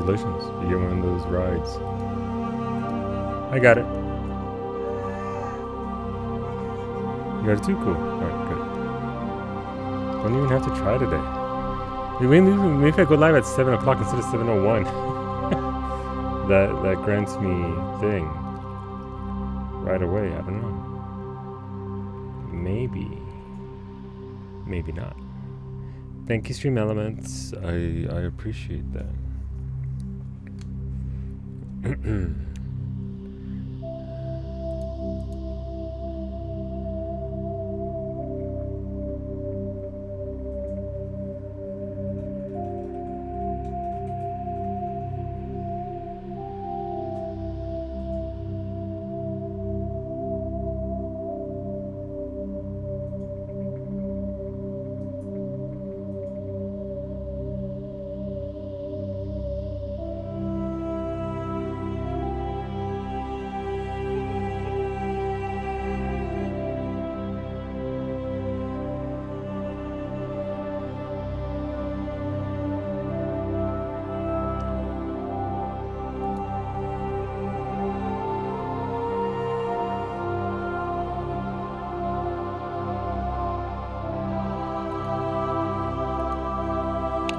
Congratulations. You get one of those rides. I got it. You got it too? Cool. Alright, good. Don't even have to try today. Maybe if I go live at 7 o'clock instead of 7:01. that grants me thing right away. I don't know. Maybe not. Thank you, Stream Elements. I appreciate that.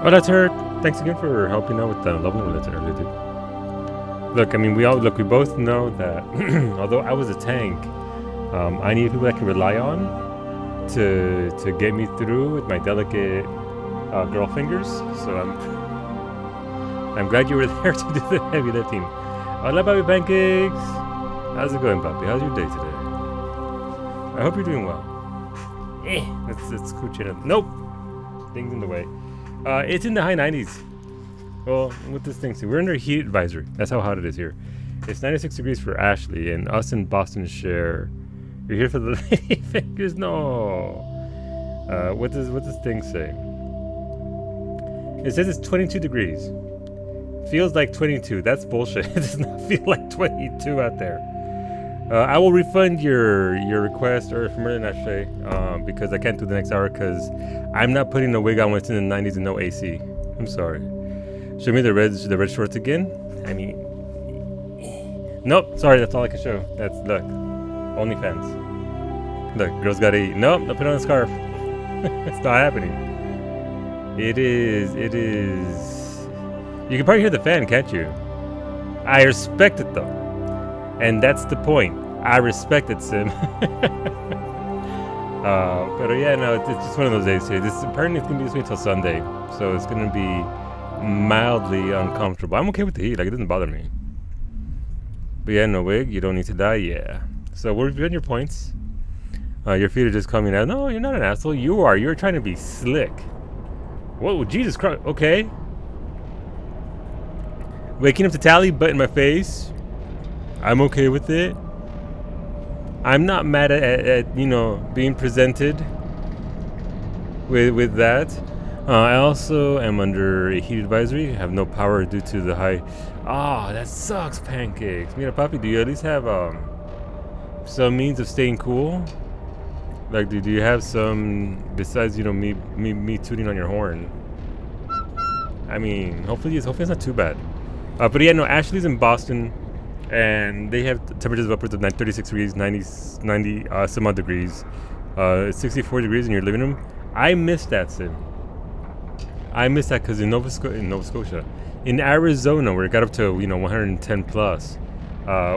Oh, that's her. Thanks again for helping out with the leveling related earlier, dude. Look, I mean, we both know that although I was a tank, I need people I can rely on to get me through with my delicate girl fingers. So I'm glad you were there to do the heavy lifting. Hola, Bobby Pancakes. How's it going, Bobby? How's your day today? I hope you're doing well. Let's scooch it up. Nope. Things in the way. It's in the high 90s. Well, with this thing, see, we're under heat advisory. That's how hot it is here. It's 96 degrees for Ashley, and us in Boston share. You're here for the lady fingers? No. What does this thing say? It says it's 22 degrees. Feels like 22. That's bullshit. It does not feel like 22 out there. I will refund your request or from earlier, Ashley, because I can't do the next hour because I'm not putting a wig on when it's in the 90s and no AC. I'm sorry. Show me the red shorts again. I mean, nope. Sorry, that's all I can show. That's look, OnlyFans. Look, girls gotta eat. Nope, I put on a scarf. It's not happening. It is. You can probably hear the fan, can't you? I respect it though. And that's the point. I respect it, Sim. But yeah, no, it's just one of those days here. Apparently it's gonna be this way until Sunday, so it's gonna be mildly uncomfortable. I'm okay with the heat, like it doesn't bother me. But yeah, no wig, you don't need to die, yeah. So we're getting your points. Your feet are just coming out. No, you're not an asshole. You are. You're trying to be slick. Whoa, Jesus Christ. Okay. Waking up to Tally, butt in my face. I'm okay with it. I'm not mad at being presented with that. I also am under a heat advisory. I have no power due to the high. That sucks, Pancakes. Mira, Papi, do you at least have some means of staying cool? Like, do you have some besides me tooting on your horn? I mean, hopefully it's not too bad. But yeah, no, Ashley's in Boston. And they have temperatures of upwards of 36 degrees, 90 some odd degrees. 64 degrees in your living room. I miss that, Sim. I miss that because in Nova Scotia, in Arizona, where it got up to 110 plus,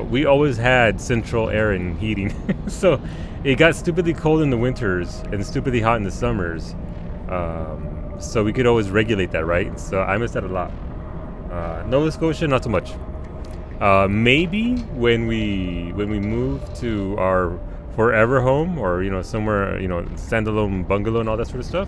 we always had central air and heating. So it got stupidly cold in the winters and stupidly hot in the summers. So we could always regulate that, right? So I miss that a lot. Nova Scotia, not so much. Maybe when we move to our forever home or somewhere standalone bungalow and all that sort of stuff,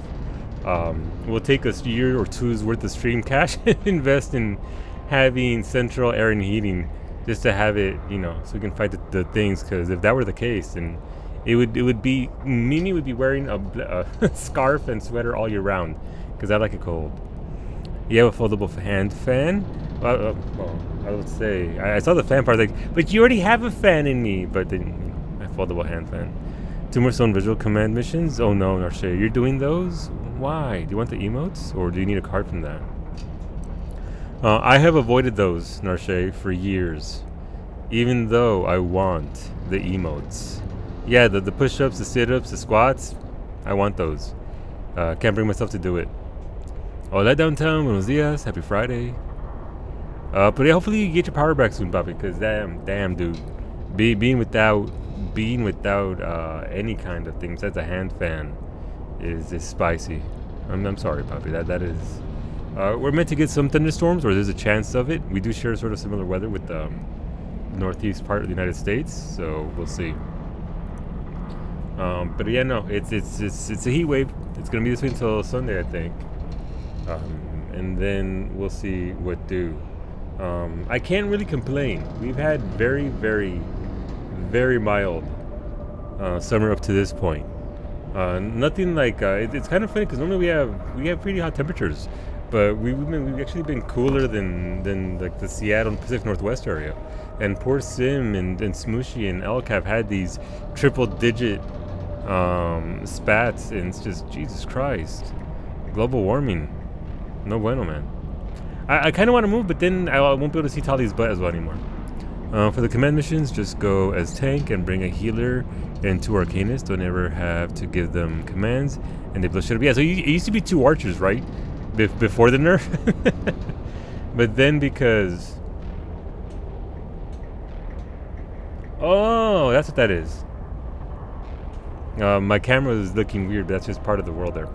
we'll take a year or two's worth of stream cash and invest in having central air and heating just to have it so we can fight the things. Because if that were the case, then it would be Mimi would be wearing a scarf and sweater all year round because I like it cold. You have a foldable hand fan? Well, I would say I saw the fan part, like, but you already have a fan in me. But then a foldable hand fan. Tombstone visual command missions. Oh no, Narshay, you're doing those? Why? Do you want the emotes or do you need a card from that? I have avoided those, Narshe, for years. Even though I want the emotes. Yeah, the push-ups, the sit-ups, the squats. I want those. Can't bring myself to do it. Hola downtown, buenos dias, happy Friday. But yeah, hopefully you get your power back soon, Papi, because damn, dude. Being without any kind of things, that's a hand fan, is spicy. I'm sorry, Papi. That is. We're meant to get some thunderstorms, or there's a chance of it. We do share sort of similar weather with the northeast part of the United States, so we'll see. But yeah, no, it's a heat wave. It's gonna be this way until Sunday, I think, and then we'll see what do. I can't really complain. We've had very, very, very mild summer up to this point. Nothing like it's kind of funny because normally we have pretty hot temperatures, but we've actually been cooler than like the Seattle and Pacific Northwest area. And poor Sim and Smooshy and Elk have had these triple-digit spats, and it's just Jesus Christ, global warming. No bueno, man. I kind of want to move, but then I won't be able to see Tali's butt as well anymore. For the command missions, just go as tank and bring a healer and 2 arcanists. Don't ever have to give them commands, and they blow shit up. Yeah, so it used to be 2 archers, right? Before the nerf. But then because... Oh, that's what that is. My camera is looking weird, but that's just part of the world there.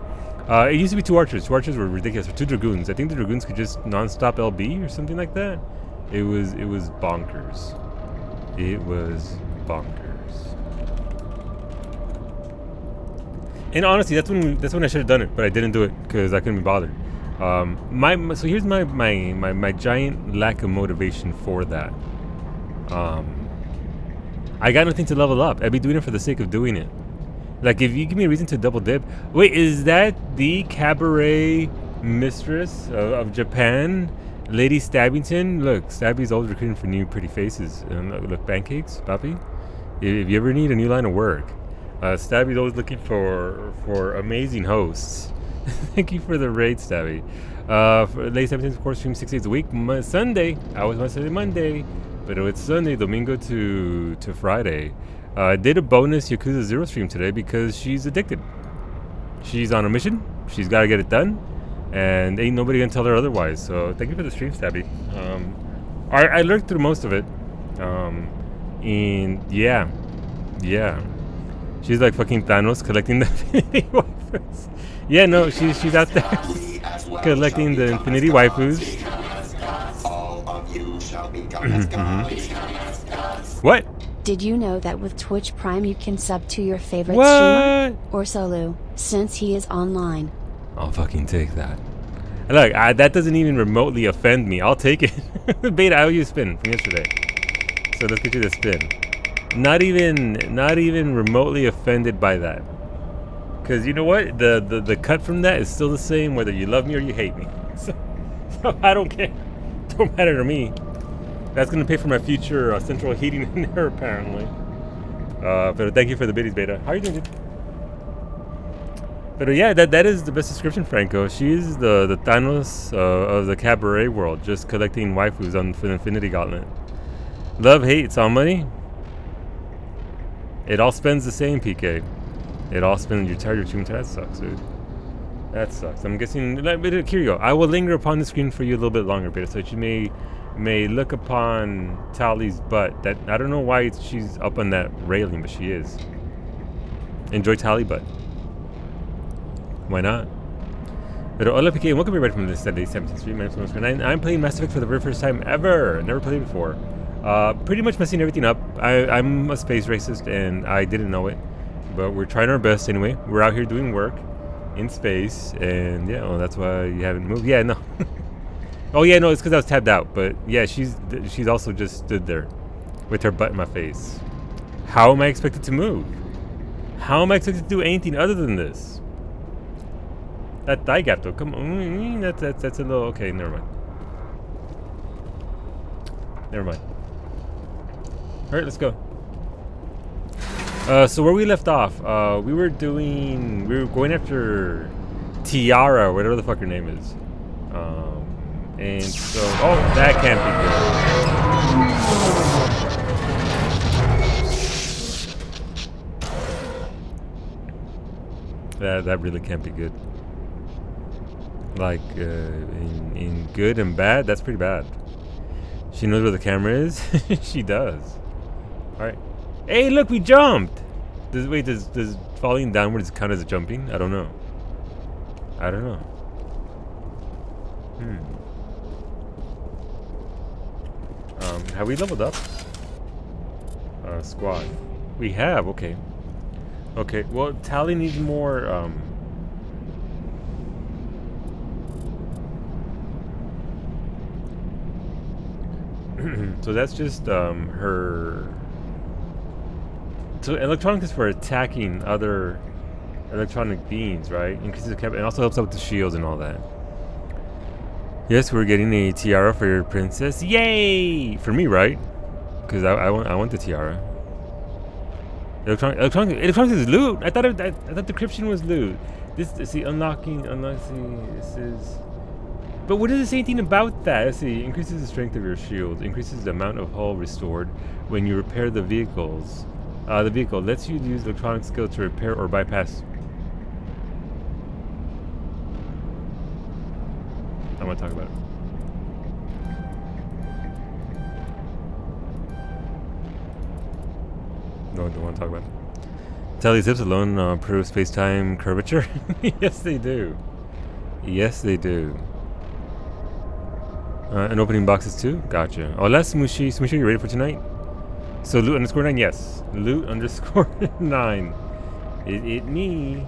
It used to be 2 archers. 2 archers were ridiculous. Or 2 dragoons. I think the dragoons could just non-stop LB or something like that. It was bonkers. It was bonkers. And honestly, that's when I should have done it, but I didn't do it because I couldn't be bothered. So here's my giant lack of motivation for that. I got nothing to level up. I'd be doing it for the sake of doing it. Like, if you give me a reason to double dip. Wait, is that the cabaret mistress of Japan, Lady Stabbington? Look, Stabby's always recruiting for new pretty faces. Look, pancakes, Papi. If you ever need a new line of work, Stabby's always looking for amazing hosts. Thank you for the raid, Stabby. Lady Stabbington, of course, streams 6 days a week. Sunday, I was Monday, Monday. But it's Sunday, Domingo to Friday. I did a bonus Yakuza 0 stream today because she's addicted. She's on a mission. She's got to get it done. And ain't nobody gonna tell her otherwise. So thank you for the stream, Stabby. I lurked through most of it. And yeah. She's like fucking Thanos collecting the Infinity Waifus. Yeah, no, she's out there collecting the Infinity Waifus. What? Did you know that with Twitch Prime you can sub to your favorite streamer? Or solo, since he is online. I'll fucking take that. Look, that doesn't even remotely offend me. I'll take it. Beta, I owe you a spin from yesterday. So let's get you the spin. Not even remotely offended by that. Because you know what? The cut from that is still the same whether you love me or you hate me. So I don't care. Don't matter to me. That's going to pay for my future central heating in there, apparently. But thank you for the biddies, Beta. How are you doing, dude? But yeah, that is the best description, Franco. She's the Thanos of the cabaret world, just collecting waifus on the Infinity Gauntlet. Love, hate, it's all money. It all spends the same, PK. It all spends. You're tired of your That sucks, dude. That sucks. I'm guessing. Here you go. I will linger upon the screen for you a little bit longer, Beta, so that you may look upon Tali's butt. That I don't know why she's up on that railing, but she is. Enjoy Tali butt. Why not? But hola PK, and welcome everybody from this Saturday 17th Street. My name is Screen. I'm playing Mass Effect for the very first time ever. Never played it before. Pretty much messing everything up. I'm a space racist and I didn't know it, but we're trying our best anyway. We're out here doing work in space, and yeah, well, that's why you haven't moved. Yeah, no. Oh yeah, no, it's because I was tabbed out. But yeah, she's also just stood there with her butt in my face. How am I expected to move? How am I expected to do anything other than this? That thigh gap though, come on, that's a little, okay, never mind. Alright, let's go. So where we left off, we were going after Tiara, whatever the fuck her name is. And so, oh, that can't be good. That really can't be good. Like, in good and bad, that's pretty bad. She knows where the camera is. She does. All right. Hey, look, we jumped. Does falling downwards count as jumping? I don't know. Have we leveled up? Squad. We have. Okay. Okay. Well, Tally needs more. So that's just her. So electronic is for attacking other electronic beings, right? Increases the cap and also helps out with the shields and all that. Yes, we're getting a tiara for your princess. Yay! For me, right? Because I want the tiara. Electronic is loot. I thought decryption was loot. This see unlocking. This is. But what does it say anything about that? Let's see. Increases the strength of your shield. Increases the amount of hull restored when you repair the vehicles. The vehicle lets you use electronic skill to repair or bypass. I want to talk about it. No, I don't want to talk about it. Tally zips alone prove space-time curvature. Yes, they do. Yes, they do. And opening boxes too? Gotcha. Hola, Smooshy. Smooshy, you ready for tonight? So, loot underscore 9, yes. Loot underscore 9. It me.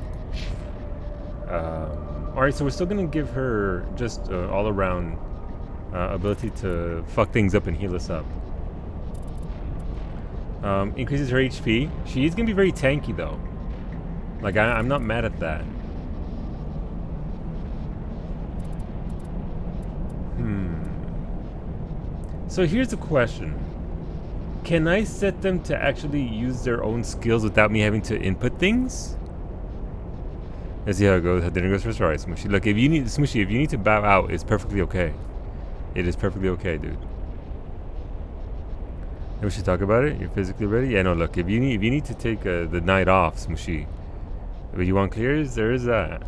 Alright, so we're still going to give her just all around ability to fuck things up and heal us up. Increases her HP. She is going to be very tanky though. Like, I'm not mad at that. So here's the question. Can I set them to actually use their own skills without me having to input things? Let's see how it goes. How dinner goes first. Alright, Smooshy. Look, if you need to bow out, it's perfectly okay. It is perfectly okay, dude. And we should talk about it. You're physically ready? Yeah, no, look, if you need to take the night off, Smooshy. But you want clears? There is that.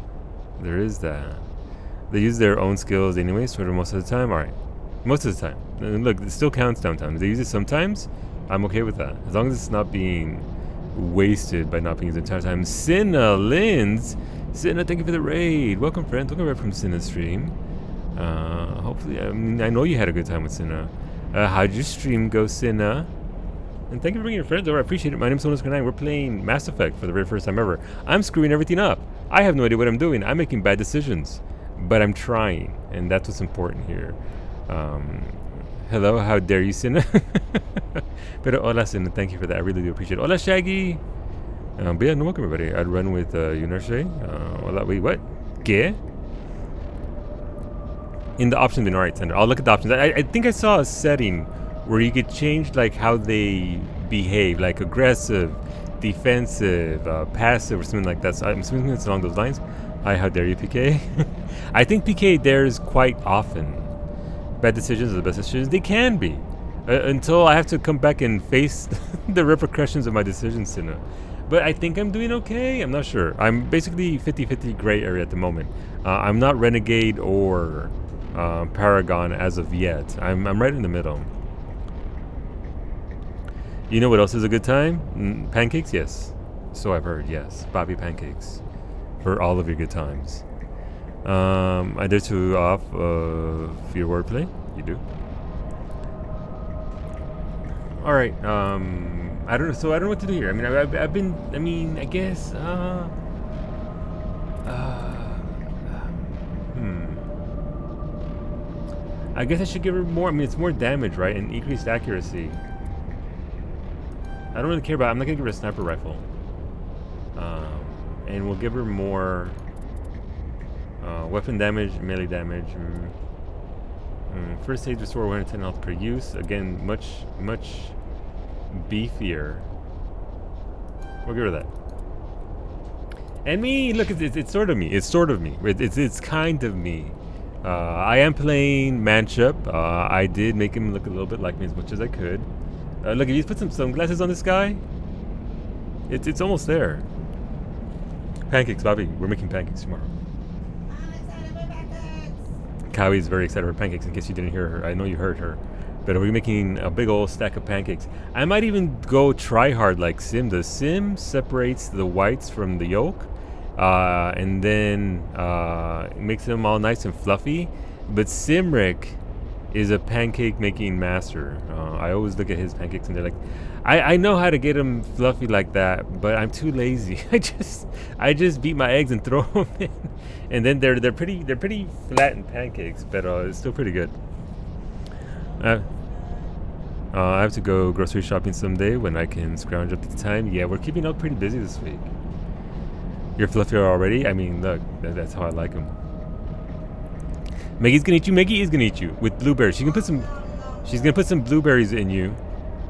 There is that. They use their own skills anyway, sort of most of the time. Alright. Most of the time. And look, it still counts sometimes. They use it sometimes. I'm okay with that. As long as it's not being wasted by not being used the entire time. Cinna Lins. Cinna, thank you for the raid. Welcome, friends. Welcome right from Cinna's stream. Hopefully, I mean, I know you had a good time with Cinna. How'd your stream go, Cinna? And thank you for bringing your friends over. I appreciate it. My name's Sonos9. We're playing Mass Effect for the very first time ever. I'm screwing everything up. I have no idea what I'm doing. I'm making bad decisions. But I'm trying. And that's what's important here. Hello, how dare you, Cinna? Pero hola, Cinna, thank you for that. I really do appreciate it. Hola, Shaggy. But yeah, no, welcome everybody. I'd run with Unerche. Hola, wait, what? ¿Qué? In the options bin, alright, Sender. I'll look at the options. I think I saw a setting where you could change like how they behave, like aggressive, defensive, passive, or something like that. So I'm assuming it's along those lines. Hi, how dare you, PK? I think PK dares quite often. Bad decisions are the best decisions. They can be. Until I have to come back and face the repercussions of my decisions, Cinna. But I think I'm doing okay. I'm not sure. I'm basically 50-50 gray area at the moment. I'm not Renegade or Paragon as of yet. I'm right in the middle. You know what else is a good time? Pancakes? Yes. So I've heard, yes. Bobby Pancakes. For all of your good times. I dare to off of your wordplay. You do. All right. I don't know. So I don't know what to do here. I mean, I've been. I mean, I guess. I guess I should give her more. I mean, it's more damage, right, and increased accuracy. I don't really care about. I'm not gonna give her a sniper rifle. And we'll give her more. Weapon damage, melee damage. First aid restore 110 health per use. Again, much beefier. We'll give her that. And me, look, it's sort of me. It's sort of me. It's kind of me. I am playing Manchup. I did make him look a little bit like me as much as I could. Look, if you put some sunglasses on this guy, it's almost there. Pancakes, Bobby. We're making pancakes tomorrow. I'm excited for pancakes. Kawie's very excited for pancakes, in case you didn't hear her. I know you heard her. But we're making a big old stack of pancakes. I might even go try hard like Sim. The Sim separates the whites from the yolk. And then makes them all nice and fluffy. But Simric is a pancake making master. I always look at his pancakes and they're like, I know how to get them fluffy like that, but I'm too lazy. I just beat my eggs and throw them in, and then they're pretty flattened pancakes, but it's still pretty good. I have to go grocery shopping someday when I can scrounge up the time. Yeah, we're keeping up pretty busy this week. You're fluffier already? I mean, look, that's how I like them. Maggie's gonna eat you. Maggie is gonna eat you with blueberries. She's gonna put some blueberries in you,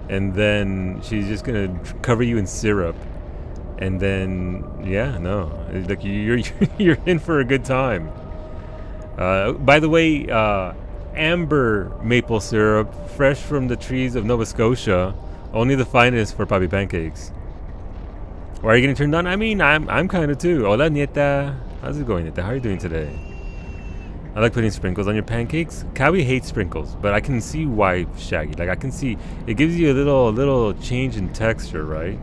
and then she's just gonna cover you in syrup, and then like you're in for a good time. By the way, amber maple syrup, fresh from the trees of Nova Scotia, only the finest for Papi pancakes. Why are you getting turned on? I mean, I'm kind of too. Hola, Nieta. How's it going, Nieta? How are you doing today? I like putting sprinkles on your pancakes. Kawi hates sprinkles, but I can see why, Shaggy. Like, I can see it gives you a little change in texture, right?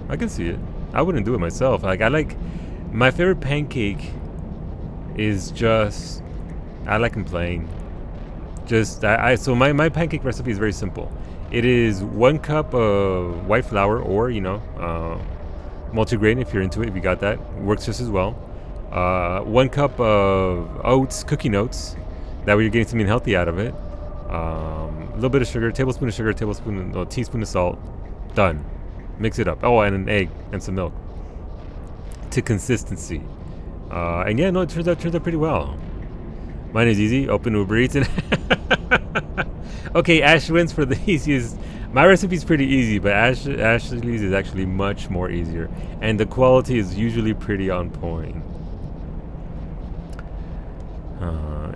I can see it. I wouldn't do it myself. Like, my favorite pancake is just, I like them plain. So my pancake recipe is very simple. It is 1 cup of white flour, or multigrain if you're into it. If you got that, works just as well. 1 cup of oats, cooking oats. That way you're getting something healthy out of it. A little bit of sugar, tablespoon of sugar, teaspoon of salt. Done. Mix it up. Oh, and an egg and some milk to consistency. And yeah, no, it turns out pretty well. Mine is easy. Open Uber Eats and okay, Ash wins for the easiest. My recipe is pretty easy, but Ashley's is actually much more easier, and the quality is usually pretty on point.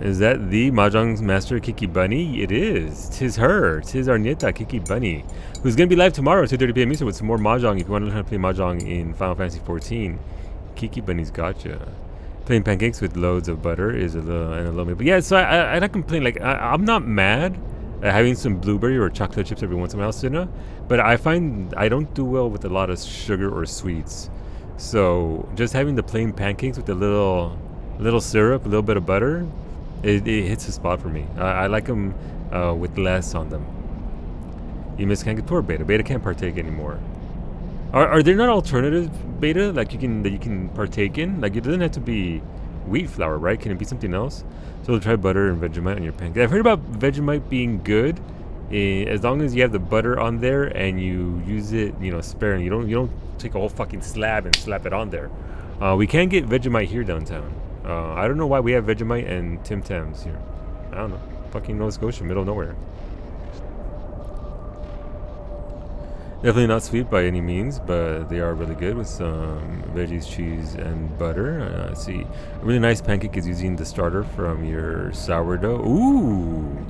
Is that the Mahjong Master Kiki Bunny? It is. Tis her. Tis our Nieta Kiki Bunny, who's gonna be live tomorrow at 2:30 p.m. Eastern with some more Mahjong. If you want to learn how to play Mahjong in Final Fantasy 14, Kiki Bunny's gotcha. Plain pancakes with loads of butter is a little bit. But yeah, so I don't complain. Like I'm not mad at having some blueberry or chocolate chips every once in a while, Sina, but I find I don't do well with a lot of sugar or sweets. So just having the plain pancakes with a little syrup, a little bit of butter, it hits the spot for me. I like them with less on them. You miss can't get poor Beta. Beta can't partake anymore. Are there not alternatives, Beta, like you can partake in? Like, it doesn't have to be wheat flour, right? Can it be something else? So try butter and Vegemite on your pancake. I've heard about Vegemite being good, as long as you have the butter on there and you use it, sparingly. You don't take a whole fucking slab and slap it on there. We can get Vegemite here downtown. I don't know why we have Vegemite and Tim Tams here. I don't know. Fucking Nova Scotia, middle of nowhere. Definitely not sweet by any means, but they are really good with some veggies, cheese, and butter. Let's see. A really nice pancake is using the starter from your sourdough. Ooh!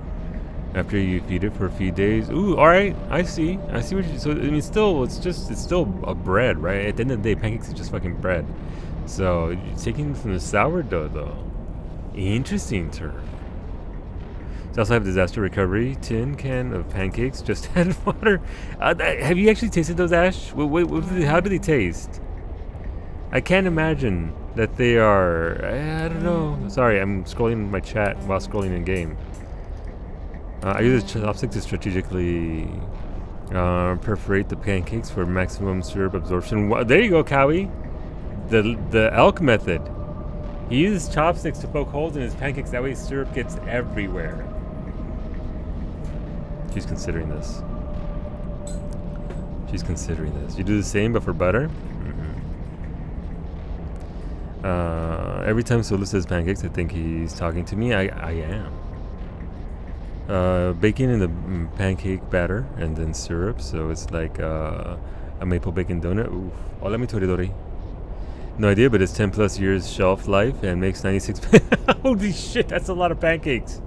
After you feed it for a few days. Ooh, alright. I see what you... So, I mean, it's still a bread, right? At the end of the day, pancakes is just fucking bread. So, you're taking from the sourdough, though. Interesting, Turf. They also have disaster recovery tin can of pancakes. Just add water. Have you actually tasted those, Ash? How do they taste? I can't imagine that they are. I don't know. Sorry, I'm scrolling my chat while scrolling in game. I use a chopstick to strategically perforate the pancakes for maximum syrup absorption. There you go, Kawi. The elk method. He uses chopsticks to poke holes in his pancakes. That way, syrup gets everywhere. She's considering this. You do the same, but for butter? Mm-hmm. Every time Solo says pancakes, I think he's talking to me. I am. Bacon in the pancake batter, and then syrup. So it's like a maple bacon donut. Oof. Hola, mi toridori. No idea, but it's 10 plus years shelf life and makes 96. Holy shit, that's a lot of pancakes.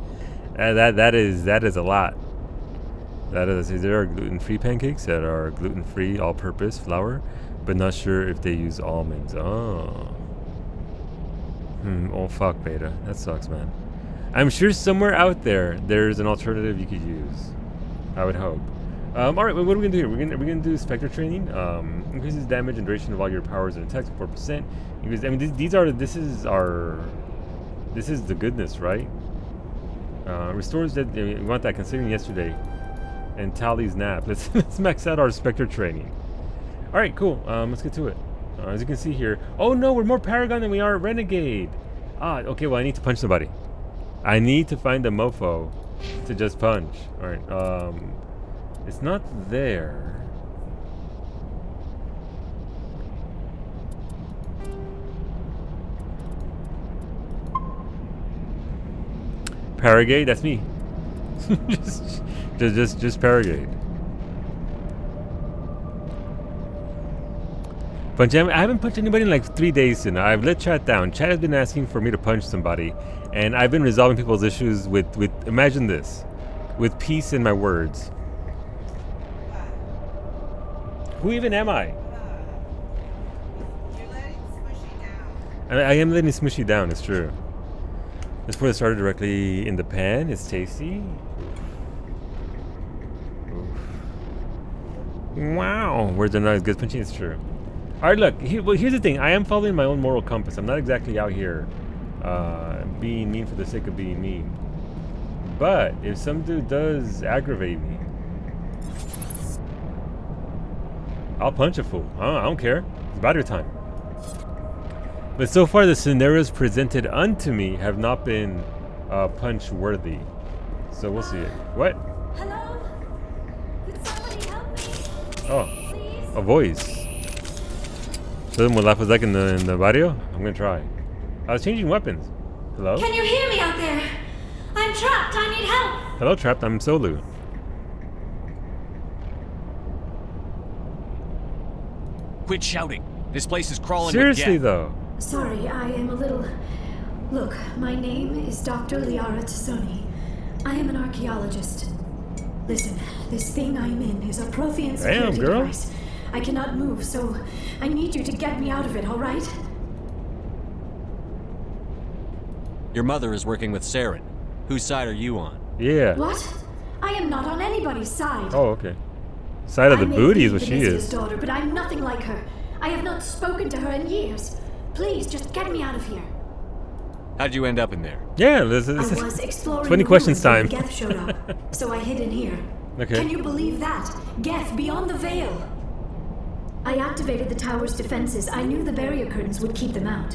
That is a lot. That is. There are gluten-free pancakes that are gluten-free, all-purpose flour, but not sure if they use almonds. Oh. Oh fuck, Beta. That sucks, man. I'm sure somewhere out there's an alternative you could use. I would hope. All right, what are we gonna do here? We're gonna do Spectre training. Increases damage and duration of all your powers and attacks by 4%. Because, I mean, this is the goodness, right? Restores that. We want that considering yesterday, and Tally's nap. Let's max out our Spectre training. All right, cool. Let's get to it. As you can see here. Oh no, we're more Paragon than we are Renegade. Okay. Well, I need to punch somebody. I need to find a mofo to just punch. All right. It's not there. Paragade, that's me. just Paragade. Punch. I haven't punched anybody in like 3 days now. I've let chat down. Chat has been asking for me to punch somebody, and I've been resolving people's issues with imagine this, with peace in my words. Who even am I? You're letting Smushy down. I am letting Smushy down, it's true. Let's pour the starter directly in the pan. It's tasty. Oof. Wow. Words are not as good as punching, it's true. Alright, look. Here's the thing. I am following my own moral compass. I'm not exactly out here being mean for the sake of being mean. But if some dude does aggravate me, I'll punch a fool. I don't care. It's battle time. But so far, the scenarios presented unto me have not been punch worthy. So we'll see. What? Hello? Could somebody help me? Oh, Please? a voice. Show them what life was like in the barrio. I'm gonna try. I was changing weapons. Hello? Can you hear me out there? I'm trapped. I need help. Hello, Trapped. I'm Solu. Quit shouting. This place is crawling Seriously, with death. though. Sorry, I am a little... Look, my name is Dr. Liara Tassoni. I am an archaeologist. Listen, this thing I'm in is a Prothean security girl. device. I cannot move, so I need you to get me out of it, all right? Your mother is working with Saren. Whose side are you on? Yeah. What? I am not on anybody's side. Oh, okay. Side of the I may booty be is what she Venezia's is. daughter, but I'm nothing like her. I have not spoken to her in years. Please, just get me out of here. How'd you end up in there? Yeah, this I is was exploring 20 the questions ruins when time. Geth showed up, so I hid in here. Okay. Can you believe that? Geth beyond the veil. I activated the tower's defenses. I knew the barrier curtains would keep them out.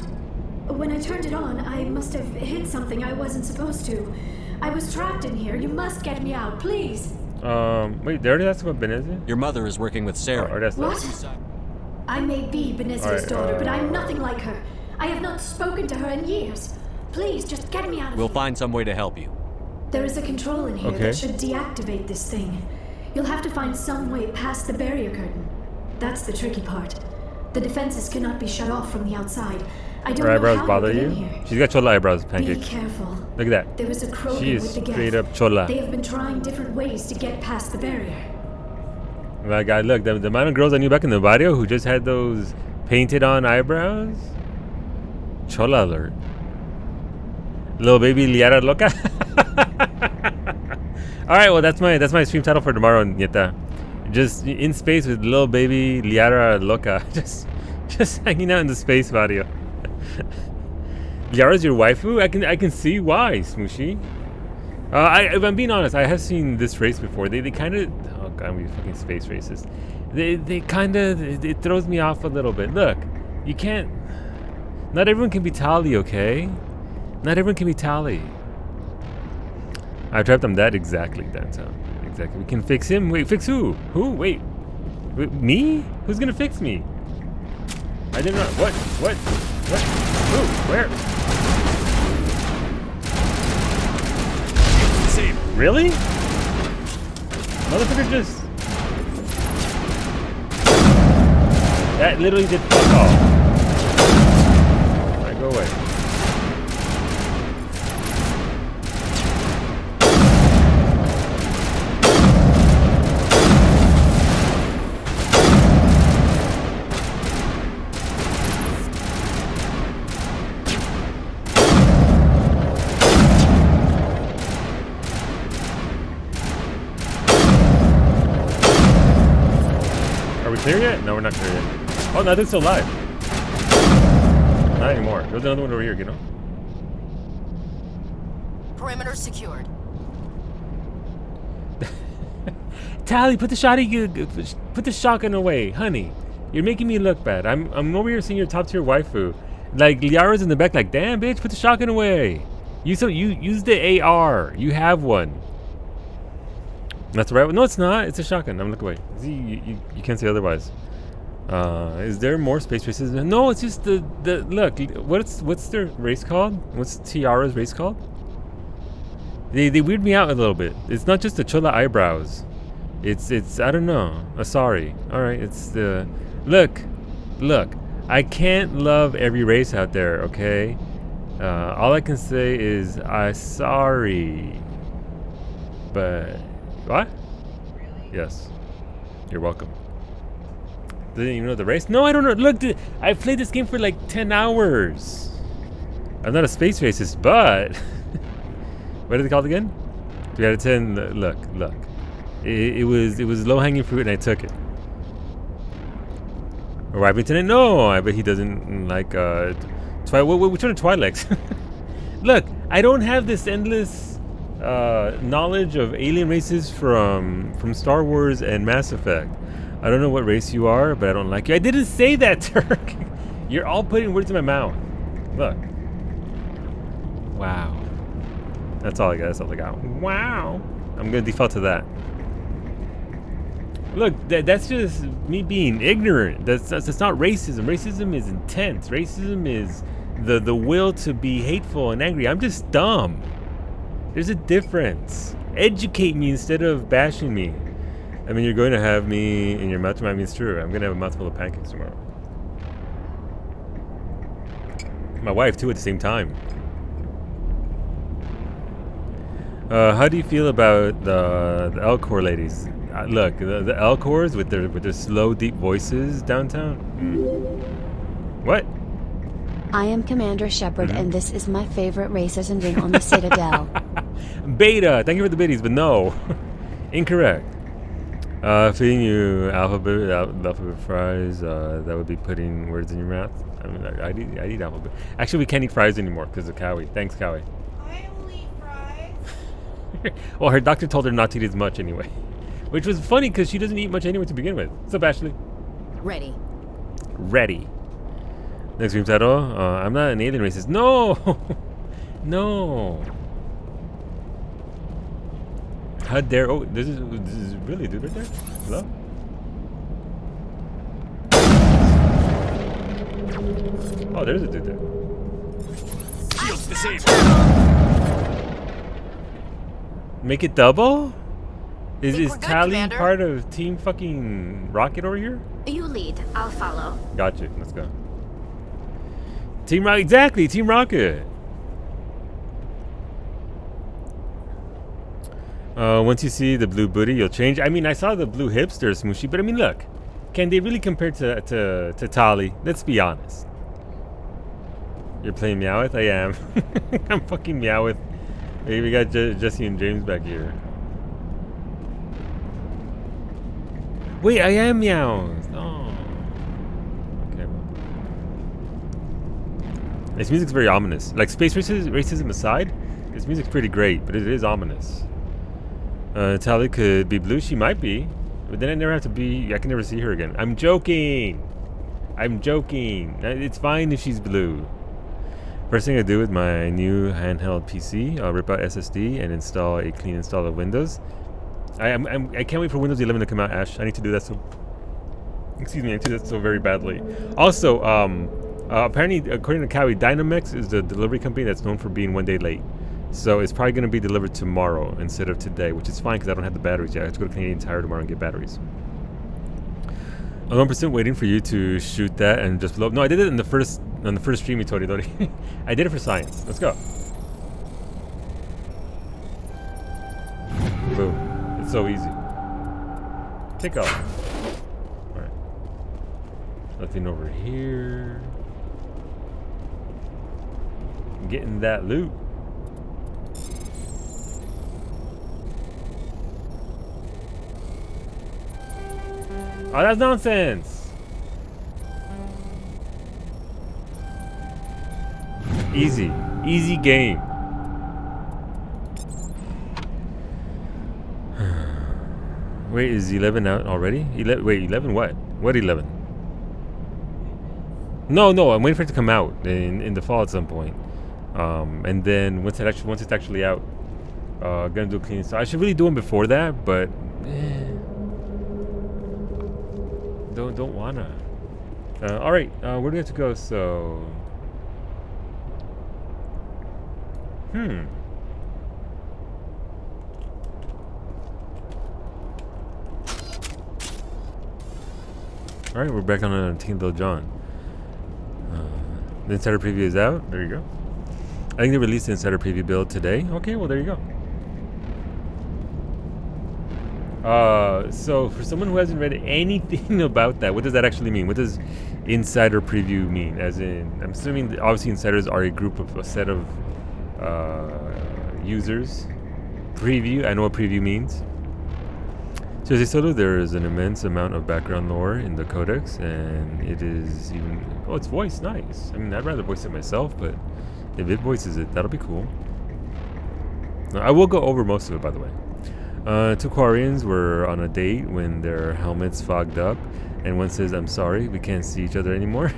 When I turned it on, I must have hit something I wasn't supposed to. I was trapped in here. You must get me out, please. Wait, they already asked about Benezia? Your mother is working with Saren. Or that's What? Whose side- I may be Benezia's Alright, daughter, but I'm nothing like her. I have not spoken to her in years. Please, just get me out of We'll here. find some way to help you. There is a control in here Okay. that should deactivate this thing. You'll have to find some way past the barrier curtain. That's the tricky part. The defenses cannot be shut off from the outside. I don't Her know eyebrows how bother you you? get in here. She's got chola eyebrows, Be pancake. careful. Look at that. There is a Krogan She is with the Geth. straight up chola. They have been trying different ways to get past the barrier. Like, look, the amount of girls I knew back in the barrio who just had those painted on eyebrows. Chola alert. Little baby Liara Loca. Alright, well that's my stream title for tomorrow, Nieta. Just in space with little baby Liara Loca. Just hanging out in the space barrio. Liara's your waifu? I can see why, Smooshy. If I'm being honest, I have seen this race before. They kind of, oh god, I'm fucking space racist. They kind of, it throws me off a little bit. Look, you can't. Not everyone can be Tali, okay? Not everyone can be Tali. I trapped him that exactly. That's how. Exactly. We can fix him. Wait, fix who? Who? Wait, me? Who's gonna fix me? I didn't know. What? Who? Where? Save. Really? Motherfucker just... That literally did fuck all. Go away. Are we clear yet? No, we're not clear yet. Oh, no, this is still live. Not anymore. There's another one over here, you know? Perimeter secured. Tally, put the shotgun away, honey. You're making me look bad. I'm over here seeing your top tier waifu. Like Liara's in the back, like, damn, bitch, put the shotgun away. You use the AR. You have one. That's right. No, it's not. It's a shotgun. I'm look away. See, you can't say otherwise. Is there more space races? No, it's just the look. What's their race called? What's Tiara's race called? They weird me out a little bit. It's not just the chola eyebrows. It's I don't know. Sorry. All right. It's the look. I can't love every race out there. Okay. All I can say is I'm sorry. But what? Yes. You're welcome. Didn't you know the race? No, I don't know. Look, dude, I've played this game for like 10 hours. I'm not a space racist, but what is it called again? 3 out of 10. Look. It was low hanging fruit, and I took it. Or Abington? No, I bet he doesn't like which one are Twi'leks? Look, I don't have this endless knowledge of alien races from Star Wars and Mass Effect. I don't know what race you are, but I don't like you. I didn't say that, Turk. You're all putting words in my mouth. Look. Wow. That's all I got. That's all I got. Wow. I'm gonna default to that. Look, that's just me being ignorant. That's not racism. Racism is intense. Racism is the will to be hateful and angry. I'm just dumb. There's a difference. Educate me instead of bashing me. I mean, you're going to have me in your mouth. I mean, it's true. I'm going to have a mouthful of pancakes tomorrow. My wife, too, at the same time. How do you feel about the Elcor ladies? Look, the Elcors with their slow, deep voices downtown. What? I am Commander Shepard, and this is my favorite races ending on the Citadel. Beta, thank you for the biddies, but no. Incorrect. Feeding you alphabet fries, that would be putting words in your mouth. I mean, I eat alphabet. Actually, we can't eat fries anymore because of Cowie. Thanks, Cowie. I will eat fries. Well, her doctor told her not to eat as much anyway. Which was funny because she doesn't eat much anyway to begin with. What's up, Ashley? Ready. Ready. Next stream title, I'm not an alien racist. No! No! How dare... Oh, this is really a dude right there? Hello? Oh, there's a dude there. Shields disabled. Make it double? Is Think we're good, Tally Commander. part of Team fucking Rocket over here? You lead. I'll follow. Gotcha. Let's go. Team Rocket. Exactly. Team Rocket. Once you see the blue booty, you'll change. I mean, I saw the blue hipster smooshy, but I mean, look. Can they really compare to Tali? Let's be honest. You're playing Meowth? I am. I'm fucking Meowth. Hey, we got Jesse and James back here. Wait, I am Meowth. Oh. Okay. This music's very ominous. Like, space racism aside, this music's pretty great, but it is ominous. Tali could be blue. She might be. But then I never have to be... I can never see her again. I'm joking. I'm joking. It's fine if she's blue. First thing I do with my new handheld PC, I'll rip out SSD and install a clean install of Windows. I can't wait for Windows 11 to come out, Ash. I need to do that so... Excuse me, I need to do that so very badly. Also, apparently, according to Cowie, Dynamex is the delivery company that's known for being 1 day late. So it's probably going to be delivered tomorrow instead of today, which is fine because I don't have the batteries yet. I have to go to Canadian Tire tomorrow and get batteries. I'm 1% waiting for you to shoot that and just blow up. No, I did it on the first stream, Toridori. I did it for science. Let's go. Boom. It's so easy. Kick off. Alright. Nothing over here. I'm getting that loot. Oh, that's nonsense. Easy. Easy game. Wait, is 11 out already? Wait, 11 what? What 11? No, I'm waiting for it to come out in the fall at some point. And then once it's actually out, gonna do a clean. So I should really do them before that, but don't wanna. All right, where do we have to go? So, All right, we're back on Team Lil Jon. The insider preview is out. There you go. I think they released the insider preview build today. Okay, well there you go. So for someone who hasn't read anything about that, what does that actually mean? What does insider preview mean? As in, I'm assuming that obviously insiders are a set of users. Preview, I know what preview means. So as Solo, there is an immense amount of background lore in the codex, and it is even, oh, it's voiced nice. I mean, I'd rather voice it myself, but if it voices it, that'll be cool. I will go over most of it, by the way. Two Quarians were on a date when their helmets fogged up, and one says, "I'm sorry, we can't see each other anymore."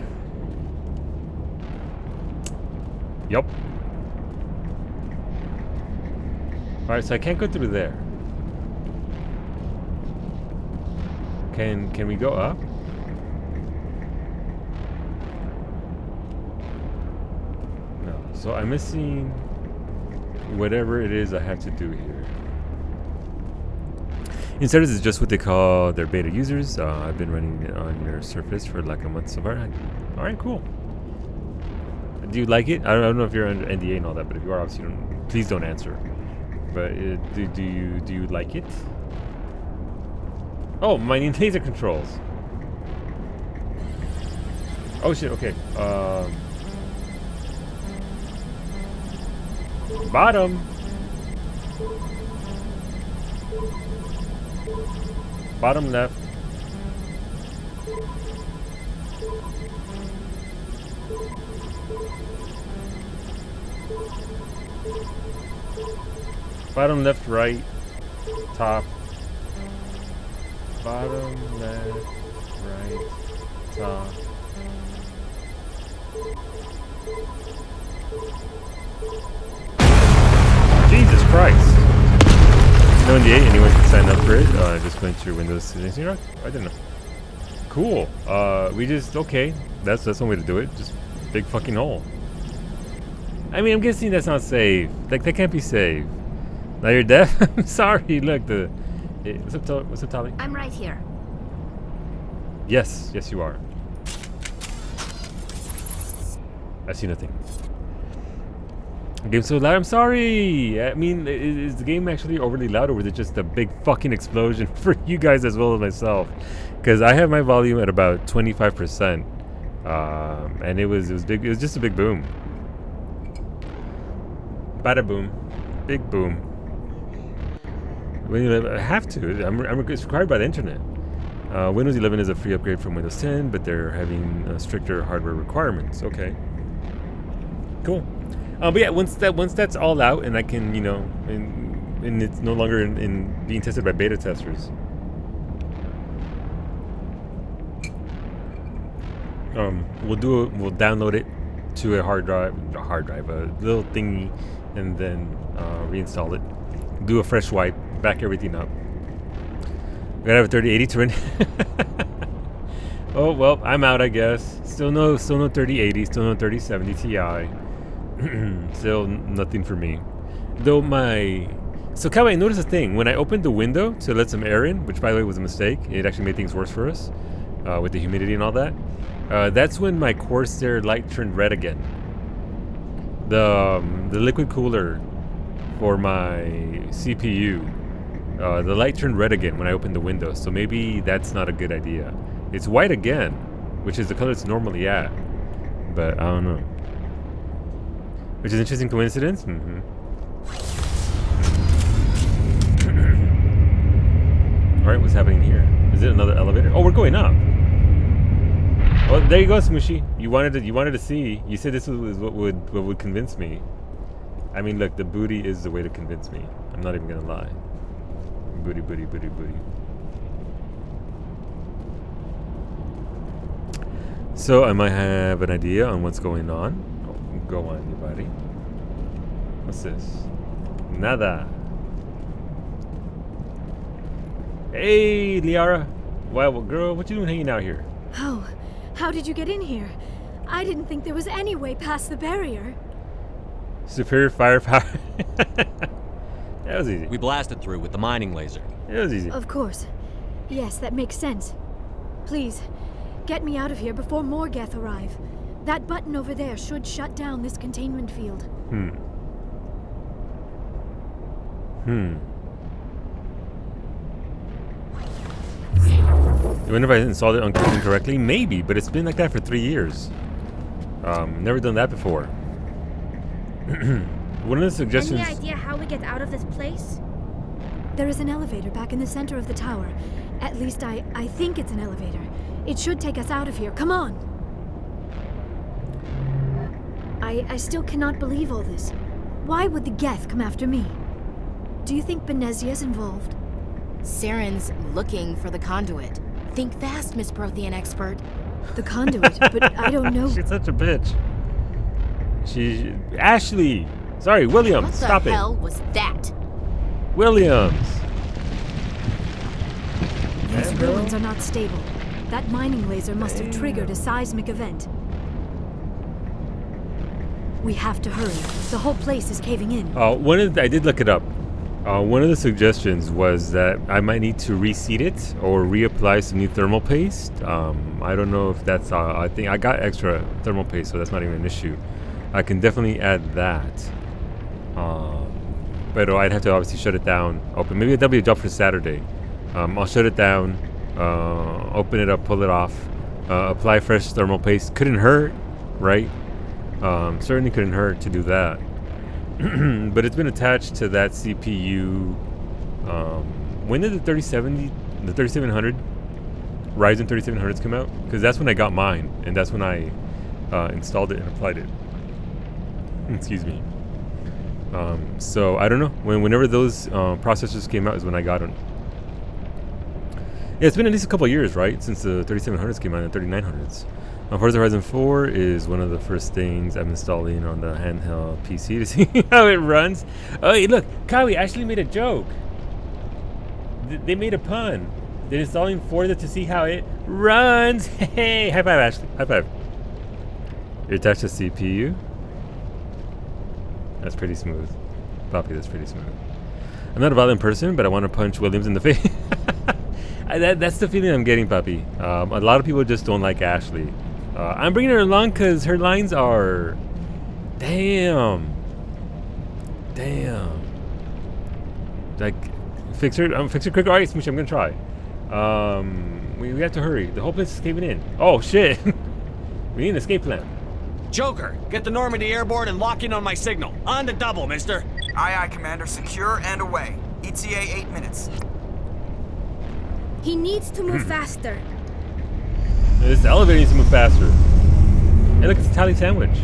Yup. Alright, so I can't go through there. Can we go up? No. So I'm missing whatever it is I have to do here. Insiders is just what they call their beta users. I've been running it on your Surface for like a month so far. Alright, cool. Do you like it? I don't know if you're under NDA and all that, but if you are, obviously please don't answer. But do you like it? Oh, my new laser controls. Oh shit, okay. Bottom. Bottom left. Bottom left, right, top. Bottom left, right, top. Jesus Christ. No NDA, anyone can sign up for it. Just went through Windows settings. You know, I didn't know. Cool. We just, okay. That's one way to do it. Just big fucking hole. I mean, I'm guessing that's not safe. Like, that can't be safe. Now you're deaf? I'm sorry. Look, what's up, Tali? I'm right here. Yes, you are. I see nothing. The game's so loud. I'm sorry. I mean, is the game actually overly loud, or was it just a big fucking explosion for you guys as well as myself? Because I have my volume at about 25%, and it was big. It was just a big boom. Bada boom, big boom. I have to. It's required by the internet. Windows 11 is a free upgrade from Windows 10, but they're having stricter hardware requirements. Okay. Cool. But yeah, once that's all out, and I can, you know, and it's no longer in being tested by beta testers. We'll download it to a hard drive, a little thingy, and then reinstall it. Do a fresh wipe, back everything up. We gotta have a 3080 to run. Oh well, I'm out, I guess. Still no 3080, still no 3070 Ti. Still nothing for me. Though so Kawaii, notice a thing. When I opened the window to let some air in, which by the way was a mistake, it actually made things worse for us. with the humidity and all that. That's when my Corsair light turned red again. The liquid cooler for my CPU, the light turned red again when I opened the window. So maybe that's not a good idea. It's white again, which is the color it's normally at. But I don't know. Which is an interesting coincidence. Alright, what's happening here? Is it another elevator? Oh, we're going up. Well, there you go, Smooshy. You wanted to see. You said this was what would convince me. I mean, look, the booty is the way to convince me. I'm not even gonna lie. Booty, booty, booty, booty. So I might have an idea on what's going on. Oh, go on, you buddy. What's this? Nada. Hey, Liara. Well, girl, what you doing hanging out here? Oh, how did you get in here? I didn't think there was any way past the barrier. Superior firepower. That was easy. We blasted through with the mining laser. It was easy. Of course. Yes, that makes sense. Please, get me out of here before more Geth arrive. That button over there should shut down this containment field. I wonder if I installed it incorrectly. Maybe, but it's been like that for 3 years. Never done that before. One of the suggestions. Any idea how we get out of this place? There is an elevator back in the center of the tower. At least I think it's an elevator. It should take us out of here. Come on! I still cannot believe all this. Why would the Geth come after me? Do you think Benezia's involved? Saren's looking for the conduit. Think fast, Miss Prothean expert. The conduit, but I don't know. She's such a bitch. Ashley! Sorry, Williams, What stop the it. hell was that? Williams! These ruins are not stable. That mining laser must have triggered a seismic event. We have to hurry. The whole place is caving in. I did look it up. One of the suggestions was that I might need to reseat it or reapply some new thermal paste. I don't know if that's. I think I got extra thermal paste, so that's not even an issue. I can definitely add that. But I'd have to obviously shut it down. Open. Maybe that'll be a job for Saturday. I'll shut it down, open it up, pull it off, apply fresh thermal paste. Couldn't hurt, right? Certainly couldn't hurt to do that. But it's been attached to that CPU. When did the 3700 Ryzen 3700s come out? Because that's when I got mine, and that's when I installed it and applied it. Excuse me. So I don't know. Whenever those processors came out is when I got them. Yeah, it's been at least a couple of years, right, since the 3700s came out and the 3900s. Forza Horizon 4 is one of the first things I'm installing on the handheld PC to see how it runs. Oh, hey, look, Kawi actually made a joke. They made a pun. They're installing Forza to see how it runs. Hey, high five, Ashley. High five. You're attached to CPU. That's pretty smooth. Poppy, that's pretty smooth. I'm not a violent person, but I want to punch Williams in the face. That's the feeling I'm getting, Poppy. A lot of people just don't like Ashley. I'm bringing her along because her lines are... Damn. Like, fix her quick. All right, Smoosh, I'm going to try. We have to hurry. The whole place is caving in. Oh, shit. We need an escape plan. Joker, get the Normandy airborne and lock in on my signal. On the double, mister. Aye, aye, Commander. Secure and away. ETA 8 minutes. He needs to move faster. This elevator needs to move faster. Hey, look, it's a Italian sandwich.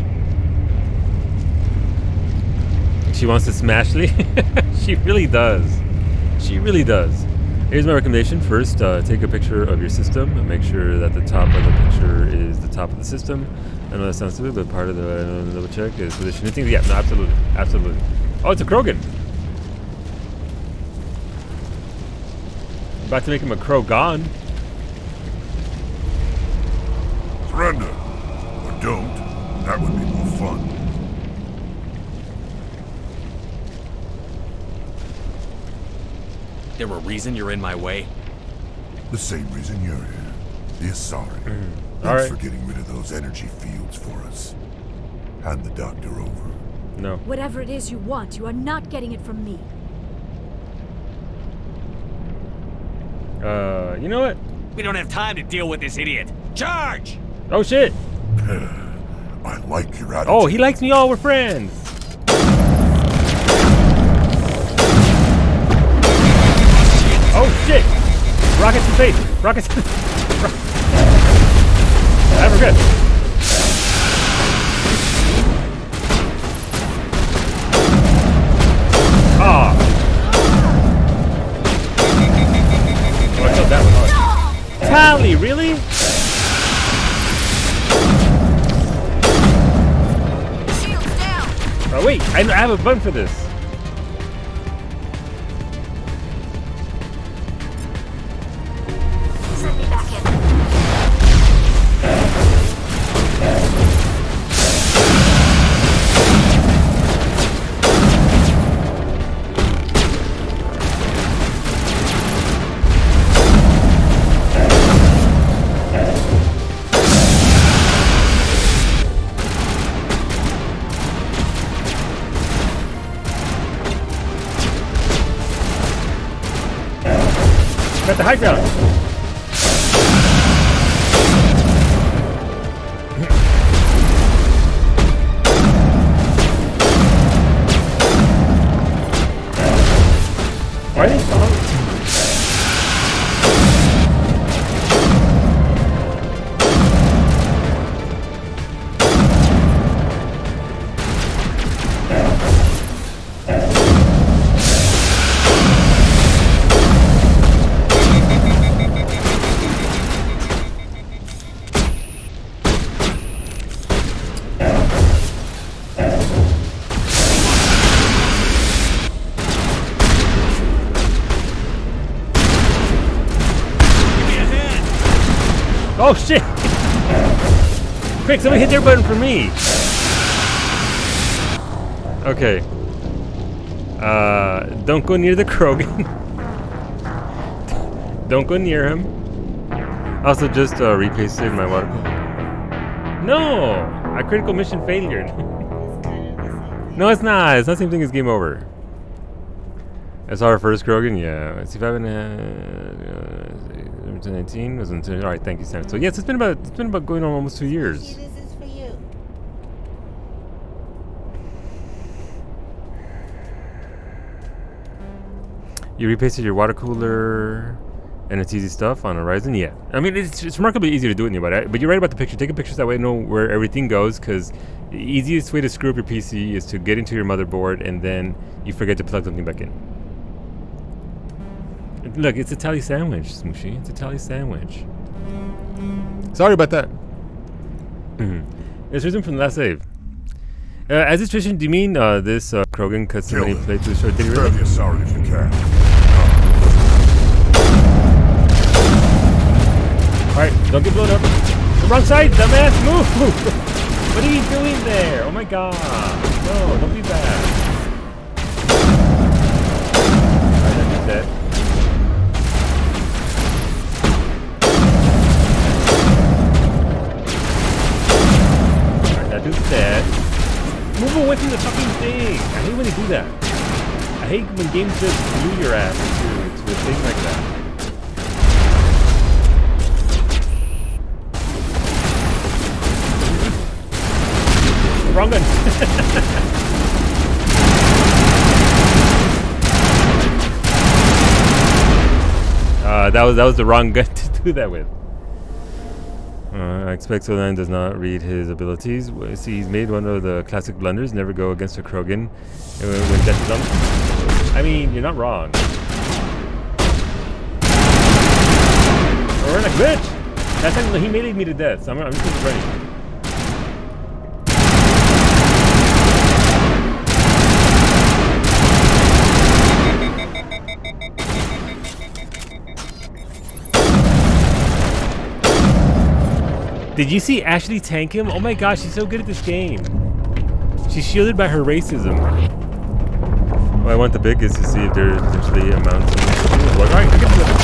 She wants to smash me. She really does. She really does. Here's my recommendation. First, take a picture of your system and make sure that the top of the picture is the top of the system. I know that sounds stupid, but part of the double check is positioning things. Yeah, no, absolutely. Absolutely. Oh, it's a Krogan. About to make him a Krogan. Surrender. Or don't. That would be more fun. There a reason you're in my way? The same reason you're here. The Asari. Thanks Alright. for getting rid of those energy fields for us. Hand the doctor over. No. Whatever it is you want, you are not getting it from me. You know what? We don't have time to deal with this idiot. Charge! Oh shit! I like your attitude. Oh, he likes me all, we're friends! Oh shit! Rockets in face! Rockets in I forget. Ah! Oh, I killed that one hard. Tally, really? Shields down. Oh wait, I have a button for this. Send me back in. Got the high ground. Why are they so hungry? Oh shit! Quick, somebody hit their button for me! Okay. Don't go near the Krogan. Don't go near him. Also, just repasted my water. No! A critical mission failure. No, it's not. It's not the same thing as game over. That's our first Krogan, yeah. Let's see if I haven't 19 was until all right. Thank you, Sam. So yes, it's been about going on almost 2 years. This is for you. You repasted your water cooler, and it's easy stuff on Horizon. Yeah, I mean it's remarkably easy to do it anybody. But you're right about the picture. Take a picture so that way I know where everything goes. Because the easiest way to screw up your PC is to get into your motherboard and then you forget to plug something back in. Look, it's a tally sandwich, Smooshy. It's a tally sandwich. Sorry about that. Let's resume from the last save. As is tradition, do you mean this Krogan cuts so many playthroughs short? Did he Spare really? the Asari if you can. Alright, don't get blown up. The wrong side, dumbass! Move! What are you doing there? Oh my god. No, don't be bad. Alright, that dude's dead. Alright, that dude's dead. Move away from the fucking thing! I hate when they do that. I hate when games just glue your ass to a thing like that. Wrong gun. That was the wrong gun to do that with. I expect Solan does not read his abilities. See, he's made one of the classic blunders. Never go against a Krogan when death is on. I mean, you're not wrong. We're in a glitch. That time he melee'd me to death, so I'm just gonna be ready. Did you see Ashley tank him? Oh my gosh, she's so good at this game. She's shielded by her racism. Well, I want the biggest to see if there's potentially amounts of... Alright, I can do that.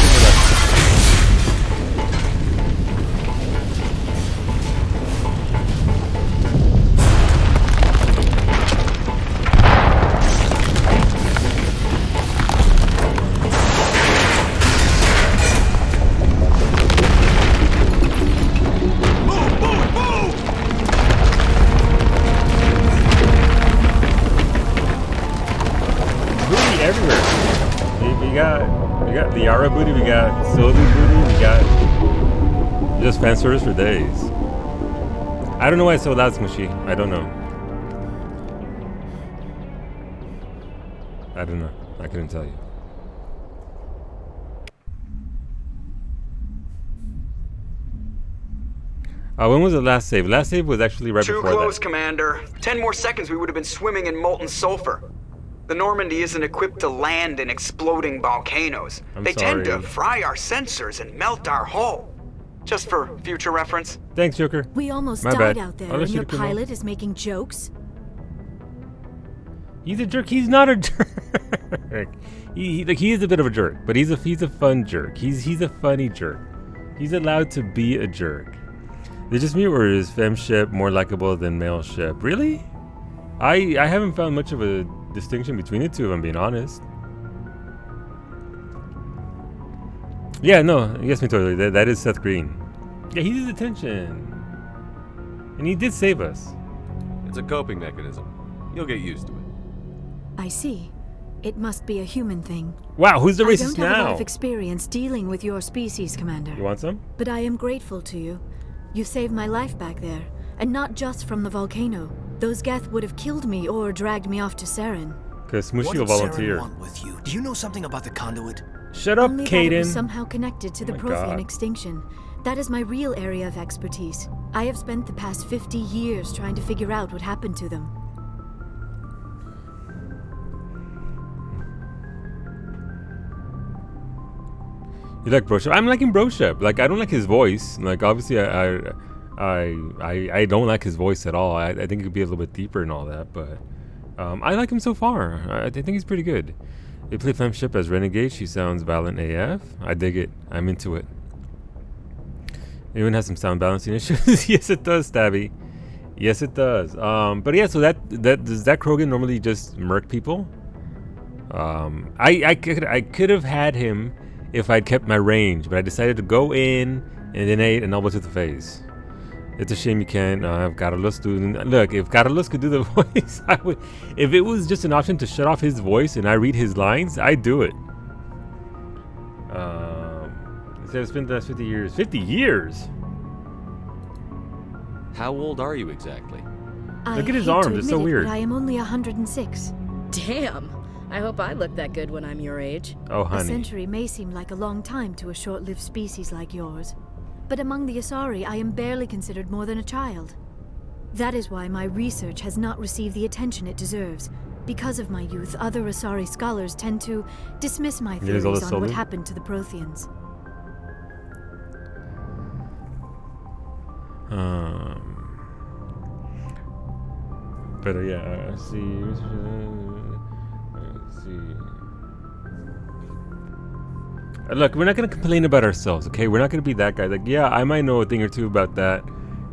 the Yara booty, we got Solu booty, we got just fan service for days. I don't know why it's so loud, Smushy. I don't know. I don't know. I couldn't tell you. When was the last save? Last save was actually right before that. Too close, Commander. 10 more seconds we would have been swimming in molten sulfur. The Normandy isn't equipped to land in exploding volcanoes. They tend to fry our sensors and melt our hull. Just for future reference. Thanks, Joker. We almost My died bad. out there, and your pilot is making jokes? He's a jerk. He's not a jerk. he is a bit of a jerk, but he's a fun jerk. He's a funny jerk. He's allowed to be a jerk. Is it just me, or is fem ship more likable than male ship? Really? I haven't found much of a distinction between the two, if I'm being honest. Yeah, no, yes, me totally. That is Seth Green. Yeah, he needs attention. And he did save us. It's a coping mechanism. You'll get used to it. I see. It must be a human thing. Wow, who's the racist I don't have a lot now? of experience dealing with your species, Commander. You want some? But I am grateful to you. You saved my life back there, and not just from the volcano. Those Geth would have killed me or dragged me off to Saren. Because Smushy will volunteer. What did Saren want with you? Do you know something about the conduit? Shut up, Only that it was Caden. somehow connected to the Oh my Prothean God. extinction. That is my real area of expertise. I have spent the past 50 years trying to figure out what happened to them. You like Broshep? I'm liking Broshep. Like, I don't like his voice. Like, obviously, I don't like his voice at all. I think it could be a little bit deeper and all that, but I like him so far. I think he's pretty good. They play Femship as Renegade. She sounds violent AF. I dig it. I'm into it. It even has some sound balancing issues. Yes, it does, Stabby. Yes, it does. But yeah, so that does that Krogan normally just murk people? I could have had him if I'd kept my range, but I decided to go in and then ate an elbow to the face. It's a shame you can't have Carlos do. Look, if Carlos could do the voice, I would. If it was just an option to shut off his voice and I read his lines, I'd do it. It says it's been the last 50 years. 50 years? How old are you exactly? Look at his hate arms, to it's so admit it, weird. But I am only 106. Damn. I hope I look that good when I'm your age. Oh, A honey. century may seem like a long time to a short-lived species like yours. But among the Asari, I am barely considered more than a child. That is why my research has not received the attention it deserves. Because of my youth, other Asari scholars tend to dismiss my theories on what happened to the Protheans. But yeah, let's see. Look, we're not gonna complain about ourselves, okay? We're not gonna be that guy. Like, yeah, I might know a thing or two about that,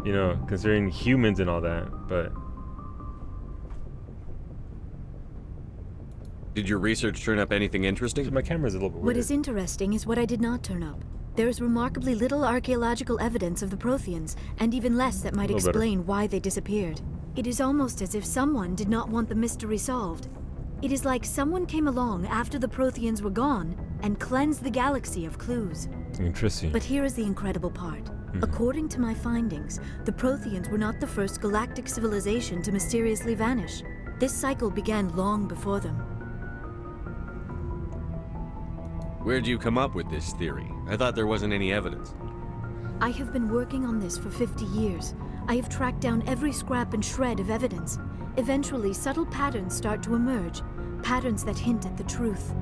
you know, considering humans and all that, but. Did your research turn up anything interesting? My camera's a little bit weird. What is interesting is what I did not turn up. There is remarkably little archaeological evidence of the Protheans, and even less that might explain why they disappeared. It is almost as if someone did not want the mystery solved. It is like someone came along after the Protheans were gone and cleansed the galaxy of clues. Interesting. But here is the incredible part. According to my findings, the Protheans were not the first galactic civilization to mysteriously vanish. This cycle began long before them. Where'd you come up with this theory? I thought there wasn't any evidence. I have been working on this for 50 years. I have tracked down every scrap and shred of evidence. Eventually, subtle patterns start to emerge, patterns that hint at the truth.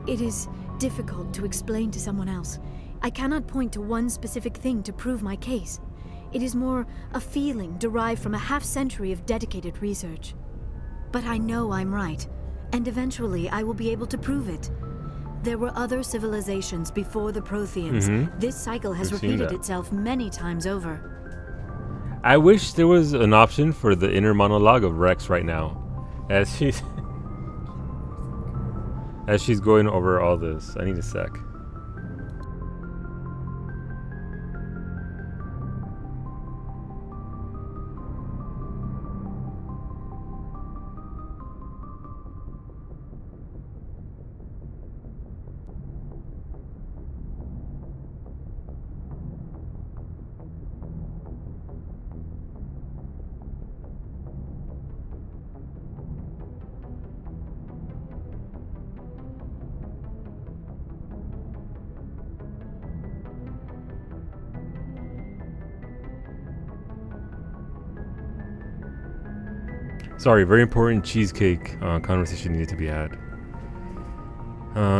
It is difficult to explain to someone else. I cannot point to one specific thing to prove my case. It is more a feeling derived from a half-century of dedicated research. But I know I'm right, and eventually I will be able to prove it. There were other civilizations before the Protheans. This cycle has repeated itself many times over. I wish there was an option for the inner monologue of Rex right now, as she's going over all this. I need a sec. Sorry, very important cheesecake conversation needed to be had.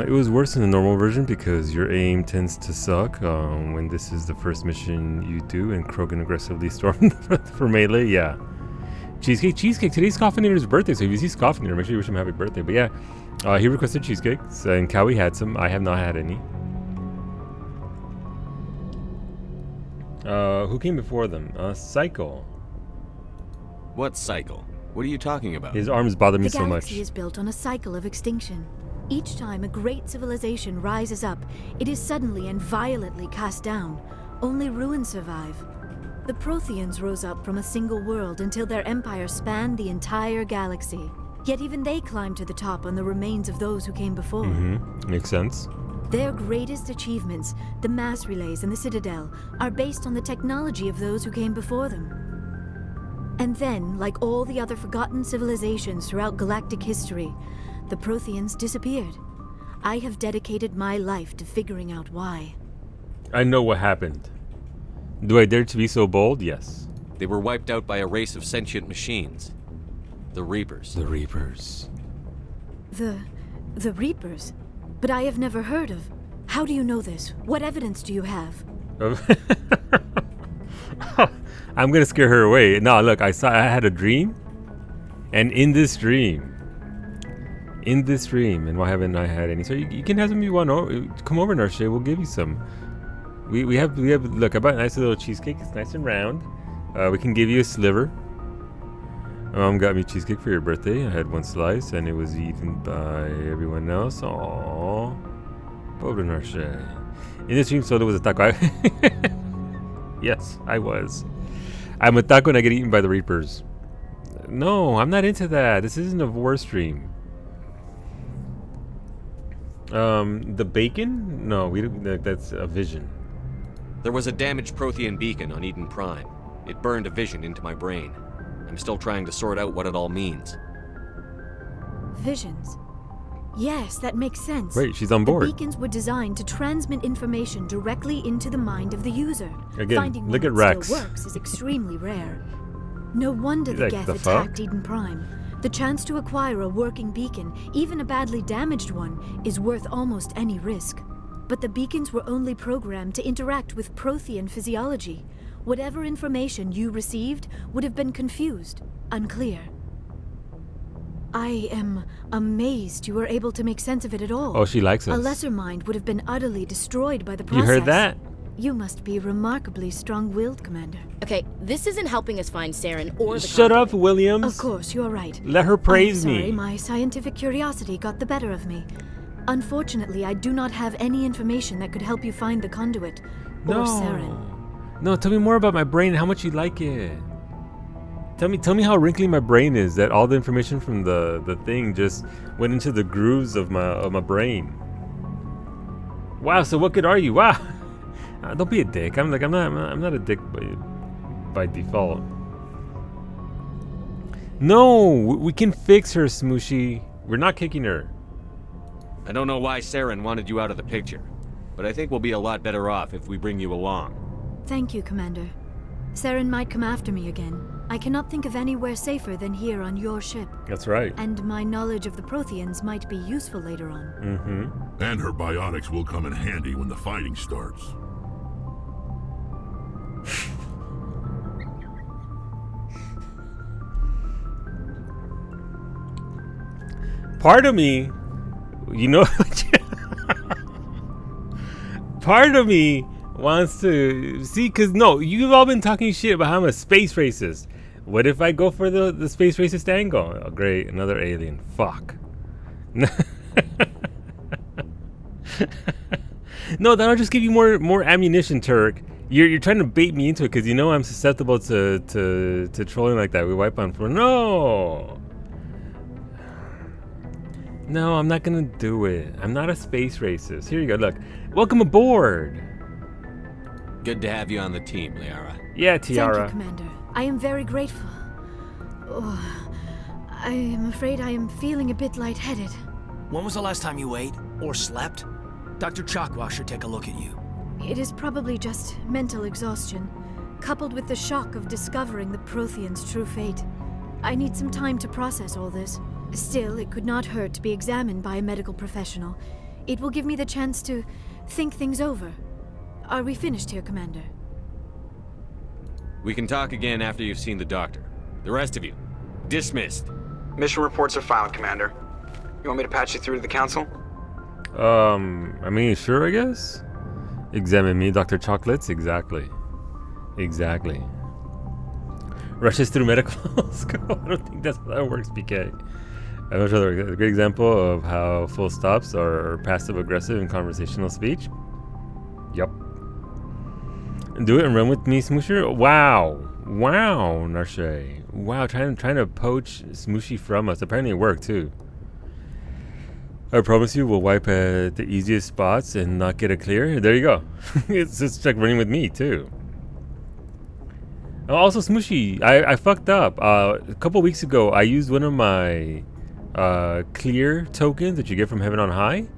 It was worse in the normal version because your aim tends to suck when this is the first mission you do and Krogan aggressively stormed for melee. Yeah. Cheesecake. Today's Coffin Eater's birthday, so if you see Coffin Eater, make sure you wish him happy birthday. But yeah, he requested cheesecakes, and Cowie had some. I have not had any. Who came before them? Cycle. What cycle? What are you talking about? His arms bother me so much. The galaxy is built on a cycle of extinction. Each time a great civilization rises up, it is suddenly and violently cast down. Only ruins survive. The Protheans rose up from a single world until their empire spanned the entire galaxy. Yet even they climbed to the top on the remains of those who came before. Makes sense. Their greatest achievements, the mass relays and the Citadel, are based on the technology of those who came before them. And then, like all the other forgotten civilizations throughout galactic history, the Protheans disappeared. I have dedicated my life to figuring out why. I know what happened. Do I dare to be so bold? Yes. They were wiped out by a race of sentient machines. The Reapers. The Reapers. The Reapers? But I have never heard of. How do you know this? What evidence do you have? I'm gonna scare her away. No, look, I had a dream. And in this dream, and why haven't I had any? So you can have some if you want. Come over, Narshe. We'll give you some. We have. Look, I bought a nice little cheesecake. It's nice and round. We can give you a sliver. My mom got me cheesecake for your birthday. I had one slice, and it was eaten by everyone else. Aww, pobre Narshe. In this dream, Solo was a taco. Yes, I was. I'm a taco, and I get eaten by the Reapers. No, I'm not into that. This isn't a war stream. The bacon? No, we don't. That's a vision. There was a damaged Prothean beacon on Eden Prime. It burned a vision into my brain. I'm still trying to sort out what it all means. Visions. Yes, that makes sense. Wait, she's on board. The beacons were designed to transmit information directly into the mind of the user. Again, Finding look one at that Rex. still works is extremely rare. No wonder the Like, Geth the attacked fuck? Eden Prime. The chance to acquire a working beacon, even a badly damaged one, is worth almost any risk. But the beacons were only programmed to interact with Prothean physiology. Whatever information you received would have been confused, unclear. I am amazed you were able to make sense of it at all. Oh, she likes us. A lesser mind would have been utterly destroyed by the process. You heard that? You must be remarkably strong-willed, Commander. Okay, this isn't helping us find Saren or the Shut conduit. up, Williams. Of course, you're right. Let her praise I'm sorry, me. my scientific curiosity got the better of me. Unfortunately, I do not have any information that could help you find the conduit or Saren. No, tell me more about my brain and how much you like it. Tell me how wrinkly my brain is. That all the information from the thing just went into the grooves of my brain. Wow. So what good are you? Wow. Don't be a dick. I'm not a dick by default. No, we can fix her, Smooshy. We're not kicking her. I don't know why Saren wanted you out of the picture, but I think we'll be a lot better off if we bring you along. Thank you, Commander. Saren might come after me again. I cannot think of anywhere safer than here on your ship. That's right. And my knowledge of the Protheans might be useful later on. Mm-hmm. And her biotics will come in handy when the fighting starts. Part of me, you know, part of me wants to see, because no, you've all been talking shit about how I'm a space racist. What if I go for the space racist angle? Oh, great, another alien. Fuck. No, that'll just give you more ammunition, Turk. You're trying to bait me into it because you know I'm susceptible to trolling like that. We wipe on for No, I'm not gonna do it. I'm not a space racist. Here you go. Look, welcome aboard. Good to have you on the team, Liara. Yeah, Tiara. Thank you, Commander. I am very grateful. Oh, I am afraid I am feeling a bit lightheaded. When was the last time you ate or slept? Dr. Chakwa should take a look at you. It is probably just mental exhaustion, coupled with the shock of discovering the Protheans' true fate. I need some time to process all this. Still, it could not hurt to be examined by a medical professional. It will give me the chance to think things over. Are we finished here, Commander? We can talk again after you've seen the doctor. The rest of you, dismissed. Mission reports are filed, Commander. You want me to patch you through to the Council? I mean, sure, I guess. Examine me, Dr. Chocolates. Exactly. Exactly. Rushes through medical school. I don't think that's how that works, PK. I'm not sure. A great example of how full stops are passive aggressive in conversational speech. Yep. Do it and run with me, Smoosher. Wow. Wow, Narshe. Wow, trying to poach Smooshy from us. Apparently it worked too. I promise you we'll wipe at the easiest spots and not get a clear. There you go. It's just like running with me too. Also, Smooshy, I fucked up. A couple weeks ago, I used one of my clear tokens that you get from Heaven on High,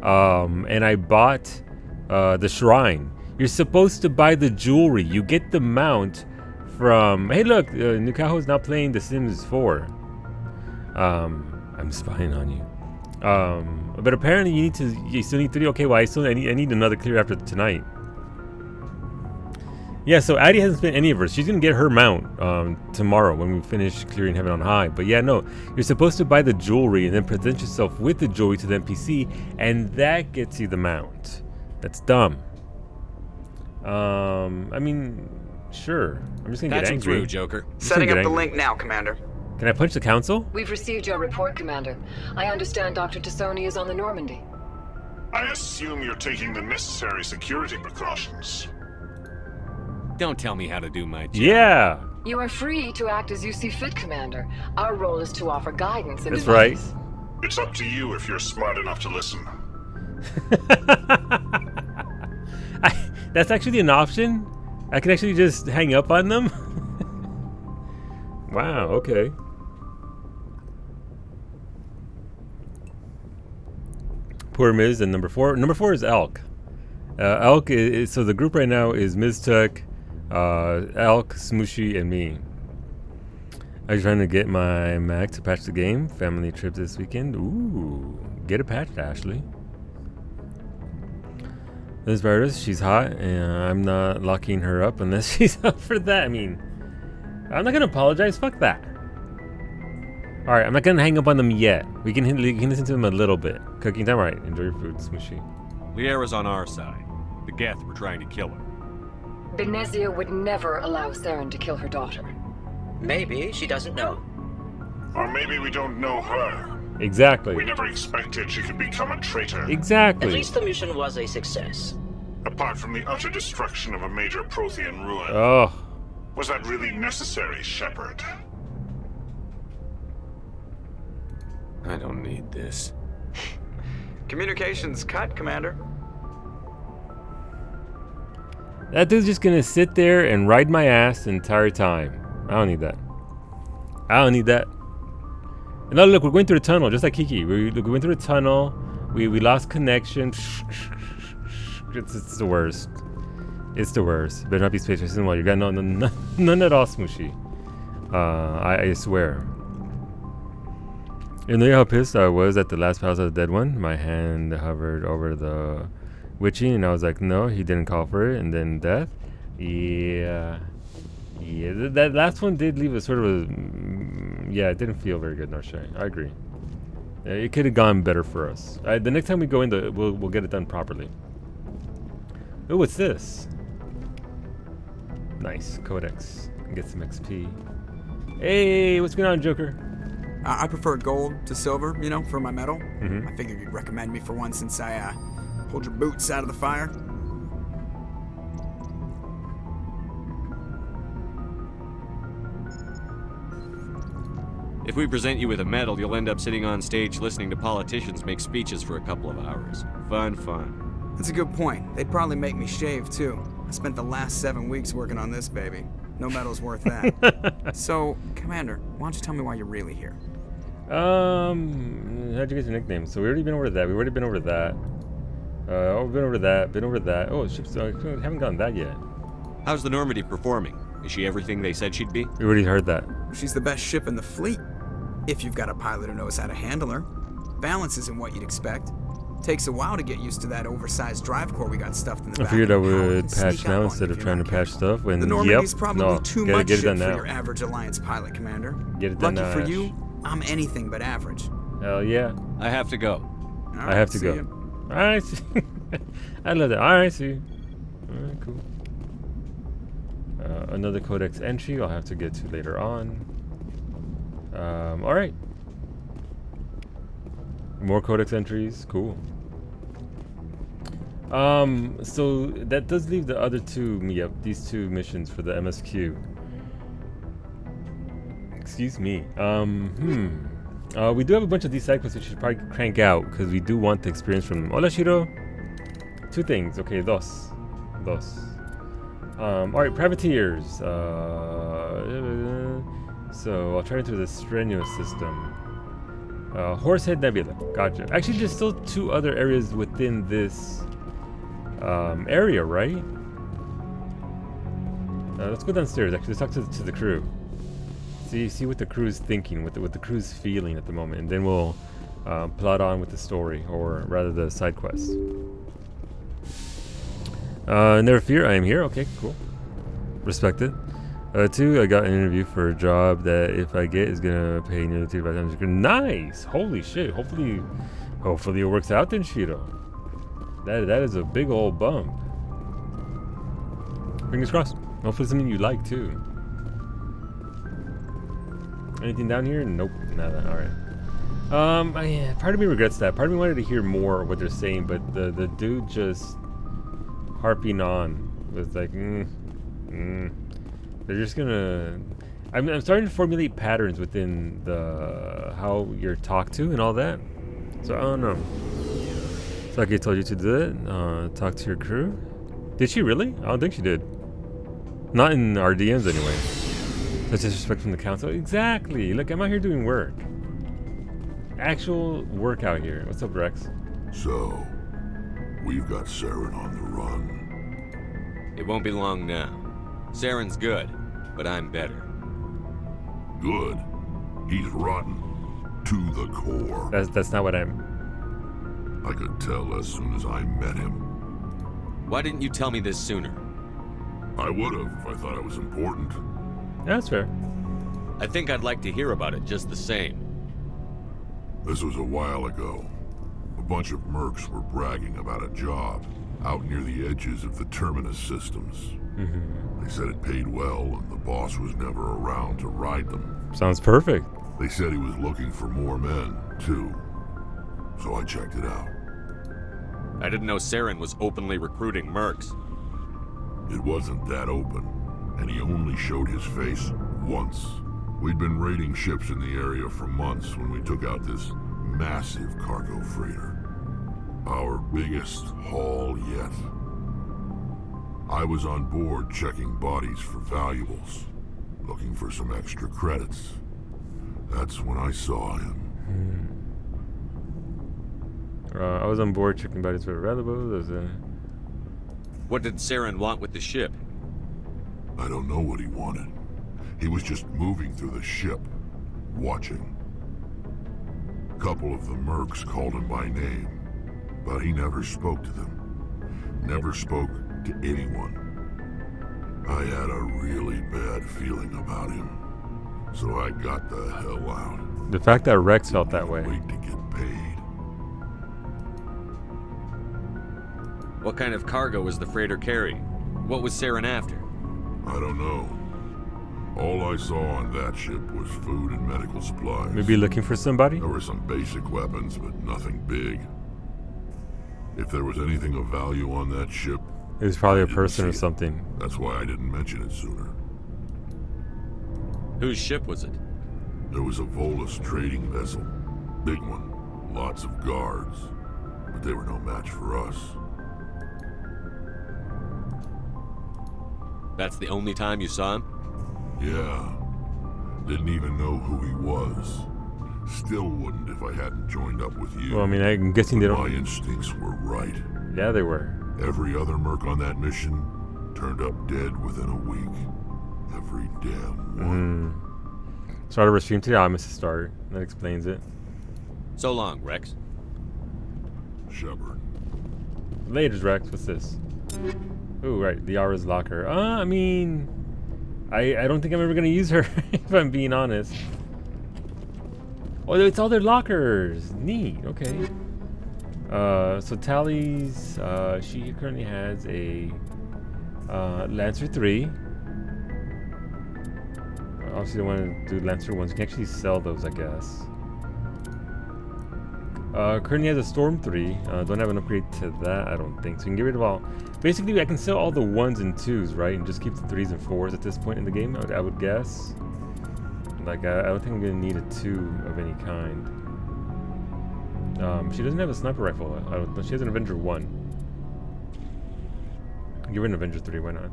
and I bought the shrine. You're supposed to buy the jewelry. You get the mount from. Hey, look, Nukaho is now playing The Sims 4. I'm spying on you. But apparently you still need 3. Okay, well I need another clear after tonight. Yeah, so Addie hasn't spent any of hers. She's gonna get her mount tomorrow when we finish clearing Heaven on High. But yeah, no, you're supposed to buy the jewelry and then present yourself with the jewelry to the NPC, and that gets you the mount. That's dumb. I mean, sure. I'm just gonna get angry. Through, Joker. Setting up the link now, Commander. Can I punch the Council? We've received your report, Commander. I understand Dr. Tassoni is on the Normandy. I assume you're taking the necessary security precautions. Don't tell me how to do my job. Yeah. You are free to act as you see fit, Commander. Our role is to offer guidance and That's advice. right. It's up to you if you're smart enough to listen. That's actually an option? I can actually just hang up on them? Wow, okay. Poor Miz and number 4. Number 4 is Elk. Elk is, so the group right now is Miztuck, Elk, Smooshy, and me. I'm trying to get my Mac to patch the game. Family trip this weekend. Ooh, get it patched, Ashley. Liz Virus, she's hot, and I'm not locking her up unless she's up for that. I mean, I'm not gonna apologize. Fuck that. All right, I'm not gonna hang up on them yet. We can listen to them a little bit. Cooking time, all right? Enjoy your food, Smooshy. Liara's on our side. The Geth were trying to kill her. Benezia would never allow Saren to kill her daughter. Maybe she doesn't know. Or maybe we don't know her. Exactly. We never expected she could become a traitor. Exactly. At least the mission was a success. Apart from the utter destruction of a major Prothean ruin. Oh. Was that really necessary, Shepard? I don't need this. Communications cut, Commander. That dude's just gonna sit there and ride my ass the entire time. I don't need that. I don't need that. And now look, we're going through the tunnel, just like Kiki. We went through the tunnel. We lost connection. It's the worst. It's the worst. Better not be space racing while you got none at all, Smooshy. I swear. You know how pissed I was at the last Palace of the Dead one? My hand hovered over the witching, and I was like, no, he didn't call for it, and then death. Yeah. Yeah, that last one did leave a sort of a... Yeah, it didn't feel very good, Narshe. I agree. It could have gone better for us. The next time we go in, we'll get it done properly. Oh, what's this? Nice. Codex. Get some XP. Hey, what's going on, Joker? I prefer gold to silver, you know, for my medal. Mm-hmm. I figured you'd recommend me for one since I pulled your boots out of the fire. If we present you with a medal, you'll end up sitting on stage listening to politicians make speeches for a couple of hours. Fun, fun. That's a good point. They'd probably make me shave, too. I spent the last 7 weeks working on this baby. No medal's worth that. So, Commander, why don't you tell me why you're really here? How'd you get your nickname? So we already been over that. We've already been over that. Been over that. Oh, ships. Haven't gotten that yet. How's the Normandy performing? Is she everything they said she'd be? We already heard that. She's the best ship in the fleet, if you've got a pilot who knows how to handle her. Balance isn't what you'd expect. Takes a while to get used to that oversized drive core we got stuffed in the I back. figured I and how it would can patch sneak now up on instead you of if trying to you're not patch careful. stuff. When The Normandy's yep, probably no, too get much it ship done for now. your average Alliance pilot, Commander. Get it done Lucky now, for Ash. you, I'm anything but average. Hell yeah. I have to go. I have to go. Alright. I love that. Alright, see you. Alright, cool. Another codex entry I'll have to get to later on. Alright. More codex entries. Cool. So that does leave the other two, these two missions for the MSQ. Excuse me. We do have a bunch of these side quests we should probably crank out because we do want the experience from Hola Shiro. Two things. Okay, dos. Alright, privateers. So I'll try into the strenuous system. Horsehead Nebula. Gotcha. Actually, there's still two other areas within this area, right? Let's go downstairs. Actually, let's talk to the crew. See what the crew's thinking, what the crew's feeling at the moment, and then we'll plot on with the story, or rather the side quests. Never fear, I am here. Okay, cool. Respect it. 2, I got an interview for a job that if I get is gonna pay nearly 2 times. Nice. Holy shit. Hopefully it works out then, Shiro. That is a big old bump. Fingers crossed. Hopefully something you like too. Anything down here? Nope. Nada. All right. Yeah, part of me regrets that. Part of me wanted to hear more of what they're saying, but the dude just harping on was like, They're just gonna. I'm starting to formulate patterns within the how you're talked to and all that. So I don't know. Saki told you to do it. Talk to your crew. Did she really? I don't think she did. Not in our DMs anyway. That's disrespect from the council. Exactly. Look, I'm out here doing work. Actual work out here. What's up, Rex? So, we've got Saren on the run. It won't be long now. Saren's good, but I'm better. Good? He's rotten. To the core. That's not what I'm... I could tell as soon as I met him. Why didn't you tell me this sooner? I would have if I thought it was important. Yeah, that's fair. I think I'd like to hear about it just the same. This was a while ago. A bunch of mercs were bragging about a job out near the edges of the Terminus systems. They said it paid well and the boss was never around to ride them. Sounds perfect. They said he was looking for more men, too. So I checked it out. I didn't know Saren was openly recruiting mercs. It wasn't that open, and he only showed his face once. We'd been raiding ships in the area for months when we took out this massive cargo freighter. Our biggest haul yet. I was on board checking bodies for valuables, looking for some extra credits. That's when I saw him. I was on board checking bodies for valuables. What did Saren want with the ship? I don't know what he wanted. He was just moving through the ship, watching. A couple of the mercs called him by name, but he never spoke to them. Never spoke to anyone. I had a really bad feeling about him, so I got the hell out. The fact that Rex felt that way. Wait to get paid. What kind of cargo was the freighter carrying? What was Saren after? I don't know. All I saw on that ship was food and medical supplies. Maybe looking for somebody? There were some basic weapons, but nothing big. If there was anything of value on that ship, it was probably a person or something. That's why I didn't mention it sooner. Whose ship was it? There was a Volus trading vessel. Big one. Lots of guards. But they were no match for us. That's the only time you saw him? Yeah. Didn't even know who he was. Still wouldn't if I hadn't joined up with you. Well, I mean, I'm guessing they don't... My instincts were right. Yeah, they were. Every other merc on that mission turned up dead within a week. Every damn one. Start over stream today. I missed the start. That explains it. So long, Rex. Shepard. Later's Rex. What's this? Oh, right. The Aura's locker. I mean, I don't think I'm ever gonna use her if I'm being honest. Oh, it's all their lockers. Neat. Okay. So Tally's, she currently has a Lancer 3. Obviously, don't want to do Lancer 1s. You can actually sell those, I guess. Currently has a Storm 3. Don't have an upgrade to that, I don't think. So you can get rid of all. Basically, I can sell all the 1s and 2s, right? And just keep the 3s and 4s at this point in the game, I would guess. Like, I don't think I'm going to need a 2 of any kind. She doesn't have a sniper rifle. She has an Avenger 1. Get rid of Avenger 3, why not?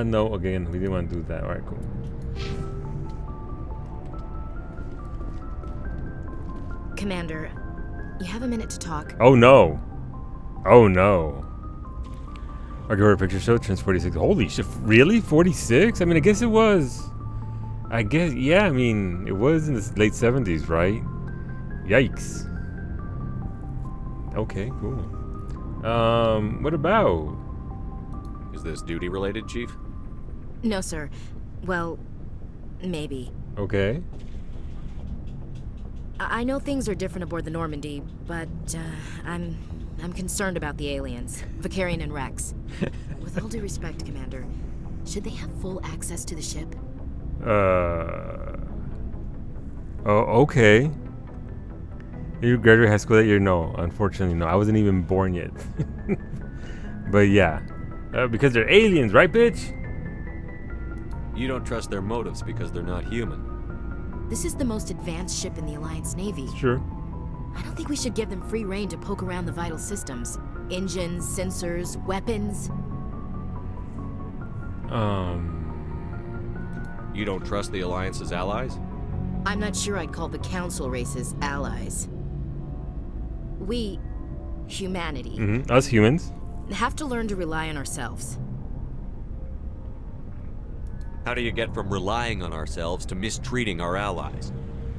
No, again, we didn't want to do that. Alright, cool. Commander, you have a minute to talk. Oh no. Oh no. Our Horror Picture Show turns 46. Holy shit, really? 46? I mean, I guess it was. I guess, yeah, I mean, it was in the late 70s, right? Yikes. Okay, cool. What about? Is this duty related, Chief? No, sir. Well, maybe. Okay. I know things are different aboard the Normandy, but I'm concerned about the aliens, Vicarian and Rex. With all due respect, Commander, should they have full access to the ship? Oh, okay. You graduate high school that year? No, unfortunately, no. I wasn't even born yet. But yeah, because they're aliens, right, bitch? You don't trust their motives because they're not human. This is the most advanced ship in the Alliance Navy. Sure. I don't think we should give them free rein to poke around the vital systems. Engines, sensors, weapons. You don't trust the Alliance's allies? I'm not sure I'd call the Council races allies. We, humanity, us humans, have to learn to rely on ourselves. How do you get from relying on ourselves to mistreating our allies?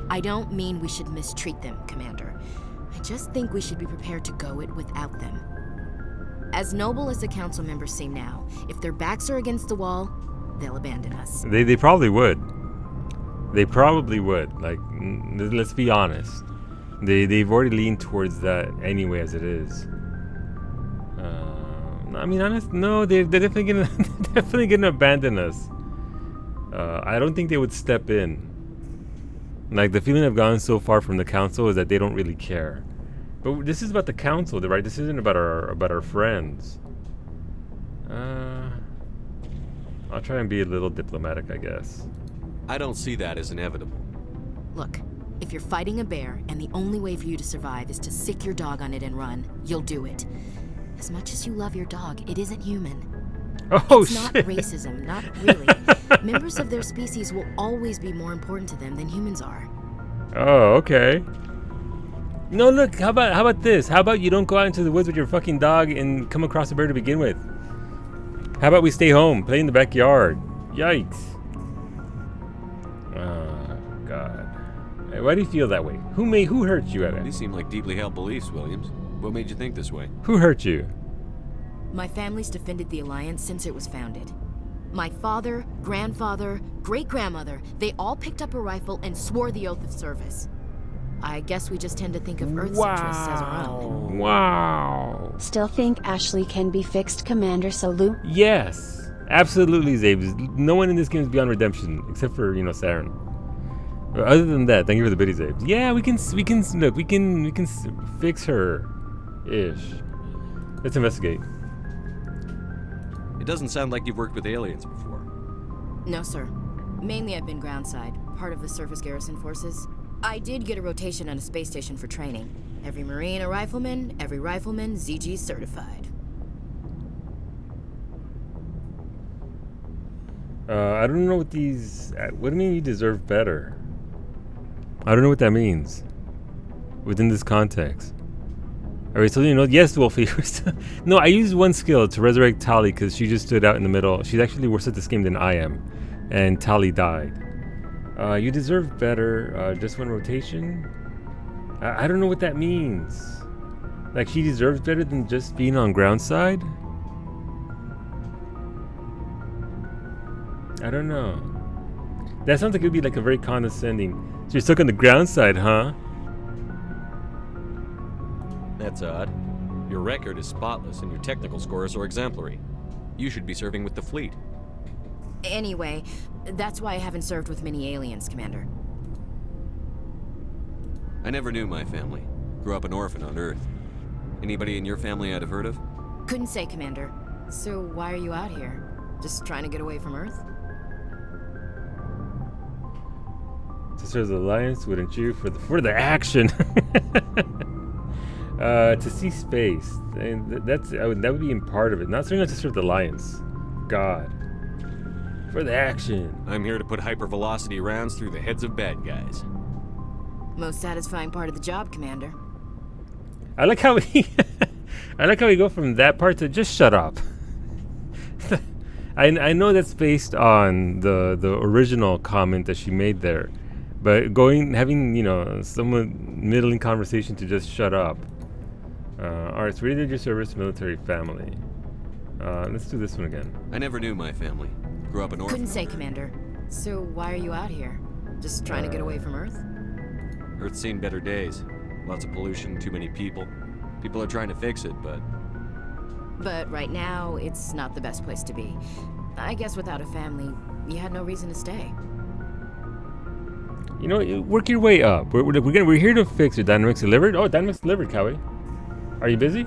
I don't mean we should mistreat them, Commander. I just think we should be prepared to go it without them. As noble as the Council members seem now, if their backs are against the wall, they'll abandon us. They probably would. They probably would. Like, let's be honest. They've already leaned towards that anyway, as it is. I mean, honest, no, they're definitely gonna abandon us. I don't think they would step in. Like, the feeling I've gotten so far from the Council is that they don't really care. But this is about the Council, right? This isn't about our friends. I'll try and be a little diplomatic, I guess. I don't see that as inevitable. Look, if you're fighting a bear and the only way for you to survive is to sick your dog on it and run, you'll do it. As much as you love your dog, it isn't human. Oh, it's not racism, not really. Members of their species will always be more important to them than humans are. Oh, okay. No, look, how about this? How about you don't go out into the woods with your fucking dog and come across a bear to begin with? How about we stay home, play in the backyard? Yikes. Oh, God. Hey, why do you feel that way? Who hurt you at it? These seem like deeply held beliefs, Williams. What made you think this way? Who hurt you? My family's defended the Alliance since it was founded. My father, grandfather, great-grandmother, they all picked up a rifle and swore the oath of service. I guess we just tend to think of Earth's interests as our own. Wow. Still think Ashley can be fixed, Commander Solu? Yes. Absolutely, Zabes. No one in this game is beyond redemption, except for, Saren. Other than that, thank you for the biddy, Zabes. Yeah, we can fix her. Ish. Let's investigate. It doesn't sound like you've worked with aliens before. No, sir. Mainly I've been groundside, part of the surface garrison forces. I did get a rotation on a space station for training. Every Marine a rifleman, every rifleman ZG certified. I don't know what these... What do you mean you deserve better? I don't know what that means. Within this context. Alright, so you know, yes, Wolfie. No, I used one skill to resurrect Tali because she just stood out in the middle. She's actually worse at this game than I am. And Tali died. You deserve better. Just one rotation? I don't know what that means. Like, she deserves better than just being on ground side? I don't know. That sounds like it would be like a very condescending. So you're stuck on the ground side, huh? That's odd. Your record is spotless and your technical scores are exemplary. You should be serving with the fleet. Anyway, that's why I haven't served with many aliens, Commander. I never knew my family. Grew up an orphan on Earth. Anybody in your family I'd have heard of? Couldn't say, Commander. So why are you out here? Just trying to get away from Earth? Sisters of the Alliance, wouldn't you? For the action. To see space. And that would be in part of it. Not certainly to serve the Alliance. God. For the action. I'm here to put hypervelocity rounds through the heads of bad guys. Most satisfying part of the job, Commander. I like how we go from that part to just shut up. I know that's based on the original comment that she made there, but having someone middling conversation to just shut up. All right, so we did your service, military, family. Let's do this one again. I never knew my family. Grew up an orphan. Couldn't say, Commander. So why are you out here? Just trying to get away from Earth? Earth's seen better days. Lots of pollution, too many people. People are trying to fix it, but... But right now, it's not the best place to be. I guess without a family, you had no reason to stay. You know, work your way up. We're here to fix your Dynamics delivered. Oh, Dynamics delivered, Cowie. Are you busy?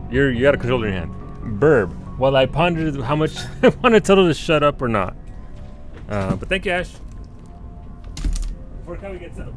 You got a controller in your hand. Burb. While I pondered how much I want to tell her to shut up or not. But thank you, Ash. Before Cowie gets up.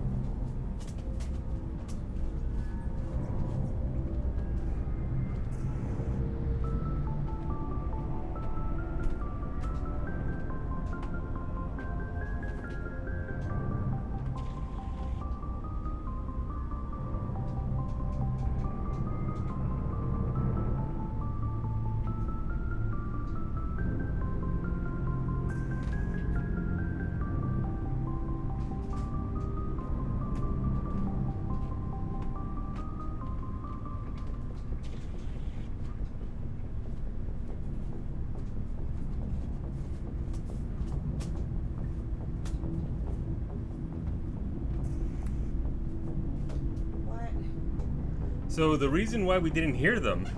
So the reason why we didn't hear them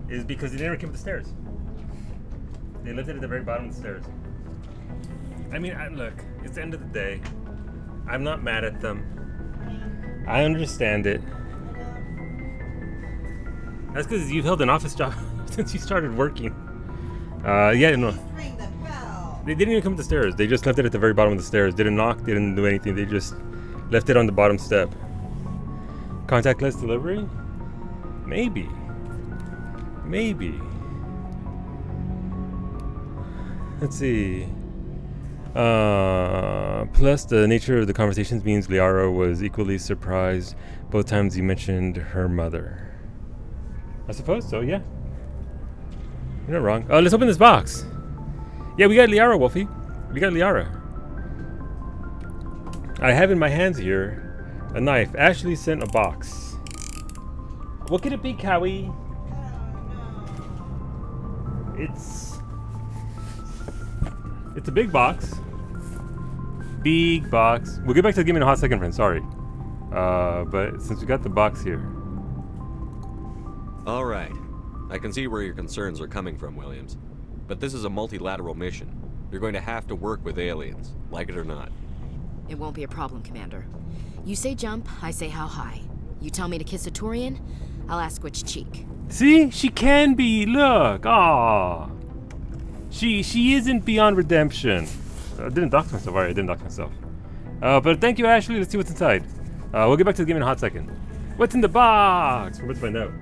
is because they never came up the stairs. They left it at the very bottom of the stairs. I mean, look, it's the end of the day. I'm not mad at them. I understand it. That's because you've held an office job since you started working. Yeah, no. They didn't even come up the stairs. They just left it at the very bottom of the stairs. Didn't knock, didn't do anything. They just left it on the bottom step. Contactless delivery? Maybe. Let's see. Plus, the nature of the conversations means Liara was equally surprised both times you mentioned her mother. I suppose so, yeah. You're not wrong. Let's open this box. Yeah, we got Liara, Wolfie. We got Liara. I have in my hands here a knife. Ashley sent a box. What could it be, Cowie? It's a big box. Big box. We'll get back to the game in a hot second, friend. Sorry. But since we got the box here. All right. I can see where your concerns are coming from, Williams. But this is a multilateral mission. You're going to have to work with aliens, like it or not. It won't be a problem, Commander. You say jump, I say how high. You tell me to kiss a Turian, I'll ask which cheek. See? She can be. Look. Aw. She isn't beyond redemption. I didn't dox myself. Alright, I didn't dox myself. But thank you, Ashley. Let's see what's inside. We'll get back to the game in a hot second. What's in the box? We're about to find out.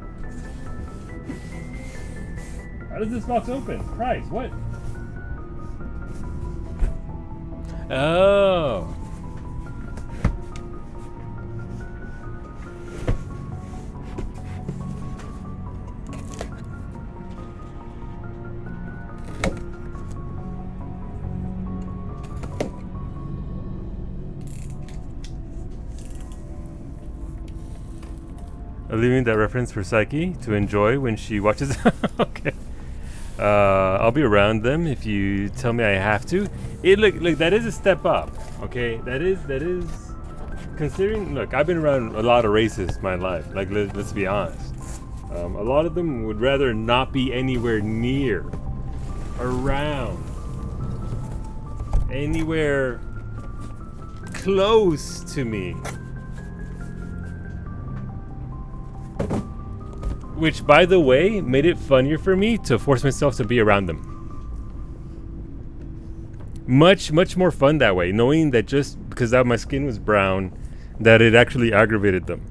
How does this box open? Price, what? Oh. I'm leaving that reference for Psyche to enjoy when she watches. Okay. I'll be around them if you tell me I have to. Look, that is a step up. Okay, that is considering. Look, I've been around a lot of races my life. Like, let's be honest. A lot of them would rather not be anywhere near, around, anywhere close to me. Which, by the way, made it funnier for me to force myself to be around them. Much more fun that way, knowing that just because my skin was brown, that it actually aggravated them.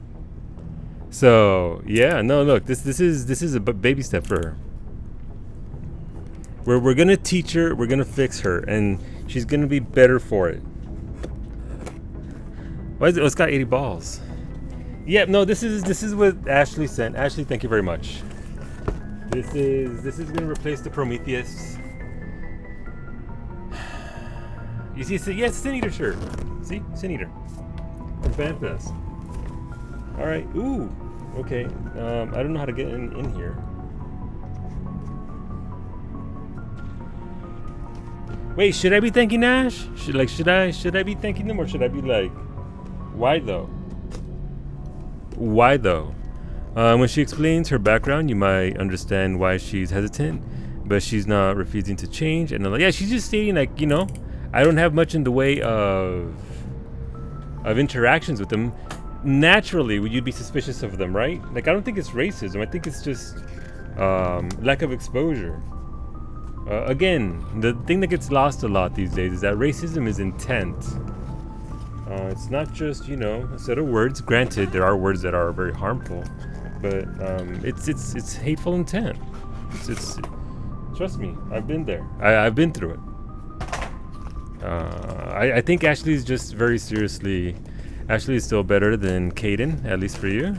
So yeah, no, look, this is a baby step for her. We're gonna teach her, we're gonna fix her, and she's gonna be better for it. Why is it? Oh, it's got 80 balls. Yeah, no, this is what Ashley sent. Ashley, thank you very much. This is gonna replace the Prometheus. You see, yeah, it's a Sin Eater shirt. See, Sin Eater from FanFest. All right. Ooh. Okay. I don't know how to get in here. Wait, should I be thanking Ash? Should I be thanking them, or should I be like, why though? Why though? When she explains her background, you might understand why she's hesitant, but she's not refusing to change. And yeah, she's just stating, like, you know, I don't have much in the way of interactions with them. Naturally, you'd be suspicious of them, right? Like, I don't think it's racism. I think it's just lack of exposure. Again, the thing that gets lost a lot these days is that racism is intent. It's not just, you know, a set of words. Granted, there are words that are very harmful, but it's hateful intent. It's trust me, I've been there. I've been through it. I think Ashley's just very seriously. Ashley is still better than Caden, at least for you.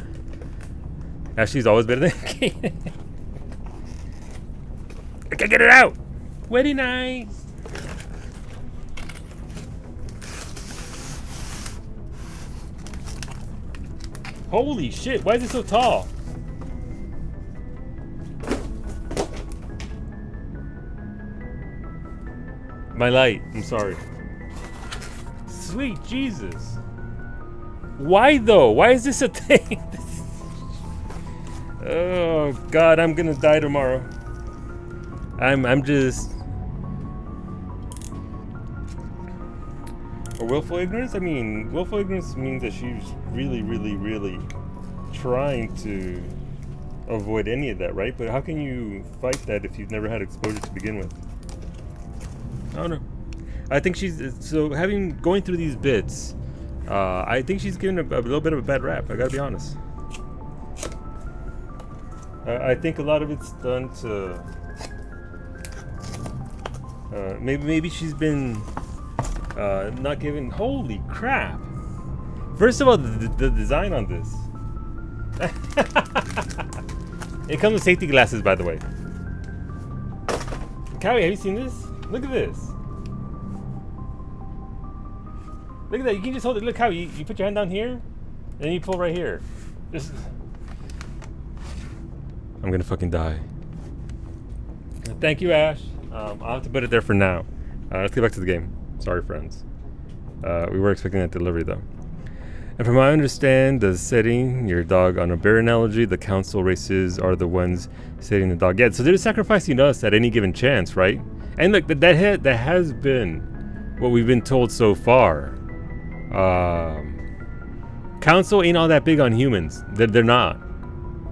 Ashley's always better than Caden. I can't get it out. Wedding night. Holy shit! Why is it so tall? My light. I'm sorry. Sweet Jesus. Why though? Why is this a thing? Oh God, I'm gonna die tomorrow. I'm just. Or willful ignorance? I mean, willful ignorance means that she's really trying to avoid any of that, right? But how can you fight that if you've never had exposure to begin with? I don't know. I think she's going through these bits. I think she's given a little bit of a bad rap. I gotta be honest. I think a lot of it's done to. Maybe she's been not given. Holy crap! First of all, the design on this. It comes with safety glasses, by the way. Cowie, have you seen this? Look at this. Look at that. You can just hold it. Look how you put your hand down here, and then you pull right here. Just. I'm gonna fucking die. Thank you, Ash. I'll have to put it there for now. Let's get back to the game. Sorry, friends. We were expecting that delivery, though. And from what I understand, the setting your dog on a bear analogy, the council races are the ones setting the dog. Yeah, so they're sacrificing us at any given chance, right? And look, that has been what we've been told so far. Council ain't all that big on humans. They're not.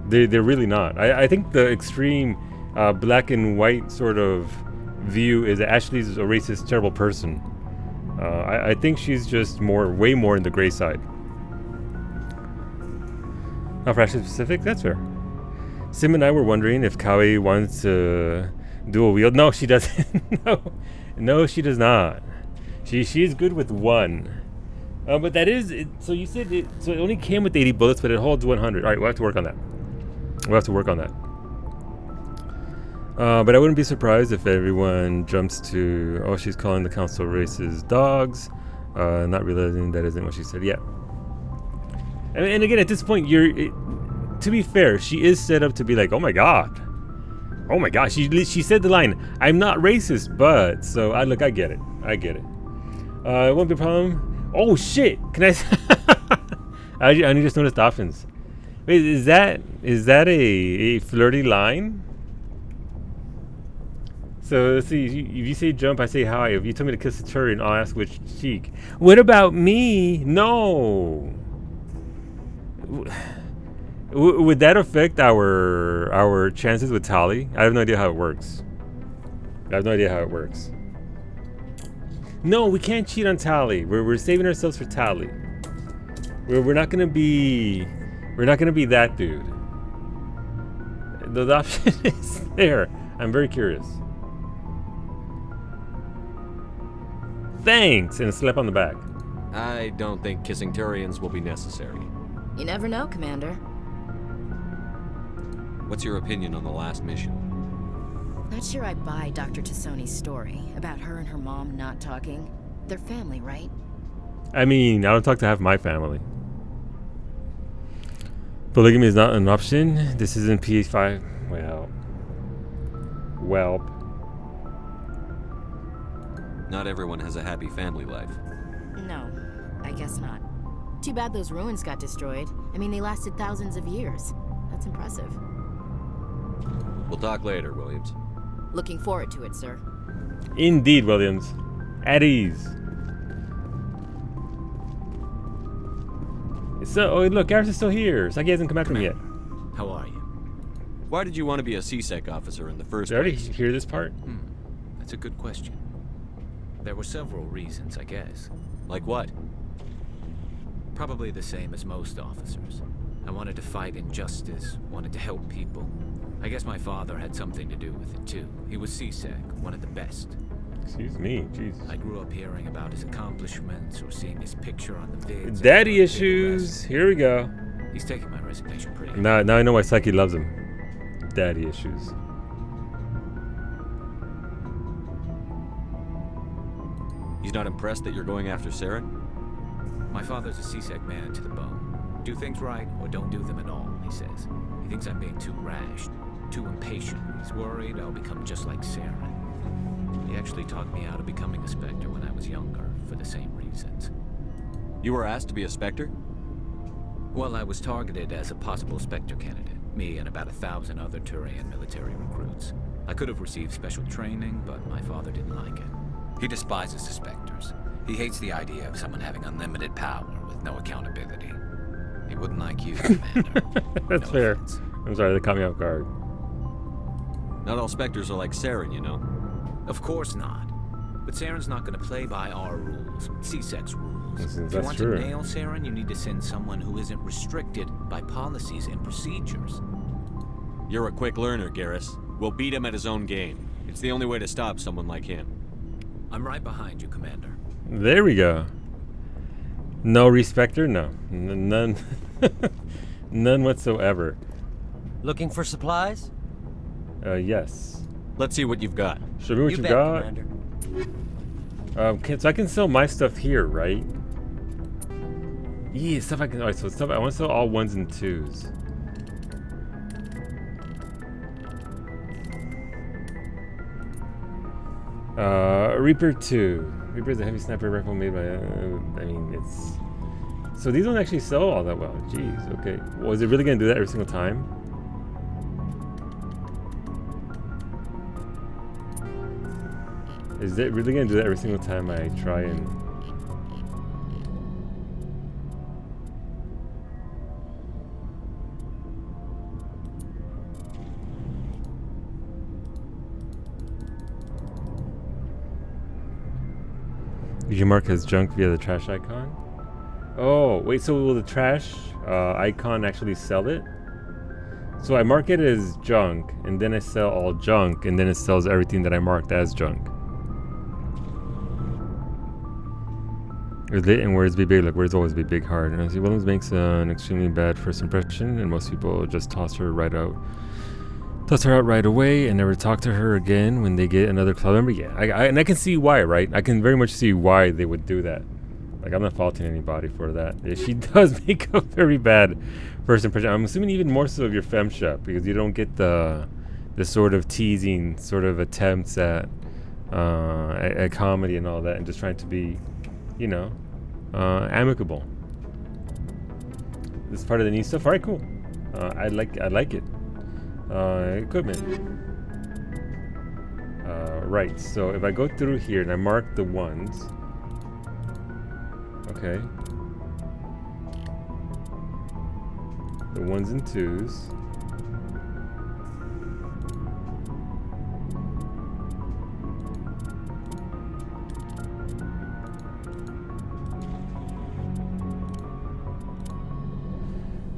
They're really not. I think the extreme black and white sort of view is that Ashley's a racist, terrible person. I think she's just way more in the gray side. Not for Ashley specific, that's fair. Sim and I were wondering if Cowie wants to dual wield. No, she doesn't. No, she does not. She is good with one. But that is it. So you said it. So it only came with 80 bullets, but it holds 100. All right, we'll have to work on that. But I wouldn't be surprised if everyone jumps to, oh, she's calling the council races dogs, not realizing that isn't what she said. Yeah. And again, at this point, to to be fair, she is set up to be like, oh my god. Oh my gosh, she said the line, I'm not racist, but... So, I get it. I get it. It won't be a problem. Oh shit! Can I... I only just noticed options. Wait, is that a flirty line? So, let's see. If you say jump, I say hi. If you tell me to kiss the Turian, I'll ask which cheek. What about me? No! Would that affect our chances with Tali? I have no idea how it works. No, we can't cheat on Tali. We're saving ourselves for Tali. We're not gonna be that dude. The option is there. I'm very curious. Thanks, and a slap on the back. I don't think kissing Turians will be necessary. You never know, Commander. What's your opinion on the last mission? Not sure I buy Dr. Tassoni's story about her and her mom not talking. They're family, right? I mean, I don't talk to half my family. Polygamy is not an option. This isn't PH5. Well. Not everyone has a happy family life. No, I guess not. Too bad those ruins got destroyed. I mean, they lasted thousands of years. That's impressive. We'll talk later, Williams. Looking forward to it, sir. Indeed, Williams. At ease. So, oh look, Garrus is still here. It's like he hasn't come after me yet. How are you? Why did you want to be a CSEC officer in the first Did I already place? hear this part? That's a good question. There were several reasons, I guess. Like what? Probably the same as most officers. I wanted to fight injustice, wanted to help people. I guess my father had something to do with it too. He was CSEC, one of the best. Excuse me, Jesus. I grew up hearing about his accomplishments or seeing his picture on the vids. Daddy issues. Here we go. He's taking my resignation pretty. Now I know why Psyche loves him. Daddy issues. He's not impressed that you're going after Saren? My father's a CSEC man to the bone. Do things right or don't do them at all, he says. He thinks I'm being too rash, too impatient. He's worried I'll become just like Saren. He actually talked me out of becoming a Spectre when I was younger, for the same reasons. You were asked to be a Spectre? Well, I was targeted as a possible Spectre candidate. Me and about 1,000 other Turian military recruits. I could have received special training, but my father didn't like it. He despises the Spectres. He hates the idea of someone having unlimited power with no accountability. He wouldn't like you, Commander. That's fair. I'm sorry, they caught me off guard. Not all Spectres are like Saren, you know. Of course not. But Saren's not going to play by our rules, CSEC's rules. If you want to nail Saren, you need to send someone who isn't restricted by policies and procedures. You're a quick learner, Garrus. We'll beat him at his own game. It's the only way to stop someone like him. I'm right behind you, Commander. There we go. No respecter? No. None. None whatsoever. Looking for supplies? Yes. Let's see what you've got. Show me what you got. So I can sell my stuff here, right? Yeah, stuff I can. Alright, so stuff I want to sell all 1s and 2s. Reaper 2. Reaper is a heavy sniper rifle made by. I mean, it's. So these don't actually sell all that well. Jeez. Okay. Well, is it really gonna do that every single time? Is it really gonna do that every single time I try and? You mark as junk via the trash icon. Oh wait, so will the trash icon actually sell it? So I mark it as junk, and then I sell all junk, and then it sells everything that I marked as junk. And words be big? Like words always be big hard. And I see Williams makes an extremely bad first impression, and most people just toss her out right away and never talk to her again when they get another club member. Yeah, and I can see why, right? I can very much see why they would do that. Like, I'm not faulting anybody for that. She does make a very bad first impression. I'm assuming even more so of your fem shop, because you don't get the sort of teasing sort of attempts at comedy and all that, and just trying to be, you know, amicable. This is part of the new stuff. All right, cool. I like it. Equipment. Right. So if I go through here and I mark the ones, okay, the ones and twos.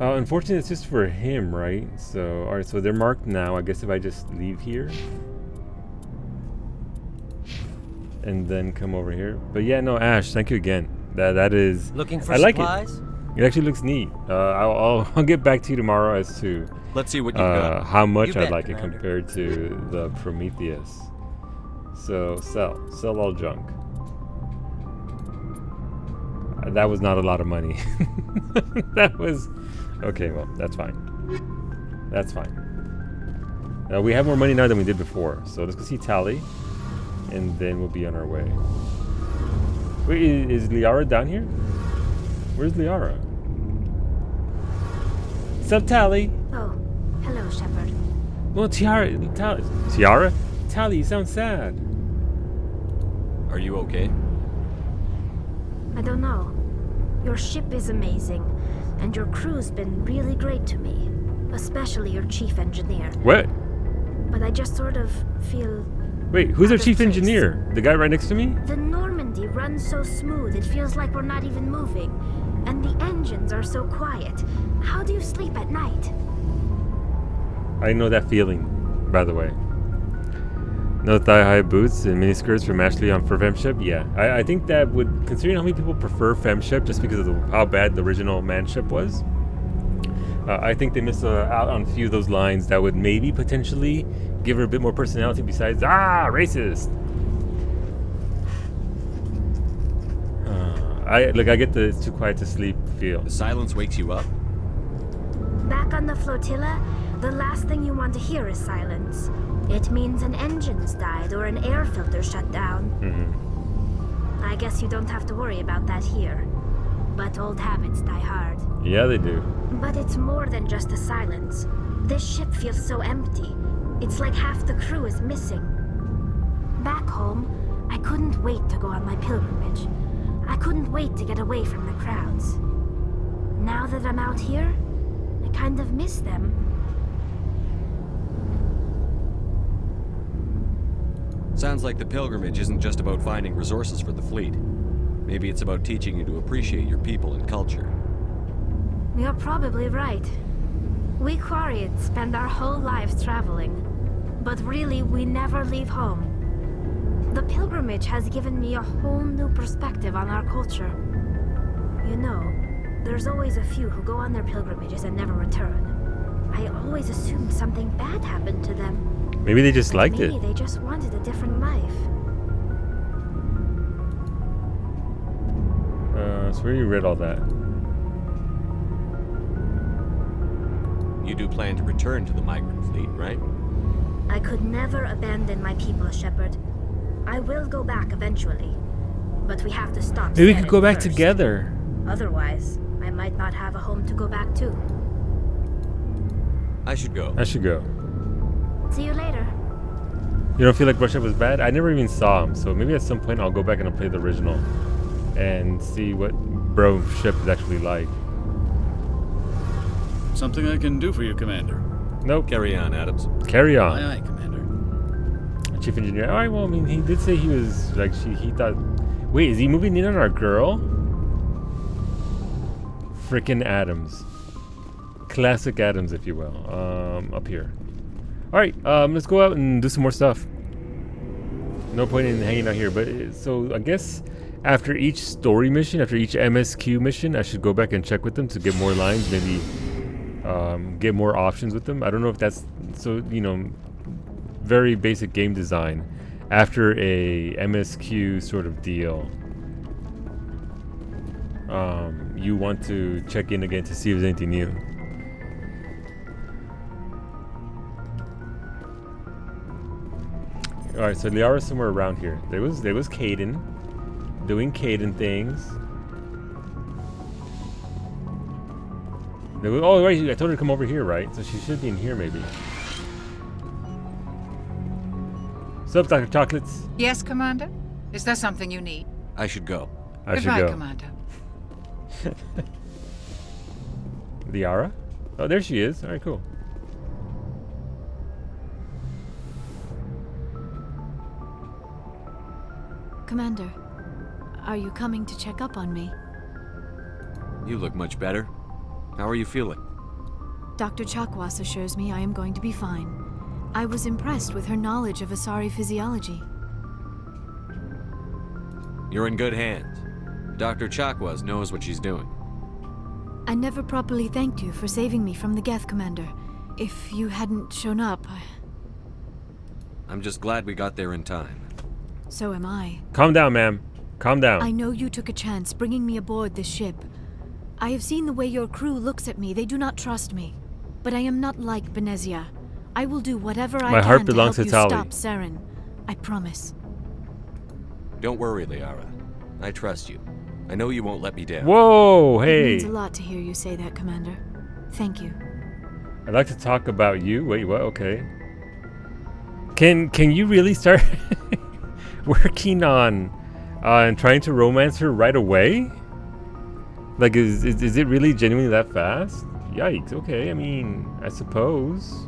Unfortunately, it's just for him, right? So, alright, so they're marked now. I guess if I just leave here and then come over here. But yeah, no, Ash, thank you again. That is... Looking for I like supplies? It actually looks neat. I'll get back to you tomorrow as to... Let's see what you've got. How much You I bet, like it Commander. compared to the Prometheus. So, sell all junk. That was not a lot of money. That was... Okay, well, that's fine. That's fine. We have more money now than we did before. So let's go see Tally. And then we'll be on our way. Wait, is Liara down here? Where's Liara? Sup, Tally? Oh, hello, Shepard. Well, Tiara? Tally, you sound sad. Are you okay? I don't know. Your ship is amazing, and your crew's been really great to me, especially your chief engineer. What? But I just sort of feel... Wait, who's our out of chief place. engineer? The guy right next to me? The Normandy runs so smooth, it feels like we're not even moving. And the engines are so quiet. How do you sleep at night? I know that feeling, by the way. No thigh-high boots and miniskirts from Ashley on for Femship? Yeah, I think that would, considering how many people prefer Femship just because of how bad the original Manship was, I think they missed out on a few of those lines that would maybe potentially give her a bit more personality besides, racist! I get the it's too quiet to sleep feel. The silence wakes you up? Back on the flotilla, the last thing you want to hear is silence. It means an engine's died or an air filter shut down. I guess you don't have to worry about that here. But old habits die hard. Yeah, they do. But it's more than just the silence. This ship feels so empty. It's like half the crew is missing. Back home, I couldn't wait to go on my pilgrimage. I couldn't wait to get away from the crowds. Now that I'm out here, I kind of miss them. Sounds like the pilgrimage isn't just about finding resources for the fleet. Maybe it's about teaching you to appreciate your people and culture. You're probably right. We Quarians spend our whole lives traveling, but really we never leave home. The pilgrimage has given me a whole new perspective on our culture. You know, there's always a few who go on their pilgrimages and never return. I always assumed something bad happened to them. Maybe they just liked it. Maybe they just wanted a different life. So where you read all that? You do plan to return to the migrant fleet, right? I could never abandon my people, Shepard. I will go back eventually, but we have to stop. Maybe we could go back first. together. Otherwise, I might not have a home to go back to. I should go. See you later. You don't feel like Brush Up was bad? I never even saw him, so maybe at some point I'll go back and I'll play the original and see what Bro Ship is actually like. Something I can do for you, Commander. Nope. Carry on, Adams. Carry on. Aye, aye, Commander. Chief Engineer. Alright, well, I mean, he did say he was, like, he thought... Wait, is he moving in on our girl? Frickin' Adams. Classic Adams, if you will. Up here. Alright, let's go out and do some more stuff. No point in hanging out here, but so I guess after each story mission, after each MSQ mission, I should go back and check with them to get more lines, maybe get more options with them. I don't know if that's, so, you know, very basic game design. After a MSQ sort of deal, you want to check in again to see if there's anything new. All right, so Liara's somewhere around here. There was Kaidan, doing Kaidan things. Oh, right, I told her to come over here, right? So she should be in here, maybe. What's up, Dr. Chocolates? Yes, Commander? Is there something you need? I should go. Goodbye, Commander. Liara? Oh, there she is. All right, cool. Commander, are you coming to check up on me? You look much better. How are you feeling? Dr. Chakwas assures me I am going to be fine. I was impressed with her knowledge of Asari physiology. You're in good hands. Dr. Chakwas knows what she's doing. I never properly thanked you for saving me from the Geth, Commander. If you hadn't shown up, I'm just glad we got there in time. So am I. Calm down, ma'am. Calm down. I know you took a chance bringing me aboard this ship. I have seen the way your crew looks at me. They do not trust me. But I am not like Benezia. I will do whatever I can to help you stop Saren. I promise. Don't worry, Liara. I trust you. I know you won't let me down. Whoa, hey. It means a lot to hear you say that, Commander. Thank you. I'd like to talk about you. Wait, what? Okay. Can you really start working on trying to romance her right away? Like, is it really genuinely that fast? Yikes. Okay, I mean, I suppose.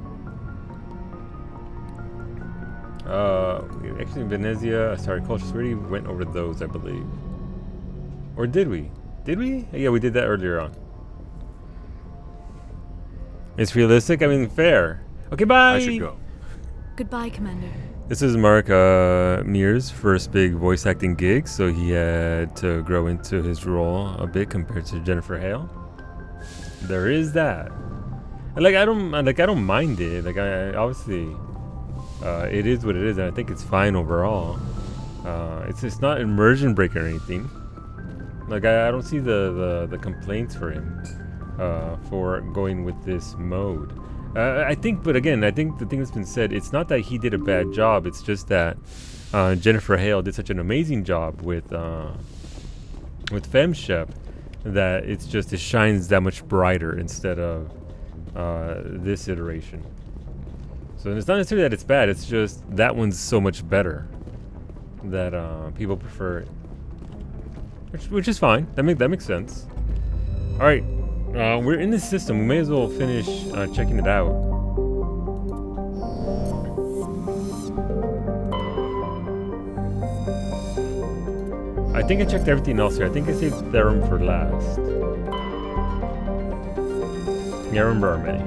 Actually, Benezia, sorry, Colchis, we already went over those, I believe. Or did we? Did we? Yeah, we did that earlier on. It's realistic? I mean, fair. Okay, bye! I should go. Goodbye, Commander. This is Mark Mears' first big voice acting gig, so he had to grow into his role a bit compared to Jennifer Hale. There is that. And I don't mind it. Like, I obviously, it is what it is, and I think it's fine overall. It's not immersion breaking or anything. Like, I don't see the complaints for him for going with this mode. I think, but again, I think the thing that's been said, it's not that he did a bad job, it's just that Jennifer Hale did such an amazing job with FemShep that it shines that much brighter instead of this iteration. So it's not necessarily that it's bad, it's just that one's so much better that people prefer it. Which is fine. That makes sense. All right, we're in this system. We may as well finish checking it out. I think I checked everything else here. I think I saved Therum for last. Yeah, I remember our many.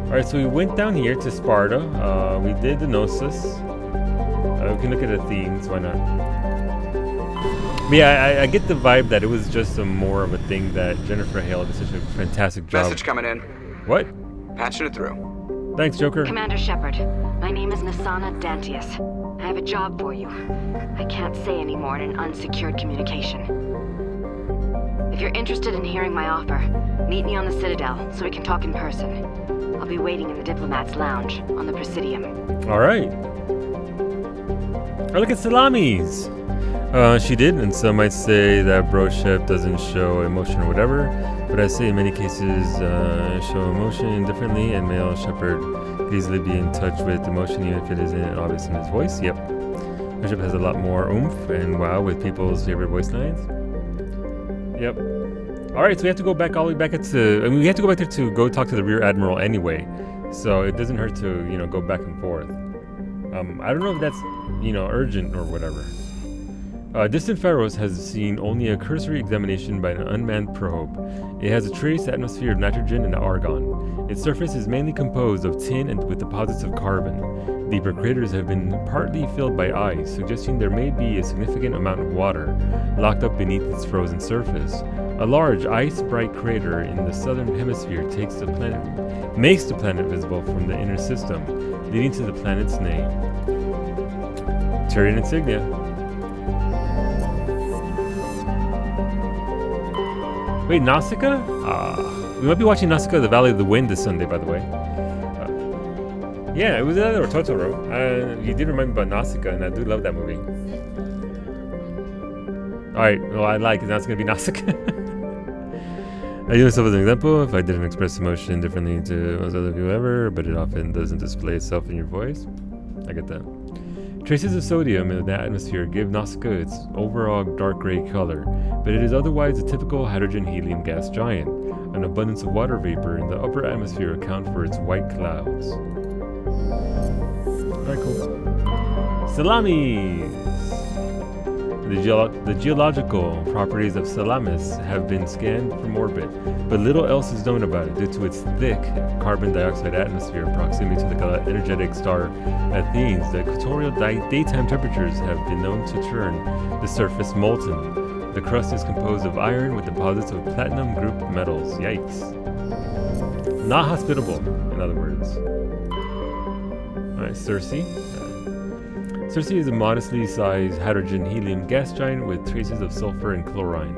All right, so we went down here to Sparta. We did the Gnosis. We can look at the themes, why not? But yeah, I get the vibe that it was just more of a thing that Jennifer Hale did such a fantastic job. Message coming in. What? Patching it through. Thanks, Joker. Commander Shepard, my name is Nasana Dantius. I have a job for you. I can't say any more in an unsecured communication. If you're interested in hearing my offer, meet me on the Citadel so we can talk in person. I'll be waiting in the Diplomat's Lounge on the Presidium. All right. Oh, look at Salamis! She did, and some might say that Broshep doesn't show emotion or whatever, but I say in many cases show emotion differently, and male Shepard could easily be in touch with emotion even if it isn't obvious in his voice. Yep. Broshep has a lot more oomph and wow with people's favorite voice lines. Yep. Alright, so we have to go back all the way back to... I mean, we have to go back there to go talk to the Rear Admiral anyway, so it doesn't hurt to, go back and forth. I don't know if that's, urgent or whatever. Distant Pharos has seen only a cursory examination by an unmanned probe. It has a trace atmosphere of nitrogen and argon. Its surface is mainly composed of tin and with deposits of carbon. Deeper craters have been partly filled by ice, suggesting there may be a significant amount of water locked up beneath its frozen surface. A large ice-bright crater in the southern hemisphere makes the planet visible from the inner system, leading to the planet's name. Turian insignia. Wait, Nausicaa? We might be watching Nausicaa: The Valley of the Wind this Sunday, by the way. Yeah, it was that or Totoro. You did remind me about Nausicaa, and I do love that movie. Alright, well, I like it. Now it's going to be Nausicaa. I use myself as an example. If I didn't express emotion differently to most other people ever, but it often doesn't display itself in your voice. I get that. Traces of sodium in the atmosphere give Nausicaa its overall dark gray color, but it is otherwise a typical hydrogen-helium gas giant. An abundance of water vapor in the upper atmosphere account for its white clouds. Alright, cool. Salamis! The geological properties of Salamis have been scanned from orbit, but little else is known about it due to its thick carbon dioxide atmosphere, proximity to the energetic star Athens. The equatorial daytime temperatures have been known to turn the surface molten. The crust is composed of iron with deposits of platinum group metals. Yikes. Not hospitable, in other words. Alright, Circe. Circe is a modestly sized hydrogen-helium gas giant with traces of sulfur and chlorine.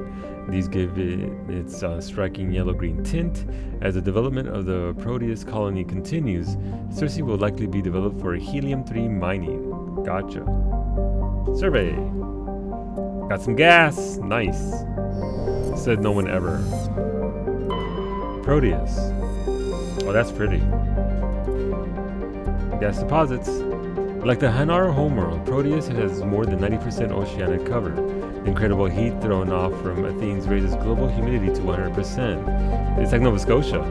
These give it its striking yellow-green tint. As the development of the Proteus colony continues, Circe will likely be developed for helium-3 mining. Gotcha. Survey. Got some gas. Nice. Said no one ever. Proteus. Oh, that's pretty. Gas deposits. Like the Hanar homeworld, Proteus has more than 90% oceanic cover. The incredible heat thrown off from Athens raises global humidity to 100%. It's like Nova Scotia.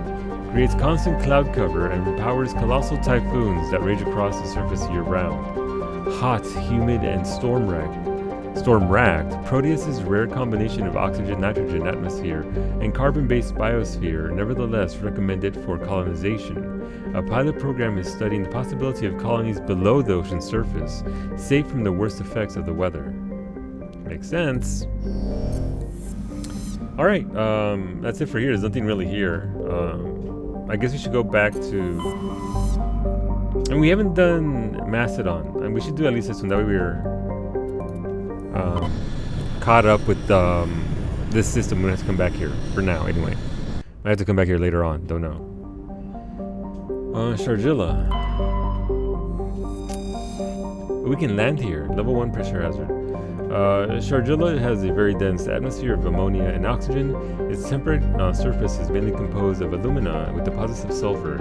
Creates constant cloud cover and powers colossal typhoons that rage across the surface year-round. Hot, humid, and storm-racked, Proteus's rare combination of oxygen-nitrogen atmosphere and carbon-based biosphere nevertheless recommended for colonization. A pilot program is studying the possibility of colonies below the ocean surface, safe from the worst effects of the weather. Makes sense. Alright, that's it for here. There's nothing really here. I guess we should go back to... And we haven't done Macedon. And we should do at least this one. That way we're caught up with this system. We're going to have to come back here. For now, anyway. I have to come back here later on. Don't know. Sharjilla. We can land here. Level 1 pressure hazard. Sharjilla has a very dense atmosphere of ammonia and oxygen. Its temperate surface is mainly composed of alumina with deposits of sulfur.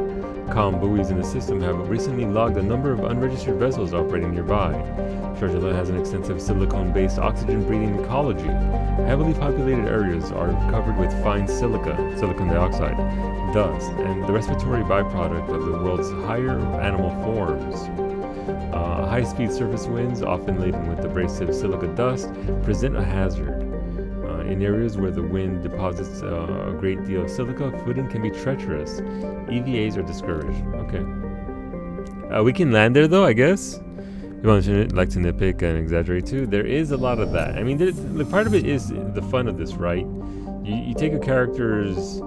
Calm buoys in the system have recently logged a number of unregistered vessels operating nearby. Sharjilla has an extensive silicone-based oxygen-breathing ecology. Heavily populated areas are covered with fine silicon dioxide, dust, and the respiratory byproduct of the world's higher animal forms. High-speed surface winds, often laden with abrasive silica dust, present a hazard. In areas where the wind deposits a great deal of silica, footing can be treacherous. EVAs are discouraged. Okay. We can land there though, I guess. You like to nitpick and exaggerate too. There is a lot of that. I mean, the part of it is the fun of this, right? You take a character's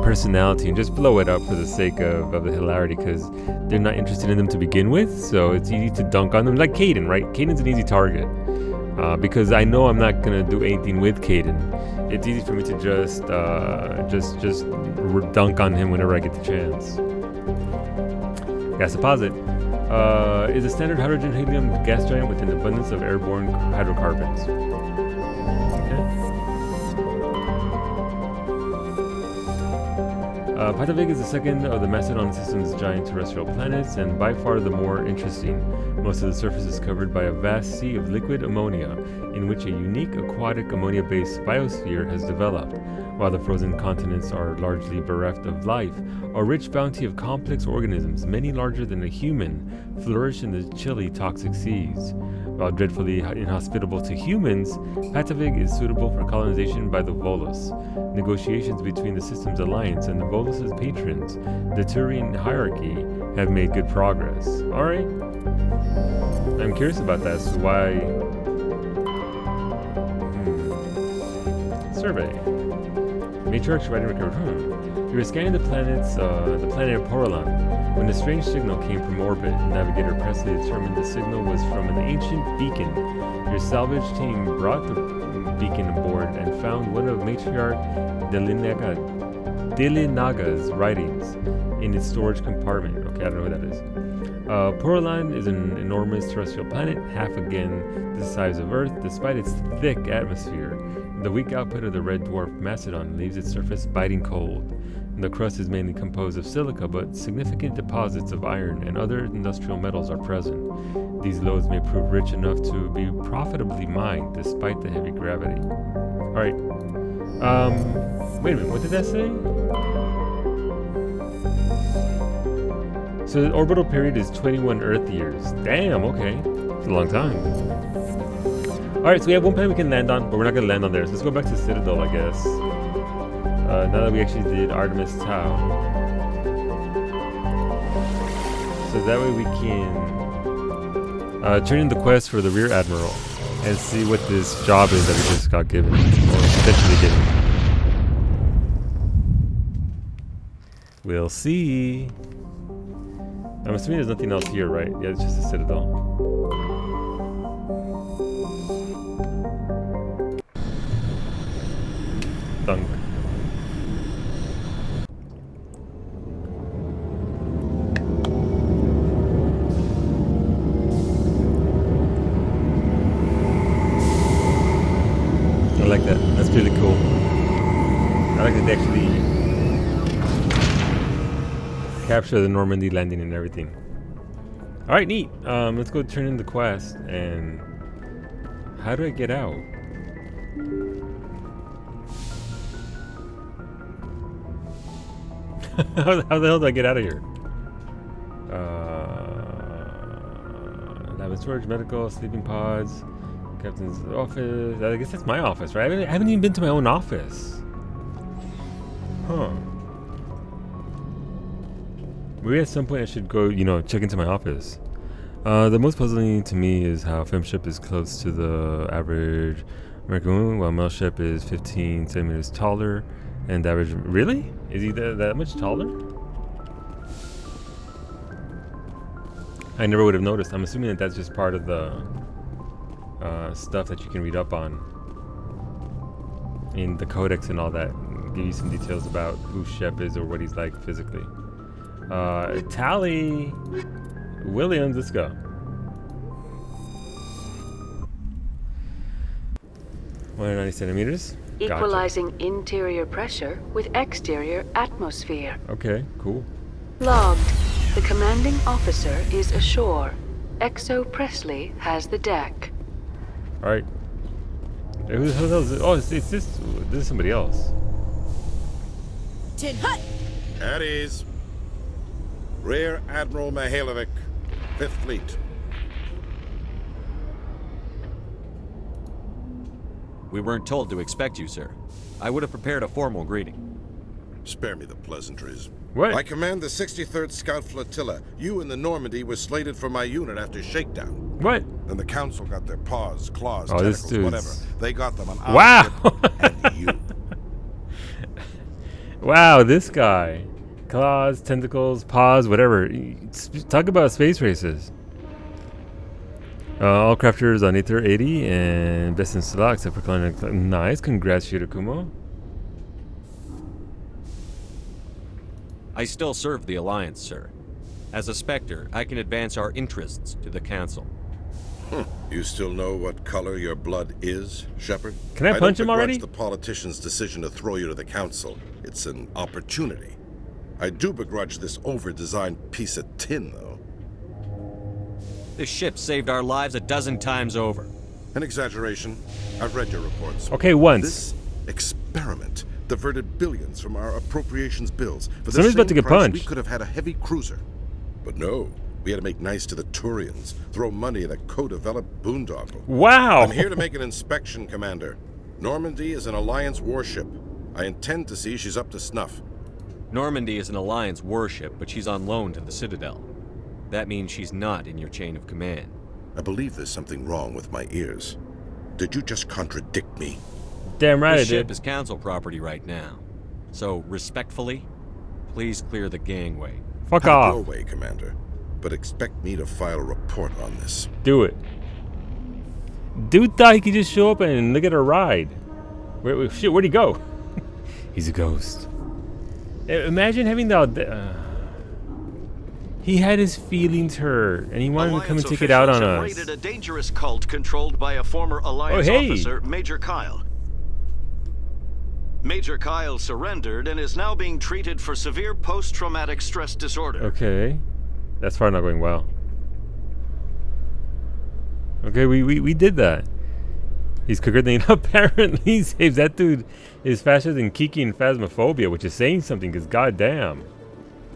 personality and just blow it up for the sake of the hilarity, because they're not interested in them to begin with, so it's easy to dunk on them. Like Kaidan, right? Kaidan's an easy target. Because I know I'm not gonna do anything with Kaidan. It's easy for me to just dunk on him whenever I get the chance. Gas deposit is a standard hydrogen-helium gas giant with an abundance of airborne hydrocarbons. Patavik is the second of the Macedon system's giant terrestrial planets, and by far the more interesting. Most of the surface is covered by a vast sea of liquid ammonia, in which a unique aquatic ammonia-based biosphere has developed. While the frozen continents are largely bereft of life, a rich bounty of complex organisms, many larger than a human, flourish in the chilly, toxic seas. While dreadfully inhospitable to humans, Patavik is suitable for colonization by the Volus. Negotiations between the system's alliance and the Volus's patrons, the Turian hierarchy, have made good progress. Alright. I'm curious about that, so why... Survey. Matriarch writing record. We were scanning the planet Porelon when a strange signal came from orbit. Navigator Presley determined the signal was from an ancient beacon. Your salvage team brought the beacon aboard and found one of Matriarch Delinaga's writings in its storage compartment. Okay, I don't know what that is. Porolan is an enormous terrestrial planet, half again the size of Earth, despite its thick atmosphere. The weak output of the red dwarf Macedon leaves its surface biting cold. The crust is mainly composed of silica, but significant deposits of iron and other industrial metals are present. These lodes may prove rich enough to be profitably mined despite the heavy gravity. Alright. Wait a minute, what did that say? So the orbital period is 21 Earth years. Damn, okay. It's a long time. Alright, so we have one planet we can land on, but we're not going to land on there. So let's go back to Citadel, I guess. Now that we actually did Artemis Tau. So that way we can turn in the quest for the Rear Admiral and see what this job is that we just got given, or potentially given. We'll see. I'm assuming there's nothing else here, right? Yeah, it's just a Citadel. Dunk. I like that. That's really cool. I like that they actually capture the Normandy landing and everything. Alright, neat. Let's go turn in the quest. And how do I get out? How the hell do I get out of here? Lab and storage, medical, sleeping pods, captain's office. I guess that's my office, right? I haven't even been to my own office. Huh. Maybe at some point I should go, check into my office. The most puzzling to me is how Femship is close to the average American woman, while Melship is 15 centimeters taller. And the average, really? Is he that much taller? I never would have noticed. I'm assuming that that's just part of the stuff that you can read up on in the codex and all that. Give you some details about who Shep is or what he's like physically. Tally Williams, let's go. 190 centimeters. Equalizing interior pressure with exterior atmosphere. Okay, cool. Logged. The commanding officer is ashore. Exo Presley has the deck. Alright. Who the hell is it? Oh, it's this. This is somebody else. Tin Hut! At ease. Rear Admiral Mihailovic, 5th Fleet. We weren't told to expect you, sir. I would have prepared a formal greeting. Spare me the pleasantries. What? I command the 63rd Scout Flotilla. You and the Normandy were slated for my unit after shakedown. What? Then the Council got their paws, claws, oh, tentacles, whatever. They got them on our wow. ship and you. Wow, this guy. Claws, tentacles, paws, whatever. Talk about space races. All crafters on Aether 80 and best in slot except for Colonic. Nice, congrats Shirakumo. I still serve the Alliance, sir. As a Spectre, I can advance our interests to the Council. You still know what color your blood is, Shepard? Can I punch him already? I don't begrudge the politician's decision to throw you to the Council. It's an opportunity. I do begrudge this over-designed piece of tin, though. This ship saved our lives a dozen times over. An exaggeration. I've read your reports. Okay, once. This experiment diverted billions from our appropriations bills. For the Somebody's same about to get price, punched. We could have had a heavy cruiser. But no, we had to make nice to the Turians, throw money at a co-developed boondoggle. Wow! I'm here to make an inspection, Commander. Normandy is an Alliance warship. I intend to see she's up to snuff. Normandy is an Alliance warship, but she's on loan to the Citadel. That means she's not in your chain of command. I believe there's something wrong with my ears. Did you just contradict me? Damn right I This did. ship is Council property right now. So, respectfully, please clear the gangway. Fuck Have off. your way, Commander. But expect me to file a report on this. Do it. Dude thought he could just show up and look at her ride. Wait, shit, where'd he go? He's a ghost. Imagine having the... He had his feelings hurt, and he wanted to come and take it out on us. Raided a dangerous cult controlled by a former Alliance officer, Major Kyle. Major Kyle surrendered and is now being treated for severe post-traumatic stress disorder. Okay, that's probably not going well. Okay, we did that. He's quicker than apparently saves. That dude is faster than Kiki and Phasmophobia, which is saying something, because goddamn.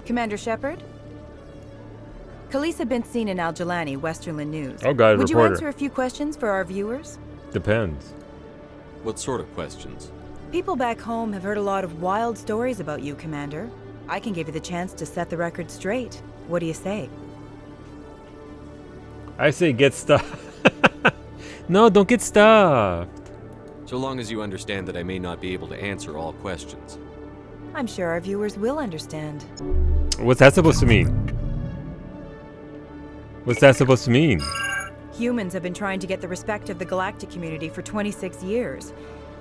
Commander Shepard? Khaleesa bint seen in Al Jalani, Westerland News. Oh god, Would reporter. you answer a few questions for our viewers? Depends. What sort of questions? People back home have heard a lot of wild stories about you, Commander. I can give you the chance to set the record straight. What do you say? I say get stuffed. No, don't get stuffed. So long as you understand that I may not be able to answer all questions. I'm sure our viewers will understand. What's that supposed to mean? What's that supposed to mean? Humans have been trying to get the respect of the galactic community for 26 years.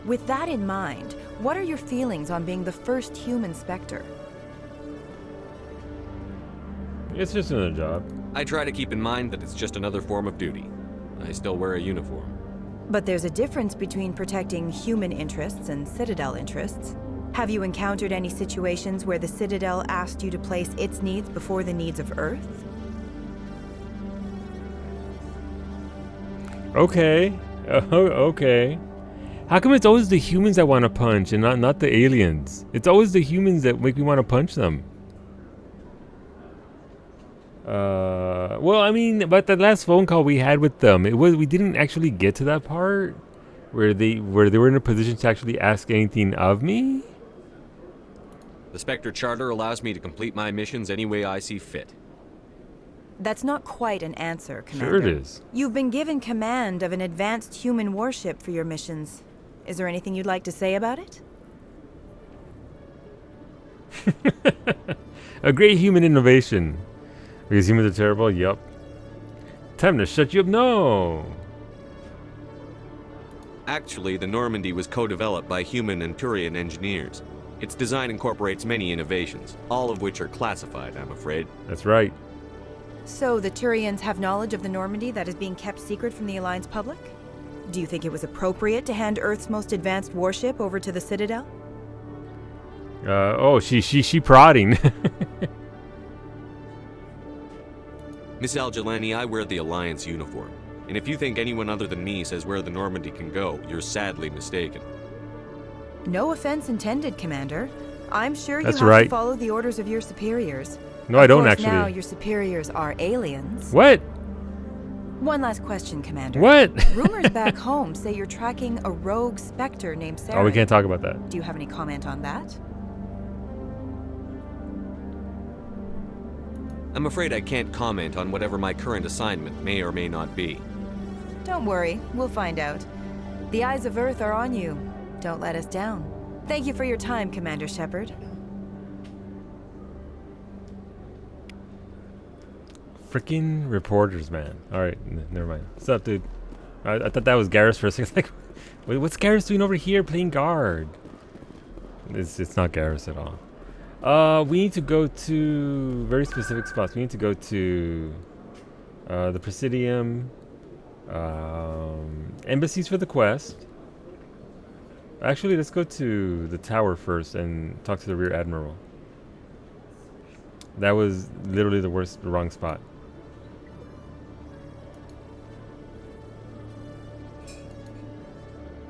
With that in mind, what are your feelings on being the first human Spectre? It's just another job. I try to keep in mind that it's just another form of duty. I still wear a uniform. But there's a difference between protecting human interests and Citadel interests. Have you encountered any situations where the Citadel asked you to place its needs before the needs of Earth? Okay. Okay. How come it's always the humans that want to punch and not the aliens? It's always the humans that make me want to punch them. Well, I mean, but the last phone call we had with them, we didn't actually get to that part where they were in a position to actually ask anything of me. The Spectre Charter allows me to complete my missions any way I see fit. That's not quite an answer, Commander. Sure it is. You've been given command of an advanced human warship for your missions. Is there anything you'd like to say about it? A great human innovation. Because humans are terrible? Yup. Time to shut you up? No! Actually, the Normandy was co-developed by human and Turian engineers. Its design incorporates many innovations, all of which are classified, I'm afraid. That's right. So the Turians have knowledge of the Normandy that is being kept secret from the Alliance public? Do you think it was appropriate to hand Earth's most advanced warship over to the Citadel? She prodding. Miss Al Jalani, I wear the Alliance uniform. And if you think anyone other than me says where the Normandy can go, you're sadly mistaken. No offense intended, Commander. I'm sure That's you have right. to follow the orders of your superiors. No, I don't Of course, actually. Now your superiors are aliens. What? One last question, Commander. What? Rumors back home say you're tracking a rogue Spectre named Sarah. Oh, we can't talk about that. Do you have any comment on that? I'm afraid I can't comment on whatever my current assignment may or may not be. Don't worry, we'll find out. The eyes of Earth are on you. Don't let us down. Thank you for your time, Commander Shepard. Freaking reporters, man. Alright, never mind. What's up, dude? I thought that was Garrus for a second. Like, wait, what's Garrus doing over here playing guard? It's not Garrus at all. We need to go to very specific spots. We need to go to the Presidium, embassies for the quest. Actually, let's go to the tower first and talk to the Rear Admiral. That was literally the wrong spot.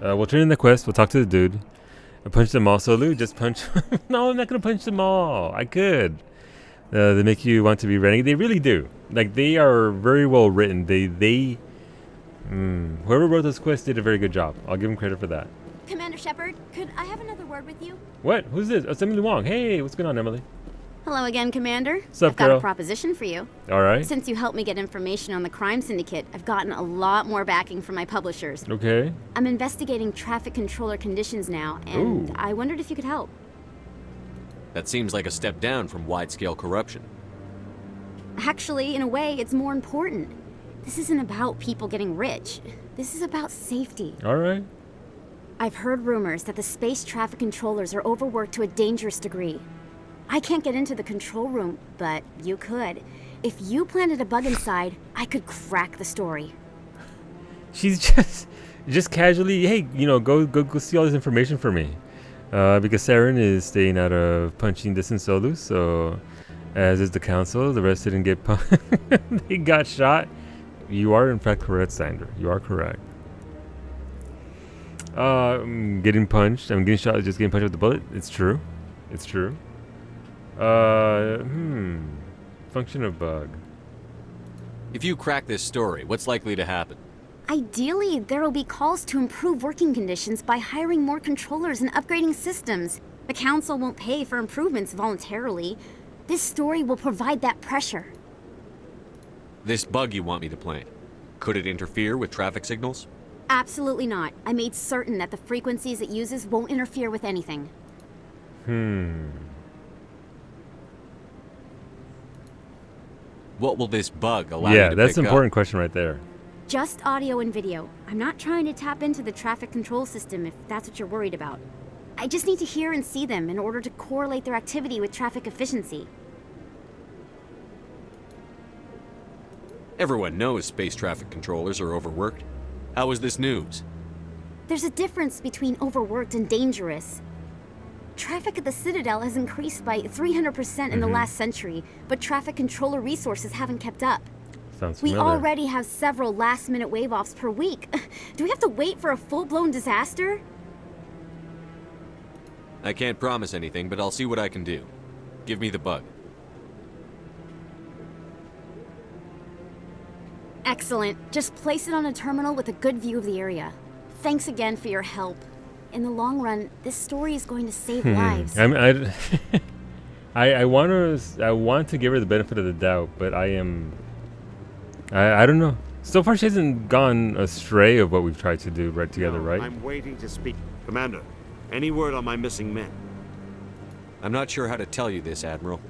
We'll turn in the quest. We'll talk to the dude. I punch them all. So Lou, just punch. No, I'm not gonna punch them all. I could. They make you want to be renegade. They really do. Like, they are very well written. Whoever wrote this quest did a very good job. I'll give them credit for that. Commander Shepard, could I have another word with you? What? Who's this? Oh, it's Emily Wong. Hey, what's going on, Emily? Hello again, Commander. Sup, I've got girl? a proposition for you. All right. Since you helped me get information on the crime syndicate, I've gotten a lot more backing from my publishers. Okay. I'm investigating traffic controller conditions now, and Ooh. I wondered if you could help. That seems like a step down from wide-scale corruption. Actually, in a way, it's more important. This isn't about people getting rich. This is about safety. All right. I've heard rumors that the space traffic controllers are overworked to a dangerous degree. I can't get into the control room, but you could. If you planted a bug inside, I could crack the story. She's just casually, hey, go see all this information for me. Because Saren is staying out of punching distance Solu, so as is the council, the rest didn't get they got shot. You are in fact correct, Sander. You are correct. Getting punched. I'm getting shot. Just getting punched with the bullet. It's true. It's true. Function of bug. If you crack this story, what's likely to happen? Ideally, there will be calls to improve working conditions by hiring more controllers and upgrading systems. The council won't pay for improvements voluntarily. This story will provide that pressure. This bug you want me to plant, could it interfere with traffic signals? Absolutely not. I made certain that the frequencies it uses won't interfere with anything. What will this bug allow you to pick up? Yeah, that's an important question right there. Just audio and video. I'm not trying to tap into the traffic control system if that's what you're worried about. I just need to hear and see them in order to correlate their activity with traffic efficiency. Everyone knows space traffic controllers are overworked. How is this news? There's a difference between overworked and dangerous. Traffic at the Citadel has increased by 300% in the last century, but traffic controller resources haven't kept up. Sounds We familiar. already have several last-minute wave-offs per week. Do we have to wait for a full-blown disaster? I can't promise anything, but I'll see what I can do. Give me the bug. Excellent. Just place it on a terminal with a good view of the area. Thanks again for your help. In the long run, this story is going to save lives. I want to give her the benefit of the doubt, but I don't know. So far, she hasn't gone astray of what we've tried to do right together, right? I'm waiting to speak. Commander, any word on my missing men? I'm not sure how to tell you this, Admiral.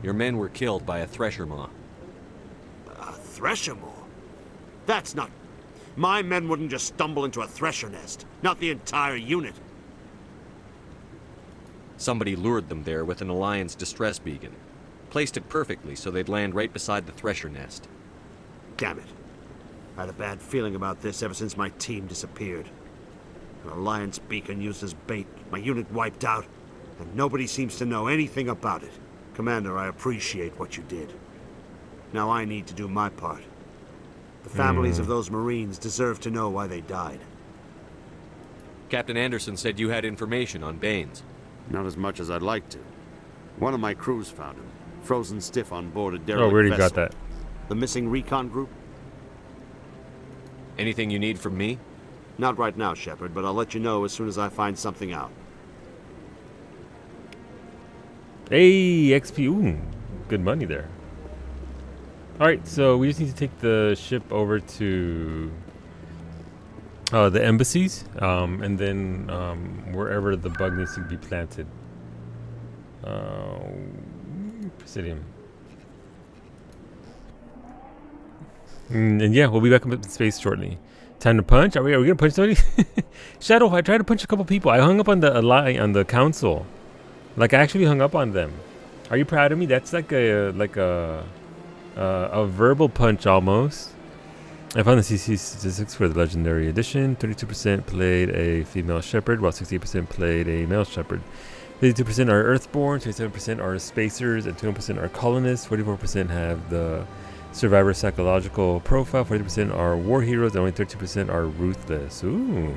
Your men were killed by a Thresher Maw. A Thresher Maw? That's not... My men wouldn't just stumble into a Thresher nest. Not the entire unit. Somebody lured them there with an Alliance distress beacon. Placed it perfectly so they'd land right beside the Thresher nest. Damn it. I had a bad feeling about this ever since my team disappeared. An Alliance beacon used as bait, my unit wiped out, and nobody seems to know anything about it. Commander, I appreciate what you did. Now I need to do my part. The families of those Marines deserve to know why they died. Captain Anderson said you had information on Baines. Not as much as I'd like to. One of my crews found him, frozen stiff on board a derelict Oh, we already vessel. got that. The missing recon group? Anything you need from me? Not right now, Shepard, but I'll let you know as soon as I find something out. Hey, XP. Ooh, good money there. Alright, so we just need to take the ship over to the embassies, and then wherever the bug needs to be planted. Presidium. And yeah, we'll be back in space shortly. Time to punch? Are we gonna punch somebody? Shadow, I tried to punch a couple people. I hung up on the council. Like, I actually hung up on them. Are you proud of me? That's like a verbal punch almost. I found the CC statistics for the Legendary Edition. 32% played a female shepherd, while 68% played a male shepherd. 52% are Earthborn, 27% are Spacers, and 21% are Colonists. 44% have the Survivor psychological profile. 40% are War Heroes, and only 32% are Ruthless. Ooh.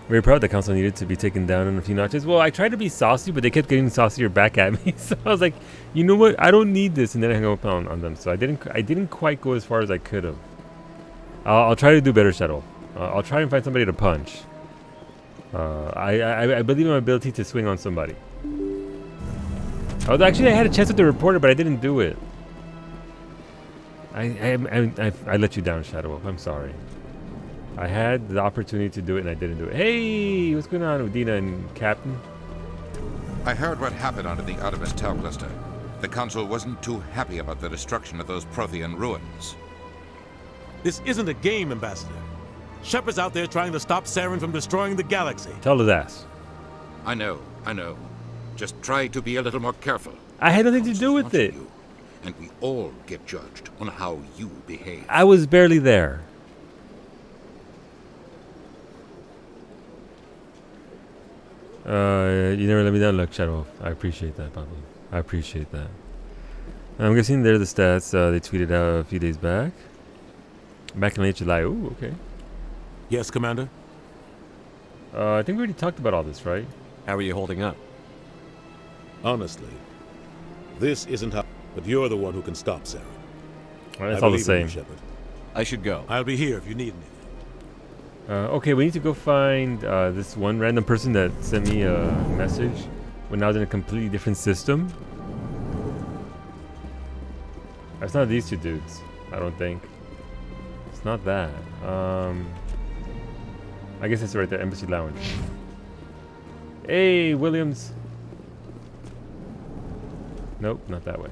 Very proud the council needed to be taken down in a few notches. Well, I tried to be saucy, but they kept getting saucier back at me. So I was like, you know what? I don't need this, and then I hung up on them. So I didn't quite go as far as I could have. I'll try to do better, Shadow. I'll try and find somebody to punch. I believe in my ability to swing on somebody. Actually, I had a chance with the reporter, but I didn't do it. I let you down, Shadow. I'm sorry. I had the opportunity to do it and I didn't do it. Hey, what's going on with Dina and Captain? I heard what happened under the Artemis Tau cluster. The Council wasn't too happy about the destruction of those Prothean ruins. This isn't a game, Ambassador. Shepard's out there trying to stop Saren from destroying the galaxy. Tell his ass. I know. Just try to be a little more careful. I had nothing to do with it. and we all get judged on how you behave. I was barely there. You never let me down, look, Shadow. I appreciate that, Bobby. I appreciate that. I'm guessing they're the stats they tweeted out a few days back. Back in late July. Ooh, okay. Yes, Commander? I think we already talked about all this, right? How are you holding up? Honestly, this isn't how... But you're the one who can stop Saren. Well, it's all the same. Shepard. I should go. I'll be here if you need anything. Okay, we need to go find this one random person that sent me a message when I was in a completely different system. It's not these two dudes, I don't think. It's not that. I guess it's right there, Embassy Lounge. Hey, Williams. Nope, not that way.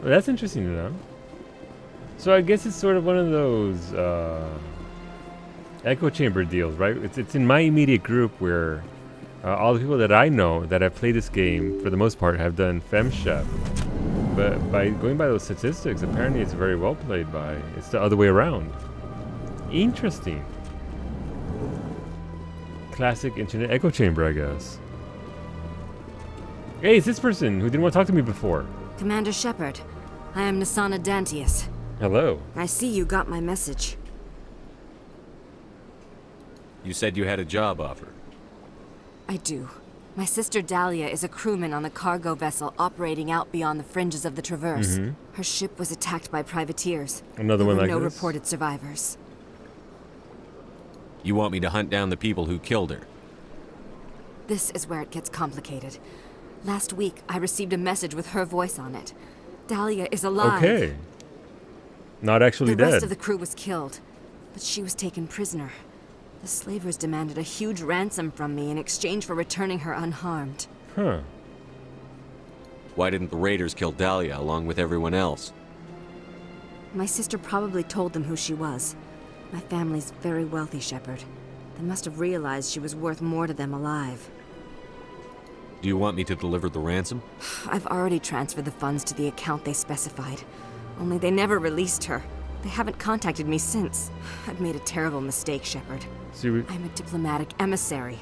Well, that's interesting to know. So I guess it's sort of one of those echo chamber deals, right? It's in my immediate group where all the people that I know that have played this game, for the most part, have done FemShep. But by going by those statistics, apparently it's very well played by. It's the other way around. Interesting. Classic internet echo chamber, I guess. Hey, it's this person who didn't want to talk to me before. Commander Shepard, I am Nasana Dantius. Hello. I see you got my message. You said you had a job offer. I do. My sister Dahlia is a crewman on the cargo vessel operating out beyond the fringes of the Traverse. Her ship was attacked by privateers. Another one like no this? reported survivors. You want me to hunt down the people who killed her? This is where it gets complicated. Last week, I received a message with her voice on it. Dahlia is alive. Okay. Not actually dead. The rest dead. of the crew was killed, but she was taken prisoner. The slavers demanded a huge ransom from me in exchange for returning her unharmed. Huh. Why didn't the raiders kill Dahlia along with everyone else? My sister probably told them who she was. My family's very wealthy, Shepard. They must have realized she was worth more to them alive. Do you want me to deliver the ransom? I've already transferred the funds to the account they specified. Only they never released her. They haven't contacted me since. I've made a terrible mistake, Shepard. I'm a diplomatic emissary.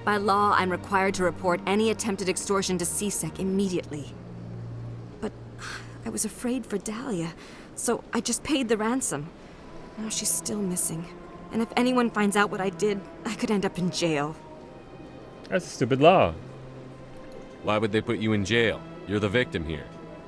By law, I'm required to report any attempted extortion to C-Sec immediately. But I was afraid for Dahlia, so I just paid the ransom. Now she's still missing. And if anyone finds out what I did, I could end up in jail. That's a stupid law. Why would they put you in jail? You're the victim here.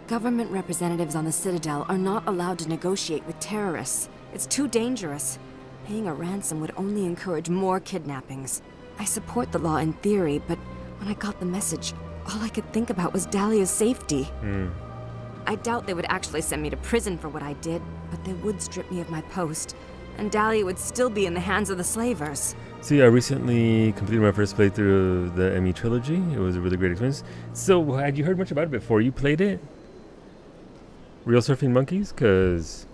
Government representatives on the Citadel are not allowed to negotiate with terrorists. It's too dangerous. Paying a ransom would only encourage more kidnappings. I support the law in theory, but when I got the message, all I could think about was Dahlia's safety. I doubt they would actually send me to prison for what I did, but they would strip me of my post, and Dahlia would still be in the hands of the slavers. See, I recently completed my first playthrough of the ME trilogy. It was a really great experience. So, had you heard much about it before you played it? Real Surfing Monkeys? Because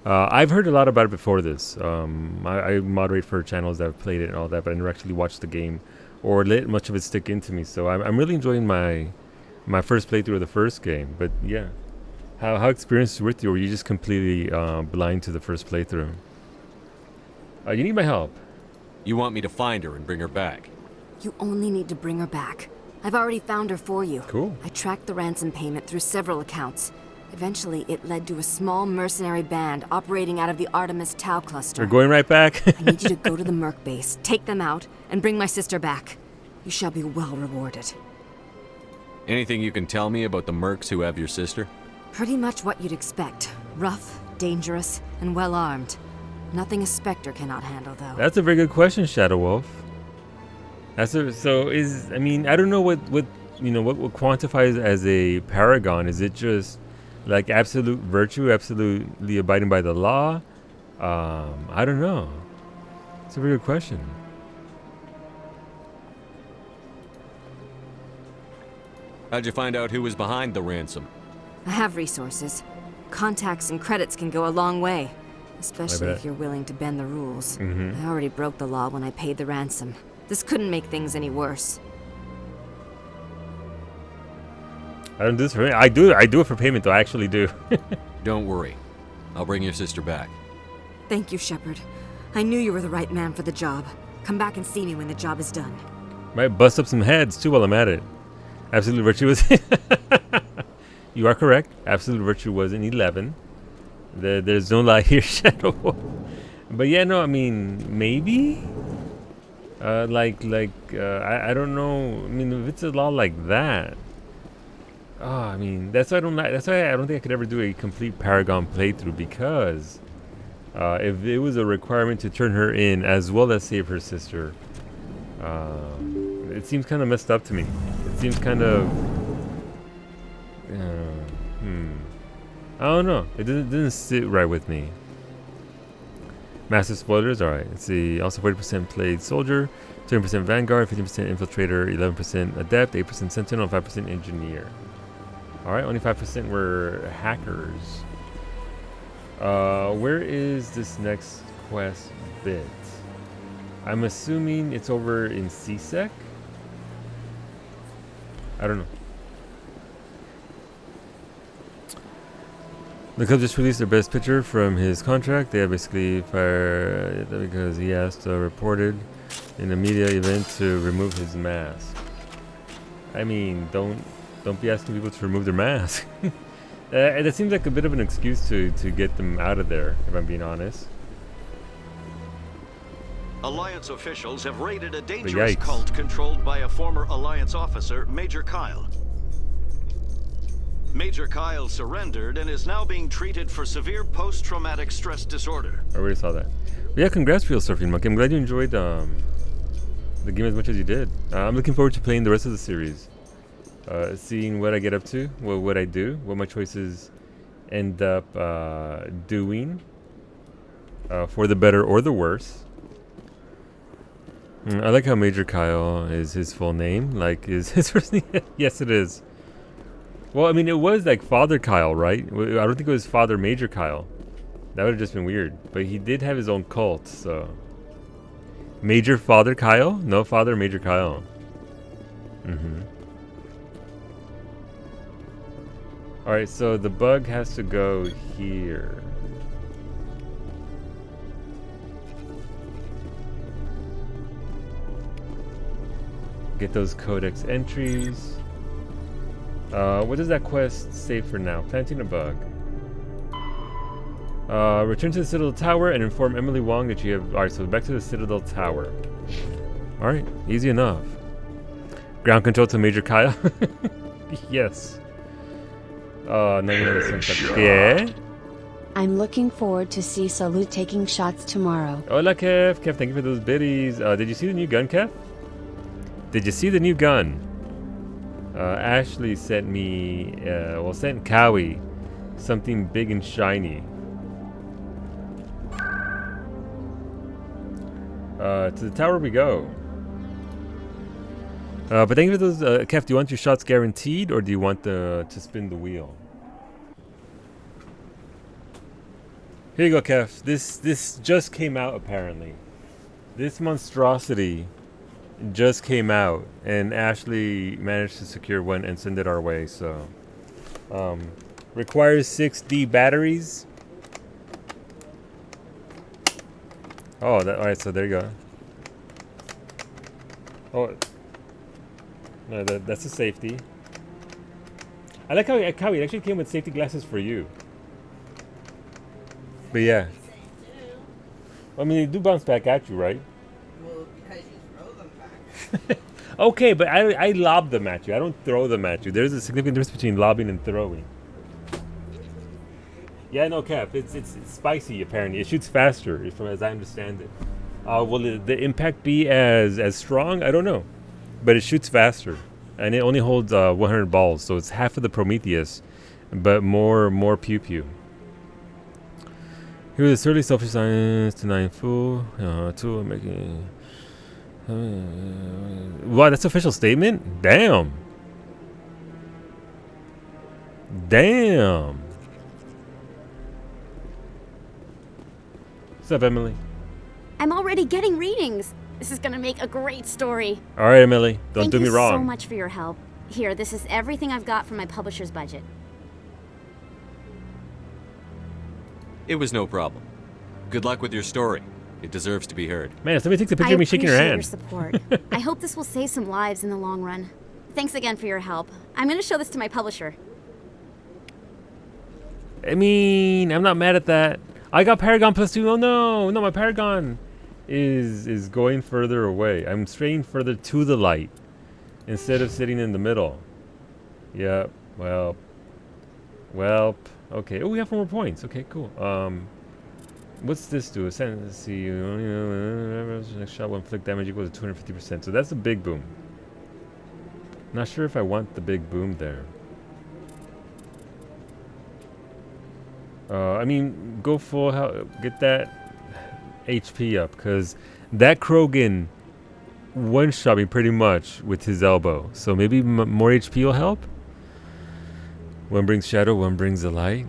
I've heard a lot about it before this. I moderate for channels that have played it and all that, but I never actually watched the game or let much of it stick into me. So I'm really enjoying my first playthrough of the first game. But yeah, how experienced with you? Or were you just completely blind to the first playthrough? You need my help. You want me to find her and bring her back? You only need to bring her back. I've already found her for you. Cool. I tracked the ransom payment through several accounts. Eventually, it led to a small mercenary band operating out of the Artemis Tau cluster. We're going right back. I need you to go to the Merc base, take them out, and bring my sister back. You shall be well rewarded. Anything you can tell me about the mercs who have your sister? Pretty much what you'd expect. Rough, dangerous, and well-armed. Nothing a Spectre cannot handle, though. That's a very good question, Shadow Wolf. I don't know what quantifies as a paragon. Is it just like absolute virtue, absolutely abiding by the law? I don't know. It's a very good question. How'd you find out who was behind the ransom? I have resources. Contacts and credits can go a long way. Especially if you're willing to bend the rules. I already broke the law when I paid the ransom. This couldn't make things any worse. I don't do this for me. I do it for payment, though. I actually do. Don't worry. I'll bring your sister back. Thank you, Shepard. I knew you were the right man for the job. Come back and see me when the job is done. Might bust up some heads, too, while I'm at it. Absolute Virtue was... You are correct. Absolute Virtue was in 11. There's no lie here, Shadow. But yeah, no, I mean, maybe? I don't know. I mean, if it's a law like that... Oh, I mean, that's why I don't like. That's why I don't think I could ever do a complete Paragon playthrough, because if it was a requirement to turn her in as well as save her sister, it seems kind of messed up to me. It seems kind of, I don't know. It didn't sit right with me. Massive spoilers. All right. Let's see. Also, 40% played soldier, 20% vanguard, 15% infiltrator, 11% adept, 8% sentinel, 5% engineer. Alright, only 5% were hackers. Where is this next quest bit? I'm assuming it's over in CSEC? I don't know. The club just released their best pitcher from his contract. They have basically fired because he asked reported in a media event to remove his mask. I mean, don't be asking people to remove their mask. That seems like a bit of an excuse to get them out of there, if I'm being honest. Alliance officials have raided a dangerous cult controlled by a former Alliance officer, Major Kyle. Major Kyle surrendered and is now being treated for severe post-traumatic stress disorder. I already saw that. But yeah, congrats, Real Surfing Monkey. I'm glad you enjoyed the game as much as you did. I'm looking forward to playing the rest of the series. Seeing what I get up to, what I do, what my choices end up doing, for the better or the worse. I like how Major Kyle is his full name, like is his first name. Yes, it is. Well, I mean, it was like Father Kyle, right? I don't think it was Father Major Kyle. That would have just been weird. But he did have his own cult, so. Major Father Kyle? No, Father Major Kyle. Alright, so the bug has to go here. Get those codex entries. What does that quest say for now? Planting a bug. Return to the Citadel Tower and inform Emily Wong that you have... Alright, so back to the Citadel Tower. Alright, easy enough. Ground control to Major Kyle. Yes. Yeah. I'm looking forward to see Salute taking shots tomorrow. Hola, Kev. Kev, thank you for those biddies. Did you see the new gun, Kev? Did you see the new gun? Ashley sent me, sent Cowie something big and shiny. To the tower we go. But thank you for those, Kev, do you want your shots guaranteed, or do you want to spin the wheel? Here you go, Kev. This just came out, apparently. This monstrosity just came out, and Ashley managed to secure one and send it our way, so. Requires 6D batteries. Oh, alright, so there you go. Oh. No, that's a safety. I like how it actually came with safety glasses for you. But yeah. I mean, they do bounce back at you, right? Well, because you throw them back. Okay, but I lob them at you. I don't throw them at you. There's a significant difference between lobbing and throwing. Yeah, no, Cap. It's spicy, apparently. It shoots faster, from as I understand it. Will the impact be as strong? I don't know. But it shoots faster. And it only holds 100 balls, so it's half of the Prometheus, but more pew-pew. Here is early selfish science to 9 fool. Tool making... wow, that's an official statement? Damn. Damn. What's up, Emily? I'm already getting readings. This is gonna make a great story. All right, Emily. Don't do me wrong. Thank you so much for your help. Here, this is everything I've got from my publisher's budget. It was no problem. Good luck with your story. It deserves to be heard. Man, if somebody takes a picture of me shaking her hand. I appreciate your support. I hope this will save some lives in the long run. Thanks again for your help. I'm gonna show this to my publisher. I mean, I'm not mad at that. I got Paragon +2. Oh no, my Paragon is going further away. I'm straying further to the light instead of sitting in the middle. Yep. Well. Okay. Oh, we have 4 more points. Okay, cool. What's this do? Let's see. Next shot, 1 flick damage equals to 250%. So that's a big boom. Not sure if I want the big boom there. I mean, go full health. Get that HP up, because that Krogan one-shot me pretty much with his elbow. So maybe more HP will help. One brings shadow, one brings the light.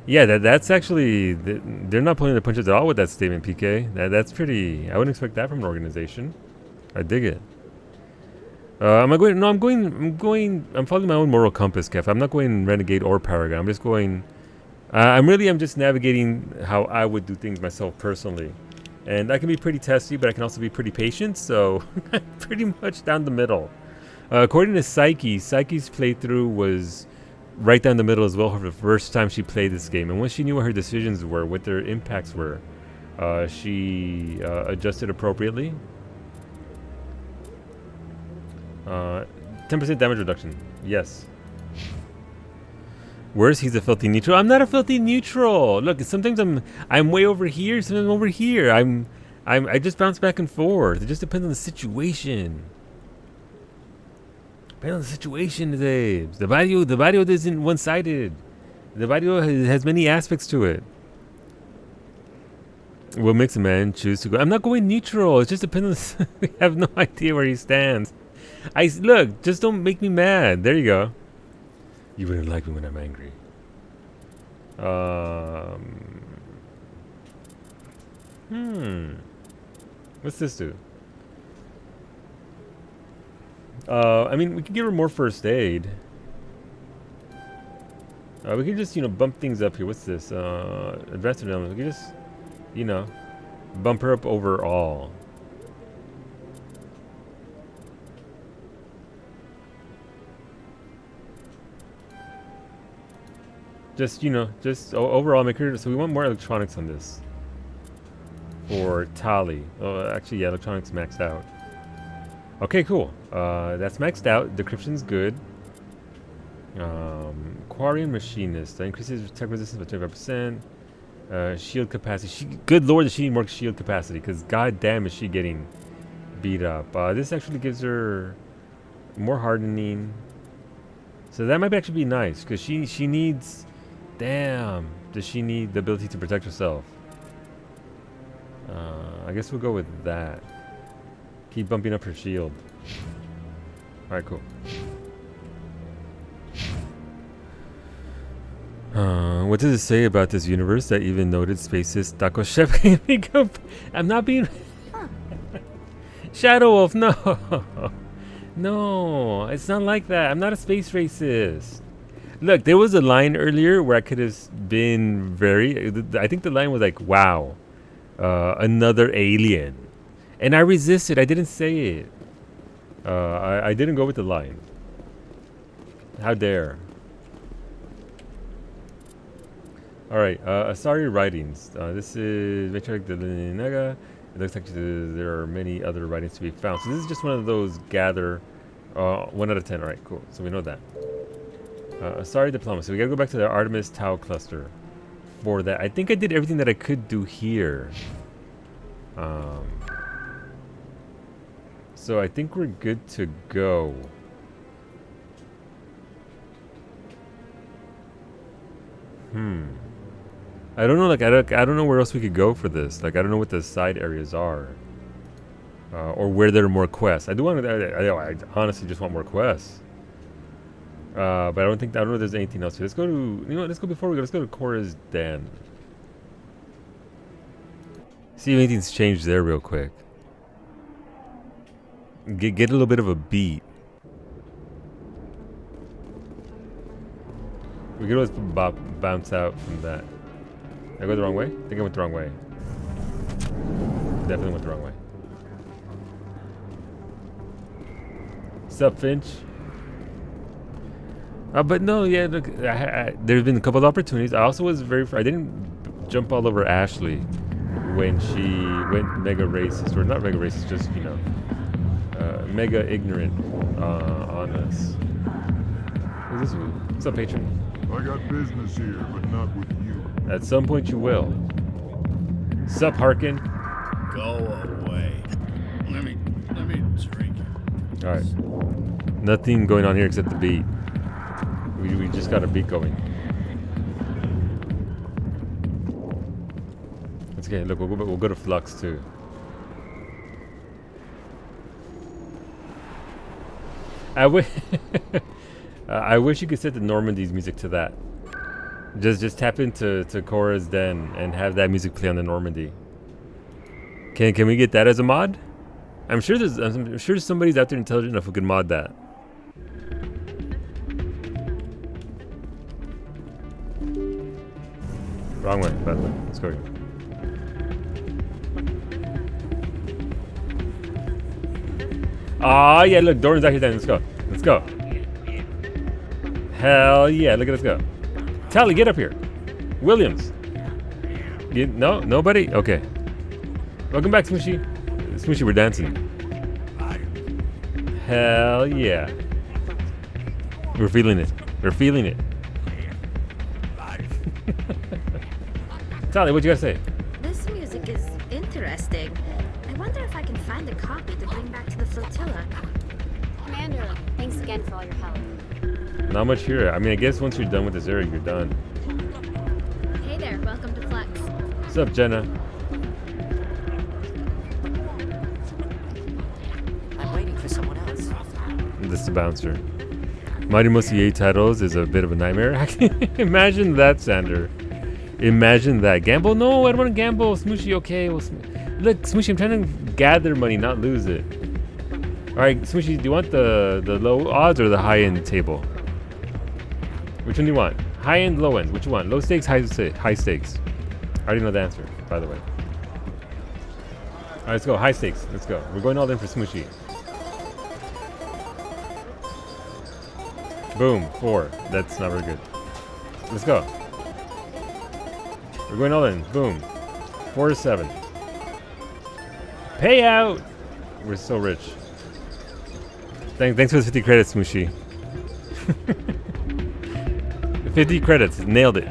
Yeah, that's actually, they're not pulling the punches at all with that statement, PK. That's pretty, I wouldn't expect that from an organization. I dig it. I'm following my own moral compass, Kev. I'm not going Renegade or Paragon. I'm just going, I'm just navigating how I would do things myself personally. And I can be pretty testy, but I can also be pretty patient, so pretty much down the middle. According to Psyche's playthrough was right down the middle as well for the first time she played this game. And once she knew what her decisions were, what their impacts were, she adjusted appropriately. 10% damage reduction. Yes. Worse, he's a filthy neutral. I'm not a filthy neutral. Look, sometimes I'm way over here, sometimes I'm over here. I just bounce back and forth. It just depends on the situation. Depends on the situation, Zabes. The barrio isn't one-sided. The barrio has many aspects to it. What makes a man choose to go? I'm not going neutral. It just depends on we have no idea where he stands. Look, just don't make me mad. There you go. You wouldn't like me when I'm angry. What's this do? I mean, we can give her more first aid. We can just, bump things up here. What's this? Advanced elements. We can just, bump her up overall. Just, overall make her, so we want more electronics on this. For Tali. Oh, actually, yeah, electronics maxed out. Okay, cool. That's maxed out. Decryption's good. Quarian Machinist. Increases tech resistance by 25%. Shield capacity. Good lord, does she need more shield capacity, because goddamn is she getting beat up. This actually gives her more hardening. So that might actually be nice, because she needs... Damn, does she need the ability to protect herself? I guess we'll go with that. Keep bumping up her shield. Alright, cool. What does it say about this universe that even noted spacist Taco Chef can make up? I'm not being... Shadow Wolf, no! No, it's not like that. I'm not a space racist. Look, there was a line earlier where I could have been I think the line was like, wow, another alien. And I resisted. I didn't say it. I didn't go with the line. How dare. Alright, Asari writings. This is Matriarch de Nega. It looks like there are many other writings to be found. So this is just one of those gather 1 out of 10. Alright, cool. So we know that. Asari diplomacy. We gotta go back to the Artemis Tau cluster for that. I think I did everything that I could do here. So I think we're good to go. I don't know. Like I don't know where else we could go for this. Like I don't know what the side areas are, or where there are more quests. I I honestly just want more quests. But I don't know if there's anything else. Let's go to, let's go before we go. Let's go to Cora's Den. See if anything's changed there real quick. Get a little bit of a beat. We could always bounce out from that. Did I go the wrong way? I think I went the wrong way. Definitely went the wrong way. Sup, Finch? But no, yeah, look, there's been a couple of opportunities. I also was I didn't jump all over Ashley when she went mega racist, or not mega racist, just, you know, mega ignorant on us. Who's this? What's up, patron? I got business here, but not with you. At some point you will. Sup, Harkin? Go away. Let me drink. Alright. Nothing going on here except the beat. We just got a beat going. It's okay. Look, we'll go to Flux too. I wish you could set the Normandy's music to that. Just tap into Cora's Den and have that music play on the Normandy. Can we get that as a mod? I'm sure somebody's out there intelligent enough who can mod that. Wrong way, by the way. Let's go again. Ah, yeah, look, Doran's out here then. Let's go. Let's go. Hell yeah, look at us go. Tally, get up here. Williams. No? Nobody? Okay. Welcome back, Smooshy. Smooshy, we're dancing. Hell yeah. We're feeling it. We're feeling it. Tally, what you gotta say? This music is interesting. I wonder if I can find a copy to bring back to the flotilla. Commander, thanks again for all your help. Not much here. I mean, I guess once you're done with this area, you're done. Hey there, welcome to Flux. What's up, Jenna? I'm waiting for someone else. This is the bouncer. Mighty Most EA titles is a bit of a nightmare. Imagine that, Sander. Imagine that. Gamble? No, I don't want to gamble. Smooshy, okay. Well, look, Smooshy, I'm trying to gather money, not lose it. Alright, Smooshy, do you want the low odds or the high end table? Which one do you want? High end, low end. Which one? Low stakes, high stakes. I already know the answer, by the way. Alright, let's go. High stakes. Let's go. We're going all in for Smooshy. Boom. 4. That's not very good. Let's go. We're going all in. Boom. 4 to 7. Payout! We're so rich. Thanks for the 50 credits, Smooshy. 50 credits. Nailed it.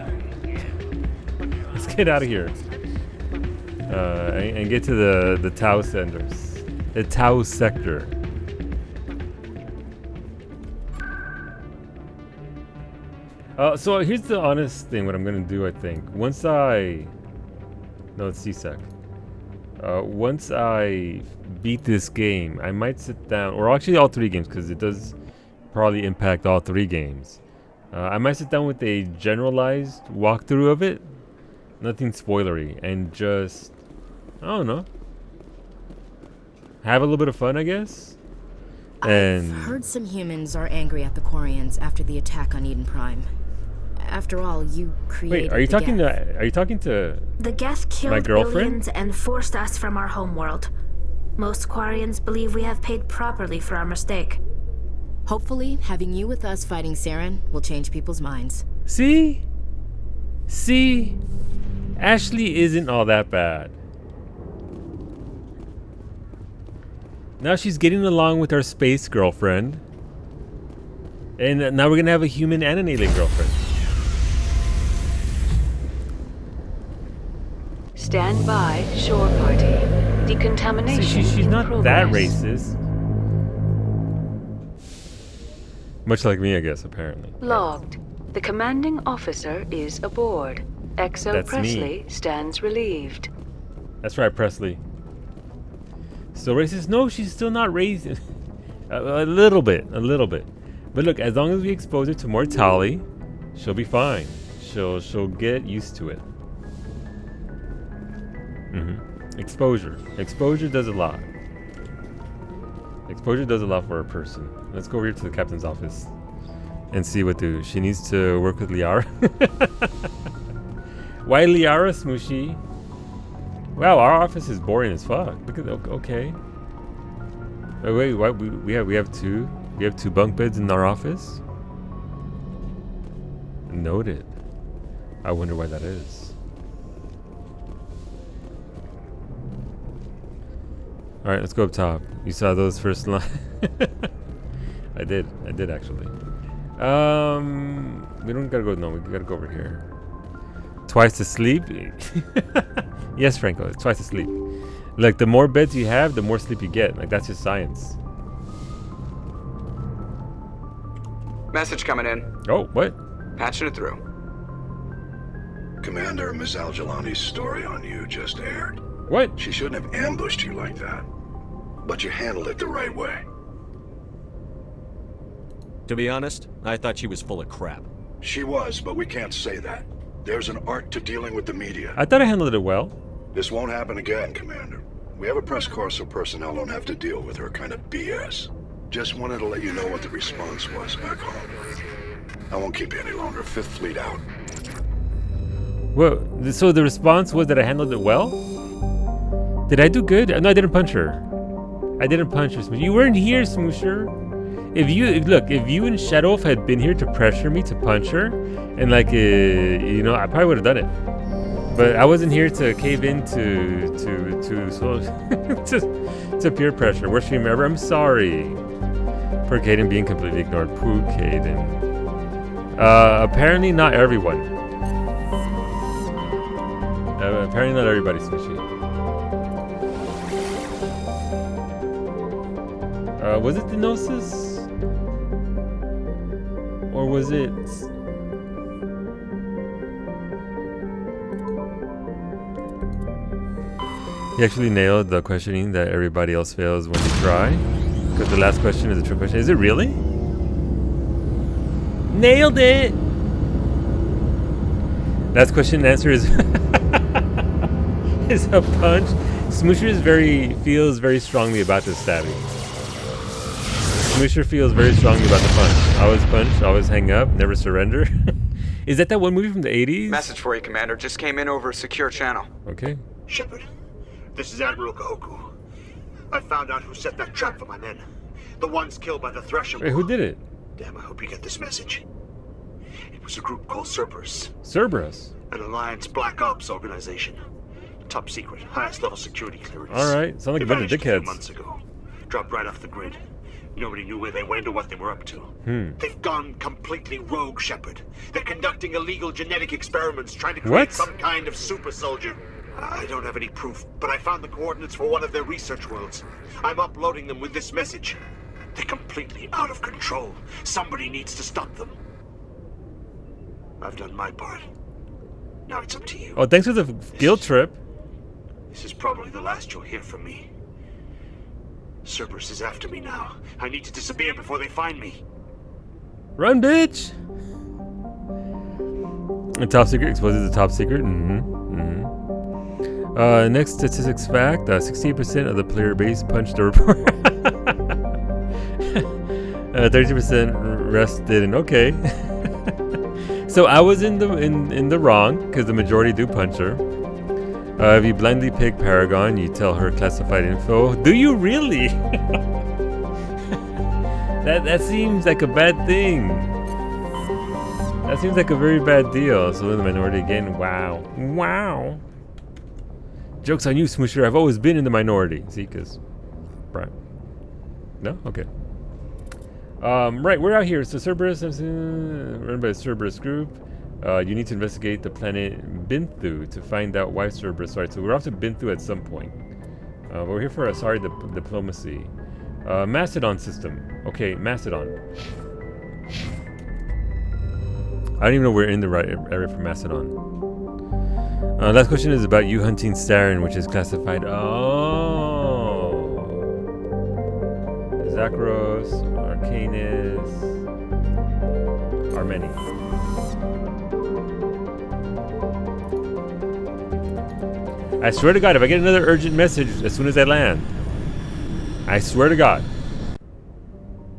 Let's get out of here. And get to the Tau centers. The Tau sector. So here's the honest thing, what I'm going to do, I think. No, it's CSEC. Once I beat this game, I might sit down, or actually all 3 games, because it does probably impact all 3 games. I might sit down with a generalized walkthrough of it. Nothing spoilery. And just, I don't know, have a little bit of fun, I guess. And I've heard some humans are angry at the Quarians after the attack on Eden Prime. After all, you created. Wait, are you talking to The Geth killed my girlfriend? billions and forced us from our homeworld. Most Quarians believe we have paid properly for our mistake. Hopefully, having you with us fighting Saren will change people's minds. See? Ashley isn't all that bad. Now she's getting along with our space girlfriend. And now we're gonna have a human and an alien girlfriend. Stand by, shore party. Decontamination. See, she's not that racist. Much like me, I guess, apparently. Logged. The commanding officer is aboard. Exo That's Presley me. stands relieved. That's right, Presley. Still racist? No, she's still not racist. a little bit. But look, as long as we expose her to more Tali, she'll be fine. She'll get used to it. Exposure. Exposure does a lot. Exposure does a lot for a person. Let's go over here to the captain's office and see what do. She needs to work with Liara. Why Liara, Smooshy? Wow, our office is boring as fuck. Look at okay. Oh, wait, what? We have two bunk beds in our office. Noted. I wonder why that is. All right, let's go up top. You saw those first line. I did actually. We don't gotta go. No, we gotta go over here. Twice the sleep. Yes, Franco. It's twice the sleep. Like the more beds you have, the more sleep you get. Like that's just science. Message coming in. Oh, what? Patching it through. Commander, Miss Al-Jalani's story on you just aired. What? She shouldn't have ambushed you like that. But you handled it the right way. To be honest, I thought she was full of crap. She was, but we can't say that. There's an art to dealing with the media. I thought I handled it well. This won't happen again, Commander. We have a press corps so personnel don't have to deal with her kind of BS. Just wanted to let you know what the response was back home. I won't keep you any longer. Fifth Fleet out. Well, so the response was that I handled it well? Did I do good? No, I didn't punch her. I didn't punch her, Smoosher. You weren't here, Smoosher. If you and Shadowwolf had been here to pressure me to punch her, and like, you know, I probably would have done it. But I wasn't here to cave in to peer pressure. Worst stream ever. I'm sorry for Caden being completely ignored. Poo, Caden. Apparently not everyone. Apparently not everybody, Smooshy. Was it the Gnosis? Or was it... He actually nailed the questioning that everybody else fails when they try. Because the last question is a trick question. Is it really? Nailed it! Last question and answer is... is a punch. Smoosher feels very strongly about this stabbing. Smoosher feels very strongly about the punch. Always punch, always hang up, never surrender. Is that one movie from the 80s? Message for you, Commander. Just came in over a secure channel. Okay. Shepard, this is Admiral Kahoku. I found out who set that trap for my men. The ones killed by the Thresher. Wait, who did it? Damn, I hope you get this message. It was a group called Cerberus. Cerberus? An Alliance Black Ops organization. Top secret, highest level security clearance. Alright, sound like a bunch of dickheads. A few months ago. Dropped right off the grid. Nobody knew where they went or what they were up to. They've gone completely rogue, Shepard. They're conducting illegal genetic experiments, trying to create some kind of super soldier. I don't have any proof, but I found the coordinates for one of their research worlds. I'm uploading them with this message. They're completely out of control. Somebody needs to stop them. I've done my part. Now it's up to you. Oh, thanks for the guilt trip. This is probably the last you'll hear from me. Cerberus is after me now. I need to disappear before they find me. Run, bitch! A top secret exposes the top secret. Next statistics fact: 68% of the player base punched the report. 30% rest didn't. Okay. So I was in the wrong because the majority do punch her. If you blindly pick Paragon, you tell her classified info. Do you really? That seems like a bad thing. That seems like a very bad deal. So in the minority again. Wow. Wow. Joke's on you, Smoosher. I've always been in the minority. See, because... Right. No? Okay. Right, we're out here. So Cerberus, run by the Cerberus group. You need to investigate the planet Binthu to find out why Cerberus. Right, so we're off to Binthu at some point. But we're here for diplomacy. Mastodon system. Okay, Mastodon. I don't even know we're in the right area for Mastodon. Last question is about you hunting Saren, which is classified. Oh. Zakros, Arcanus, Armeni. I swear to God, if I get another urgent message as soon as I land, I swear to God.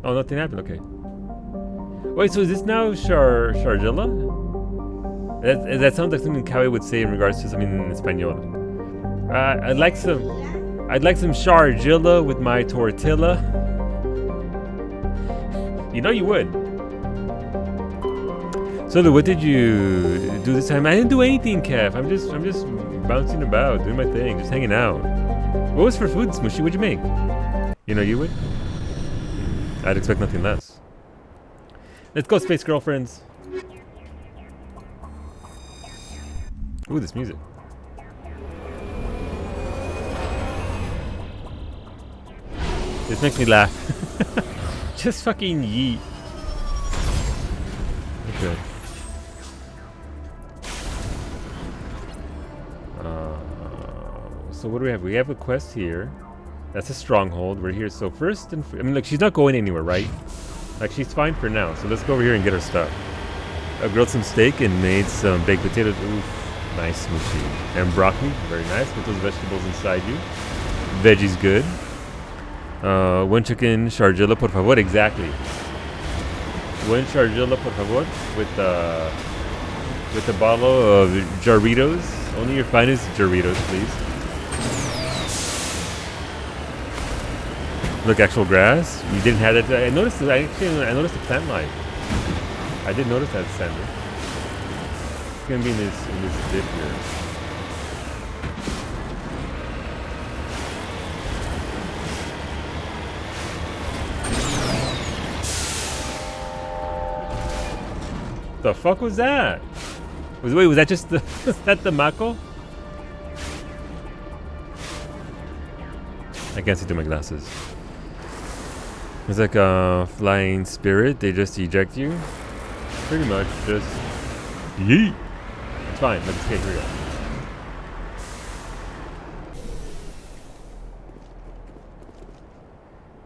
Oh, nothing happened. Okay. Wait, so is this now Sharjilla? That sounds like something Kawi would say in regards to something in Espanol. I'd like some Sharjilla with my tortilla. You know you would. So what did you do this time? I didn't do anything, Kev. I'm just bouncing about, doing my thing, just hanging out. What was for food, Smushy? What'd you make? You know you would? I'd expect nothing less. Let's go, space girlfriends. Ooh, this music. This makes me laugh. Just fucking yeet. Okay. So what do we have? We have a quest here. That's a stronghold. We're here. So first and I mean, like, she's not going anywhere, right? Like, she's fine for now. So let's go over here and get her stuff. I grilled some steak and made some baked potatoes. Oof, nice, Smushy. And broccoli, very nice. With those vegetables inside you. Veggies good. One chicken, Sharjilla, por favor. Exactly. One Sharjilla, por favor. With the bottle of Jarritos. Only your finest Jarritos, please. Look, actual grass. You didn't have that. I noticed. I noticed the plant life. I did notice that, Sander. It's gonna be in this dip here. The fuck was that? Wait, was that just the? Was that the Mako? I can't see through my glasses. It's like a flying spirit. They just eject you. Pretty much just yeet. It's fine. Let's escape. Here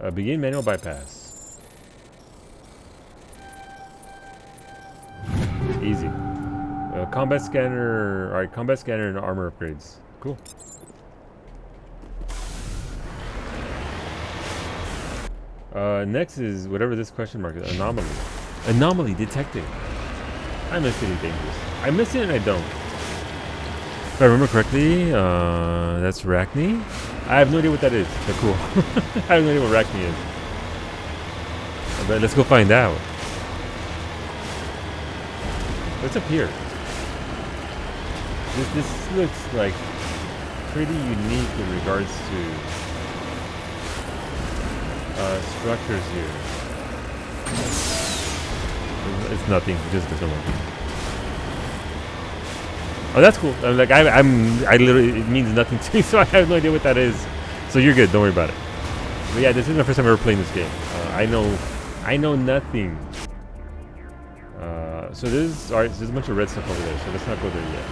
we go. Begin manual bypass. Easy. Combat scanner. Alright, combat scanner and armor upgrades. Cool. Next is whatever this question mark is. Anomaly. Anomaly detected. I missed it dangerous. I missed it and I don't. If I remember correctly, that's Arachne. I have no idea what that is. But cool. I have no idea what Arachne is. But let's go find out. What's up here? This looks like pretty unique in regards to structures here. It's nothing. Just doesn't look. Oh, that's cool. I'm like, I literally, it means nothing to me, so I have no idea what that is. So you're good. Don't worry about it. But yeah, this is my first time ever playing this game. I know nothing. So there's alright. So there's a bunch of red stuff over there. So let's not go there yet.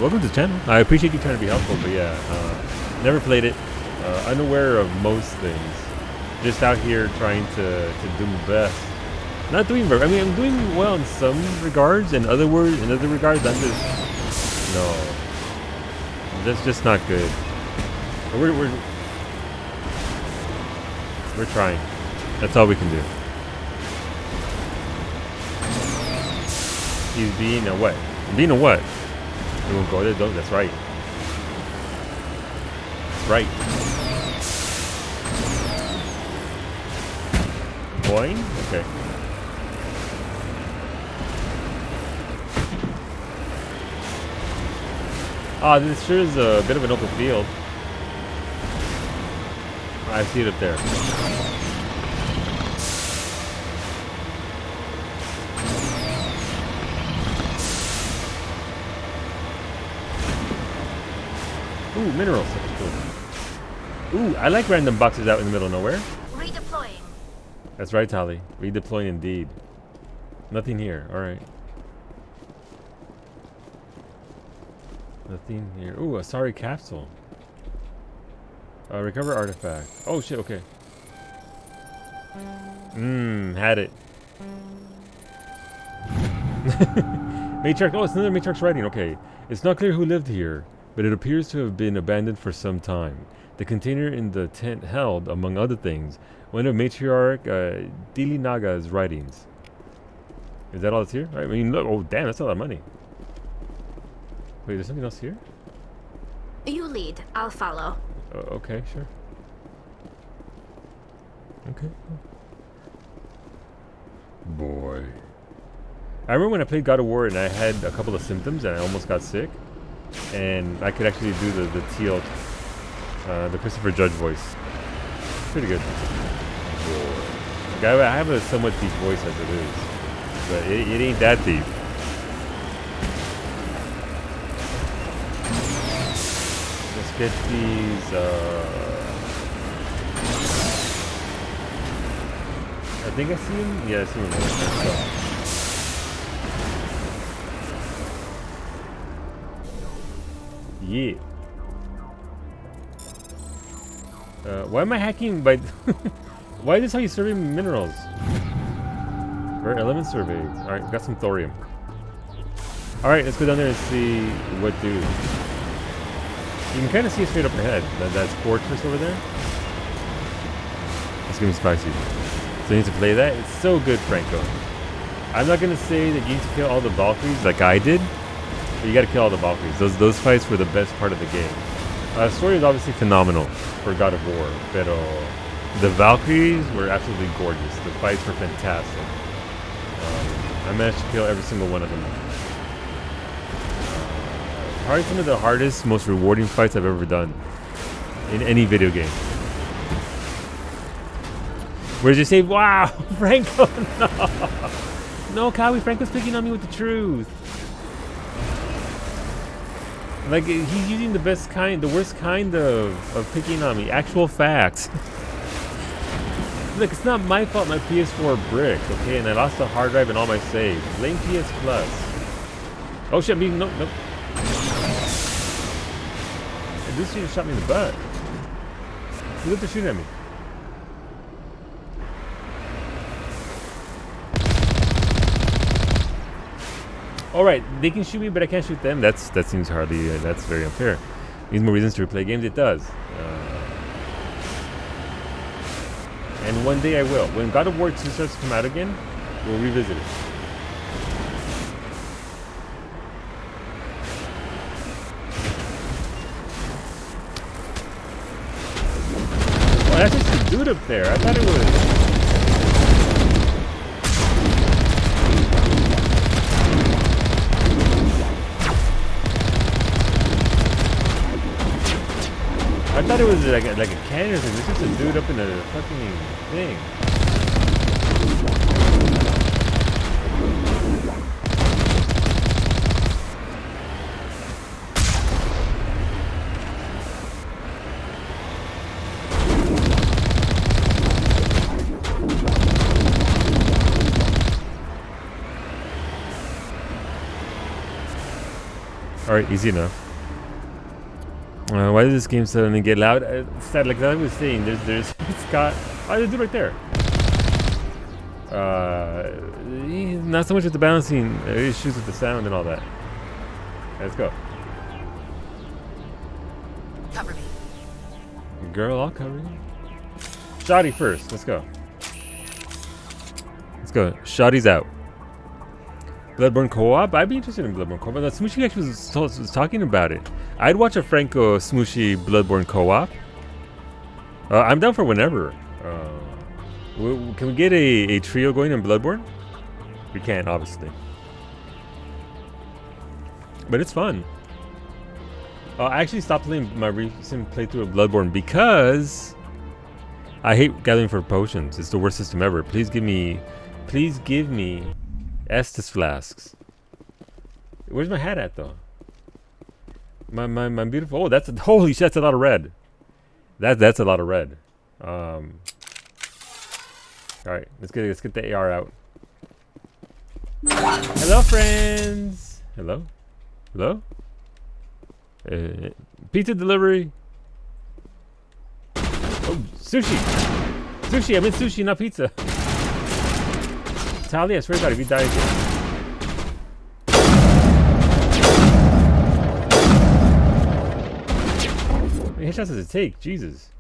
Welcome to the channel. I appreciate you trying to be helpful, but yeah, never played it. Unaware of most things. Just out here trying to do my best. Not doing very. I mean, I'm doing well in some regards, and in other regards, I'm just no. That's just not good. But we're trying. That's all we can do. He's being a what? Being a what? We won't go there, though. That's right. That's right. Boing? Okay. Ah, this sure is a bit of an open field. I see it up there. Ooh, minerals. Ooh, I like random boxes out in the middle of nowhere. Redeploying. That's right, Tali. Redeploying indeed. Nothing here. Alright. Nothing here. Ooh, a sorry capsule. Recover artifact. Oh shit, okay. Had it. Matriarch. Oh, it's another Matriarch's writing. Okay. It's not clear who lived here, but it appears to have been abandoned for some time. The container in the tent held, among other things, one of Matriarch Dilinaga's writings. Is that all that's here? I mean, look. Oh, damn, that's a lot of money. Wait, there's something else here? You lead. I'll follow. Okay, sure. Okay. Boy. I remember when I played God of War and I had a couple of symptoms and I almost got sick. And I could actually do the TL, the Christopher Judge voice. Pretty good. Boy. I have a somewhat deep voice as it is. But it ain't that deep. Let's get these, I think I see him. Yeah, I see him. Let's go. Yeah. Why am I hacking by... Why is this how you survey minerals? Rare element survey. Alright, got some thorium. Alright, let's go down there and see what dude. You can kind of see it straight up ahead. That's Fortress over there. It's gonna be spicy. So you need to play that. It's so good, Franco. I'm not gonna say that you need to kill all the Valkyries like I did, but you gotta kill all the Valkyries. Those fights were the best part of the game. The story is obviously phenomenal for God of War, but the Valkyries were absolutely gorgeous. The fights were fantastic. I managed to kill every single one of them. Probably some of the hardest, most rewarding fights I've ever done in any video game. Where's your save? Wow, Franco, no. No, Kawi, Franco's picking on me with the truth. Like, he's using the best kind, the worst kind of picking on me. Actual facts. Look, it's not my fault my PS4 bricked, okay? And I lost the hard drive and all my saves. Blame PS Plus. Oh shit, nope. This shit shot me in the butt. Who's up to shoot at me? Alright, they can shoot me, but I can't shoot them. That seems hardly, that's very unfair. Needs more reasons to replay games. It does. And one day I will. When God of War 2 starts to come out again, we'll revisit it. Oh, that's just a dude up there. I thought it was... I thought it was like a cannon or something. This is a dude up in a fucking thing. Alright, easy enough. Why did this game suddenly get loud? Sad, like I was saying, it's got... Oh, there's a dude right there. Not so much with the balancing issues with the sound and all that. Let's go. Cover me. Girl, I'll cover you. Shoddy first. Let's go. Let's go. Shoddy's out. Bloodborne co-op? I'd be interested in Bloodborne co-op. Smooshy actually was talking about it. I'd watch a Franco Smooshy Bloodborne co-op. I'm down for whenever. Can we get a trio going in Bloodborne? We can, obviously. But it's fun. I actually stopped playing my recent playthrough of Bloodborne because I hate gathering for potions. It's the worst system ever. Please give me Estus flasks. Where's my hat at though? My beautiful. Oh, that's holy shit! That's a lot of red. That's a lot of red. All right, let's get the AR out. Hello, friends. Hello. Pizza delivery. Oh, sushi. I meant sushi, not pizza. Tally, I swear to God, if you die again. headshots does it take? Jesus.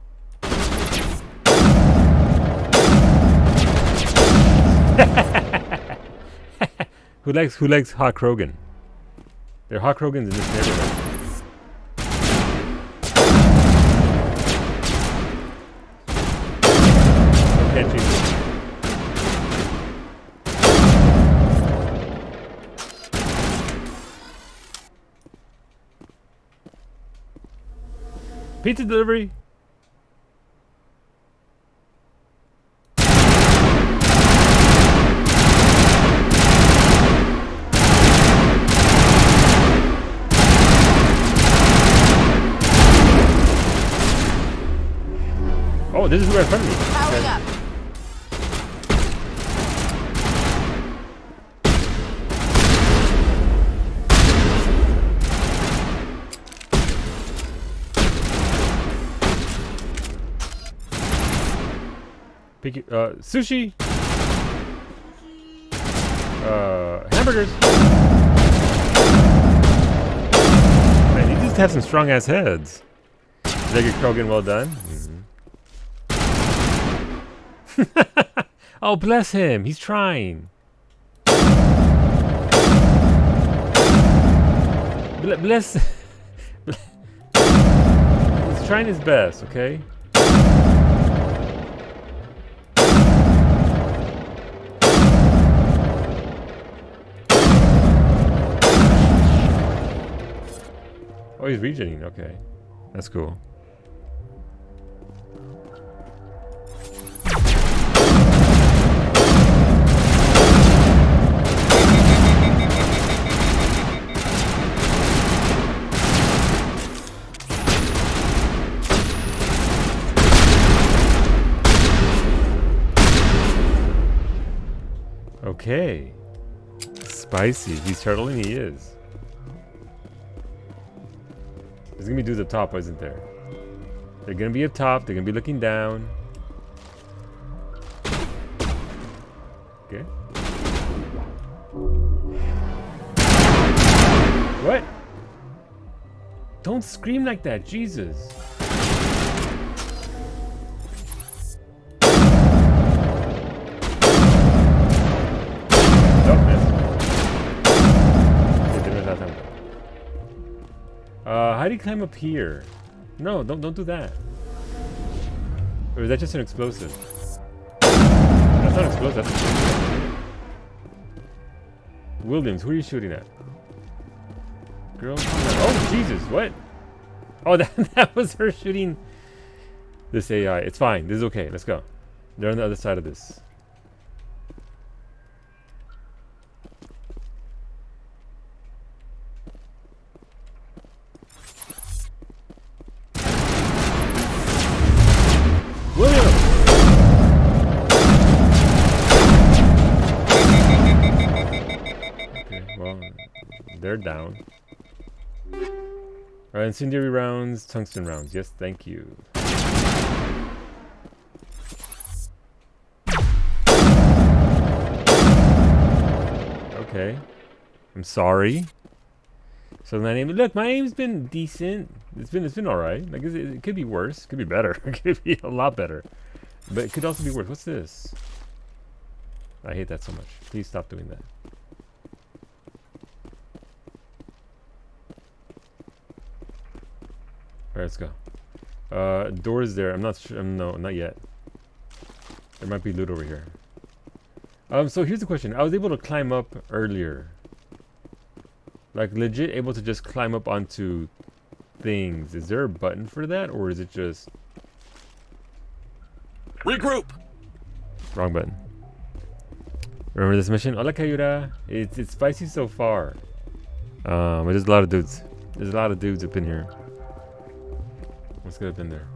Who likes Hawk Krogan? There are Hawk Krogans in this neighborhood. Can't cheat. Pizza delivery. Oh, this is right in front of me. Powering up. Sushi. Hamburgers. Man, these just have some strong ass heads. Jacob Krogan, well done. Oh, bless him. He's trying. Bless. He's trying his best, okay? Oh, he's regening. Okay. That's cool. Okay. Spicy. He's turtling, he is. There's gonna be dudes up top, isn't there? They're gonna be up top, they're gonna be looking down. Okay. What? Don't scream like that, Jesus. How do you climb up here? No, don't do that. Or is that just an explosive? That's not explosive, that's explosive. Williams, who are you shooting at? Girl? Oh, Jesus, what? Oh, that was her shooting this AI. It's fine, this is okay, let's go. They're on the other side of this. They're down. Alright, incendiary rounds, tungsten rounds. Yes, thank you. Okay. I'm sorry. So my name, look, my aim's been decent. It's been alright. Like it could be worse. It could be better. It could be a lot better. But it could also be worse. What's this? I hate that so much. Please stop doing that. Alright, let's go. Doors there. I'm not sure. No, not yet. There might be loot over here. So here's the question. I was able to climb up earlier. Like, legit able to just climb up onto things. Is there a button for that? Or is it just... Regroup! Wrong button. Remember this mission? Hola, Kayura. It's spicy so far. But there's a lot of dudes. There's a lot of dudes up in here. Let's get up in there.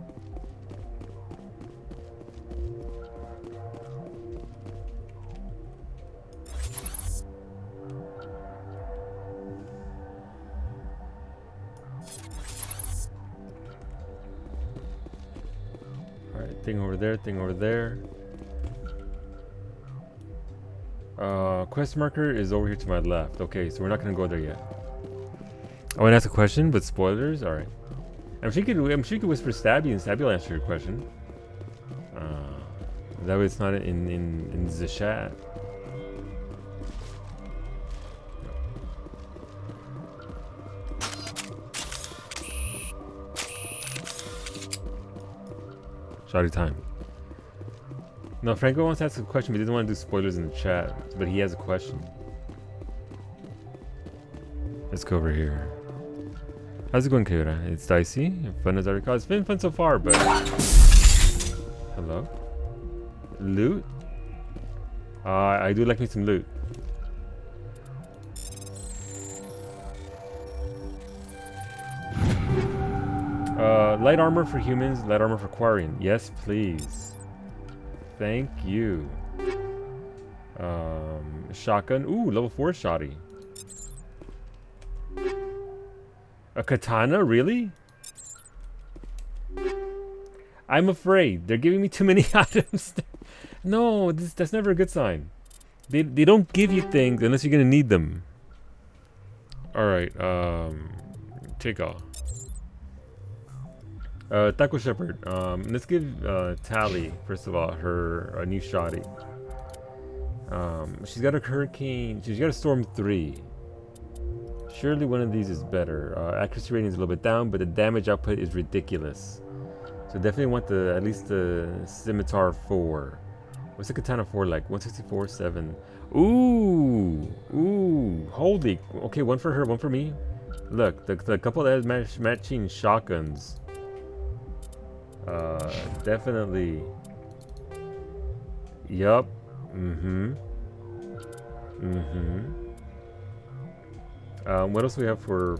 Alright, thing over there, thing over there. Quest marker is over here to my left. Okay, so we're not gonna go there yet. I want to ask a question, but spoilers? Alright. I'm sure you could whisper Stabby and Stabby will answer your question. That way it's not in the chat. Shawty time. No, Franco wants to ask a question, but he doesn't want to do spoilers in the chat. But he has a question. Let's go over here. How's it going, Kira? It's dicey. Fun as I recall. It's been fun so far, but... Hello? Loot? I do like me some loot. Light armor for humans, light armor for Quarian. Yes, please. Thank you. Shotgun. Ooh, level 4 shotty. A katana? Really? I'm afraid. They're giving me too many items. No, that's never a good sign. They don't give you things unless you're gonna need them. Alright, take off. Taco Shepherd. Let's give Tali, first of all, her new shotty. She's got a Hurricane. She's got a Storm 3. Surely one of these is better. Accuracy rating is a little bit down, but the damage output is ridiculous. So definitely want at least the Scimitar 4. What's the Katana 4 like? 164, 7. Ooh, holy. Okay, one for her, one for me. Look, the couple that has matching shotguns. Definitely. Yup. What else do we have for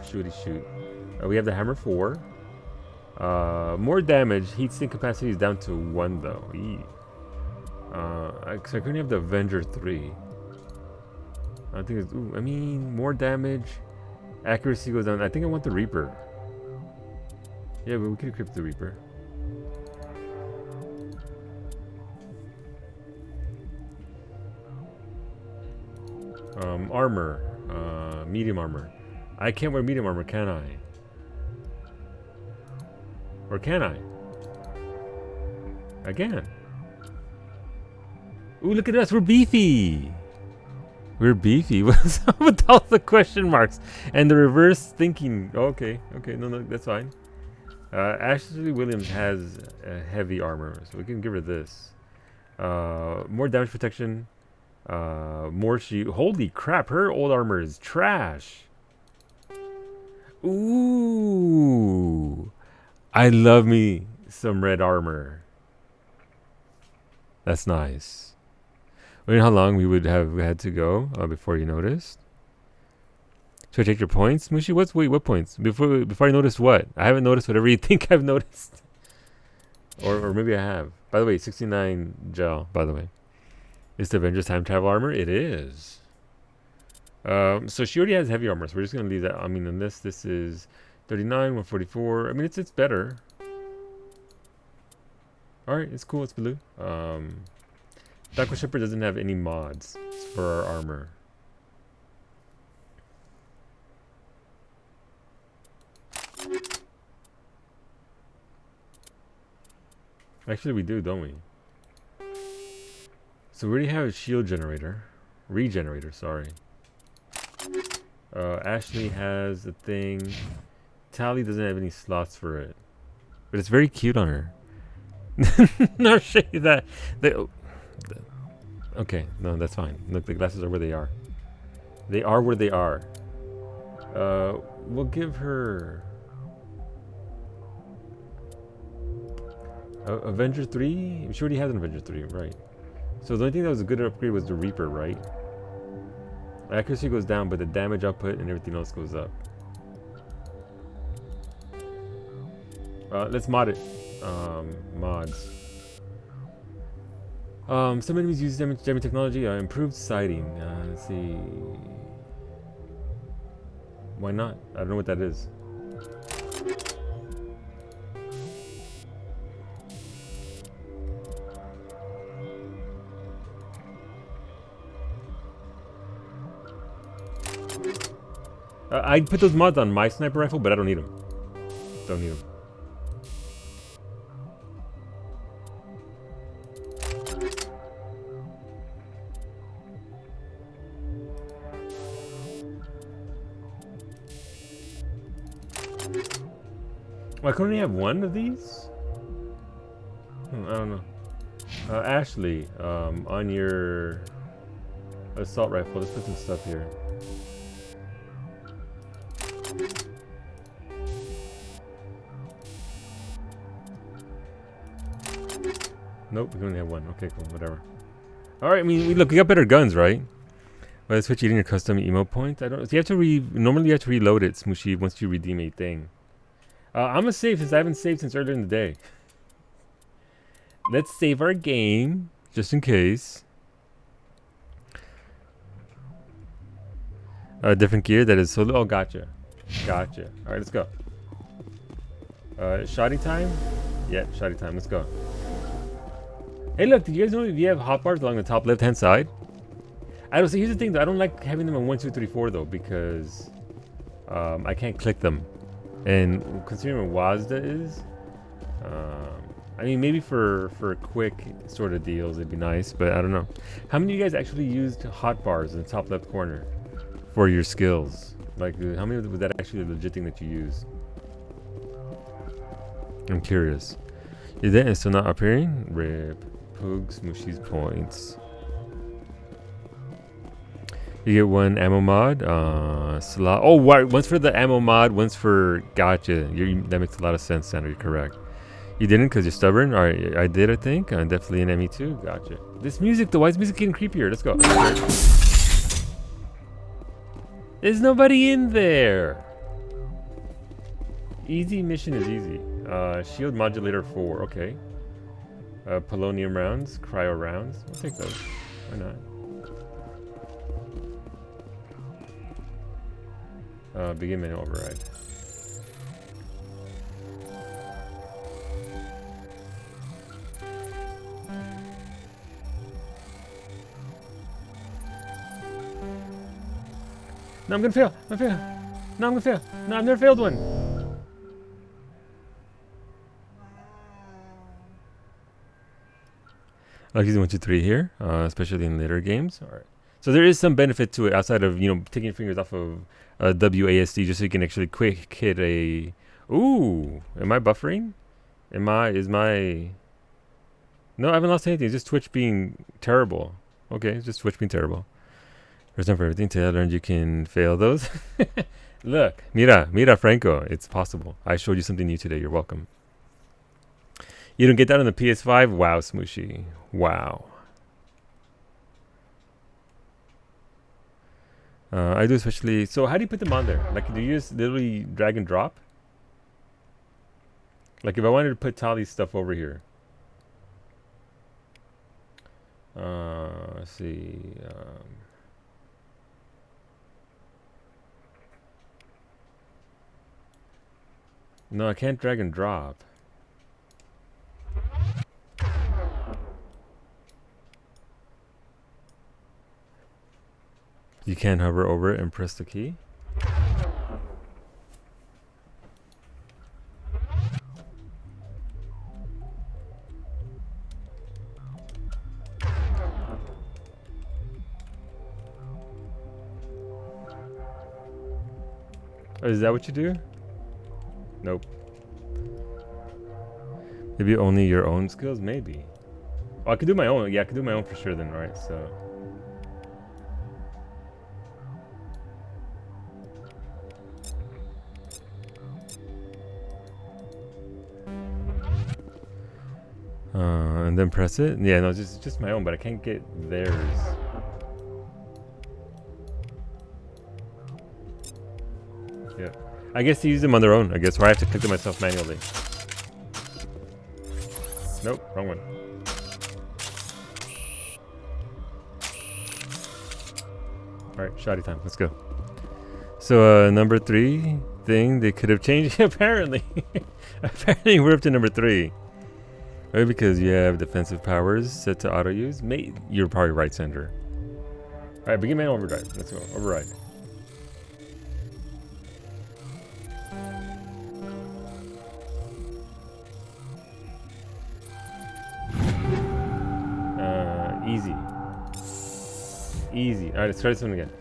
shooty shoot? We have the Hammer 4. More damage. Heat sink capacity is down to 1 though. I couldn't have the Avenger 3. I think it's. Ooh, I mean, more damage. Accuracy goes down. I think I want the Reaper. Yeah, but we could equip the Reaper. Armor. Medium armor. I can't wear medium armor, can I? Or can I? I can. Ooh, look at us. We're beefy. We're beefy. What's up with all the question marks and the reverse thinking? Okay, no, that's fine. Ashley Williams has heavy armor, so we can give her this. More damage protection. More shield. Holy crap, her old armor is trash. Ooh. I love me some red armor. That's nice. Wait, how long we would have had to go before you noticed? Should I take your points, Mushi? What points? Before I noticed what? I haven't noticed whatever you think I've noticed. Or maybe I have. By the way, 69 gel, by the way. Is the Avengers time travel armor? It is. So she already has heavy armor, so we're just gonna leave that. I mean, in this is 39, 144. I mean, it's better. All right, it's cool. It's blue. Taco Shepherd doesn't have any mods for our armor. Actually, we do, don't we? So we already have a shield generator. Regenerator, sorry. Ashley has a thing. Tali doesn't have any slots for it. But it's very cute on her. No, shade that. Okay, no, that's fine. Look, the glasses are where they are. They are where they are. We'll give her... Avenger 3? She already has an Avenger 3, right. So the only thing that was a good upgrade was the Reaper, right? Accuracy goes down, but the damage output and everything else goes up. Let's mod it. Mods. Some enemies use jamming technology. Improved sighting. Let's see. Why not? I don't know what that is. I'd put those mods on my sniper rifle, but I don't need them. Don't need them. Why couldn't he have one of these? I don't know. Ashley, on your assault rifle, let's put some stuff here. Nope, we only have one. Okay, cool, whatever. Alright, I mean, look, we got better guns, right? But it's what you getting your custom emo point. I don't. You have to normally you have to reload it, Smooshy, once you redeem a thing. I'm gonna save since I haven't saved since earlier in the day. Let's save our game just in case. Different gear that is solo. Oh, gotcha, gotcha. All right, let's go. Shoddy time. Yeah, shoddy time. Let's go. Hey, look! Did you guys know if you have hotbars along the top left-hand side? I don't see. Here's the thing, though. I don't like having them on 1, 2, 3, 4 though because I can't click them. And considering what WASDA is, I mean, maybe for quick sort of deals, it'd be nice, but I don't know. How many of you guys actually used hotbars in the top left corner for your skills? Like, how many was that actually a legit thing that you use? I'm curious. Is that still not appearing? Rip. Poogs, Mushi's points. You get one ammo mod. Oh, right. One's for the ammo mod. One's for gotcha. That makes a lot of sense, Sandra. You're correct. You didn't because you're stubborn. All right, I did. I think. Definitely an ME2. Gotcha. This music, though. Why is music getting creepier? Let's go. There's nobody in there. Easy mission is easy. Shield modulator 4. Okay. Polonium rounds. Cryo rounds. I'll take those. Why not? Begin manual override. No, I'm gonna fail. I'm gonna fail. No, I'm gonna fail. No, I've never failed one. I like using 1, 2, 3 here, especially in later games. All right. So there is some benefit to it outside of, taking your fingers off of WASD just so you can actually quick hit a... Ooh, am I buffering? Is my... No, I haven't lost anything. It's just Twitch being terrible. Okay, it's just Twitch being terrible. There's time for everything. Till I learned you can fail those. Look, mira, Franco. It's possible. I showed you something new today. You're welcome. You don't get that on the PS5? Wow, Smooshy. Wow. I do especially... So how do you put them on there? Like, do you just literally drag and drop? Like, if I wanted to put Tali's stuff over here. Let's see. No, I can't drag and drop. You can't hover over it and press the key? Oh, is that what you do? Nope. Maybe only your own skills? Maybe. Oh, I could do my own. Yeah, I could do my own for sure then, right? So... and then press it. Yeah, no, just my own, but I can't get theirs. Yeah, I guess to use them on their own. I guess, or I have to click them myself manually. Nope, wrong one. All right, shoddy time. Let's go. So number 3 thing they could have changed. Apparently, apparently we're up to number 3. Maybe because you have defensive powers set to auto use. You're probably right, Sender. All right, begin manual overdrive. Let's go. Override. Alright, let's try this one again.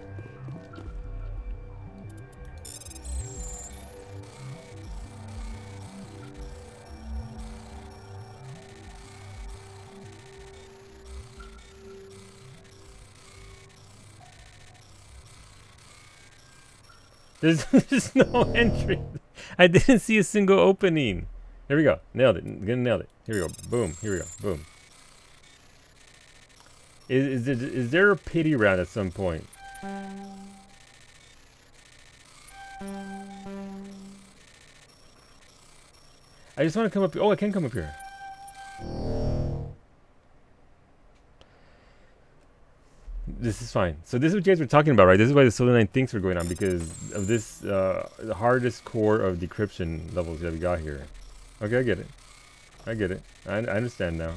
There's no entry. I didn't see a single opening. Here we go. Nailed it. Nailed it. Here we go. Boom. Here we go. Boom. Is there a pity round at some point? I just want to come up. Oh, I can come up here. This is fine. So this is what you guys were talking about, right? This is why the Solar 9 things were going on, because of this the hardest core of decryption levels that we got here. Okay, I get it. I get it. I understand now.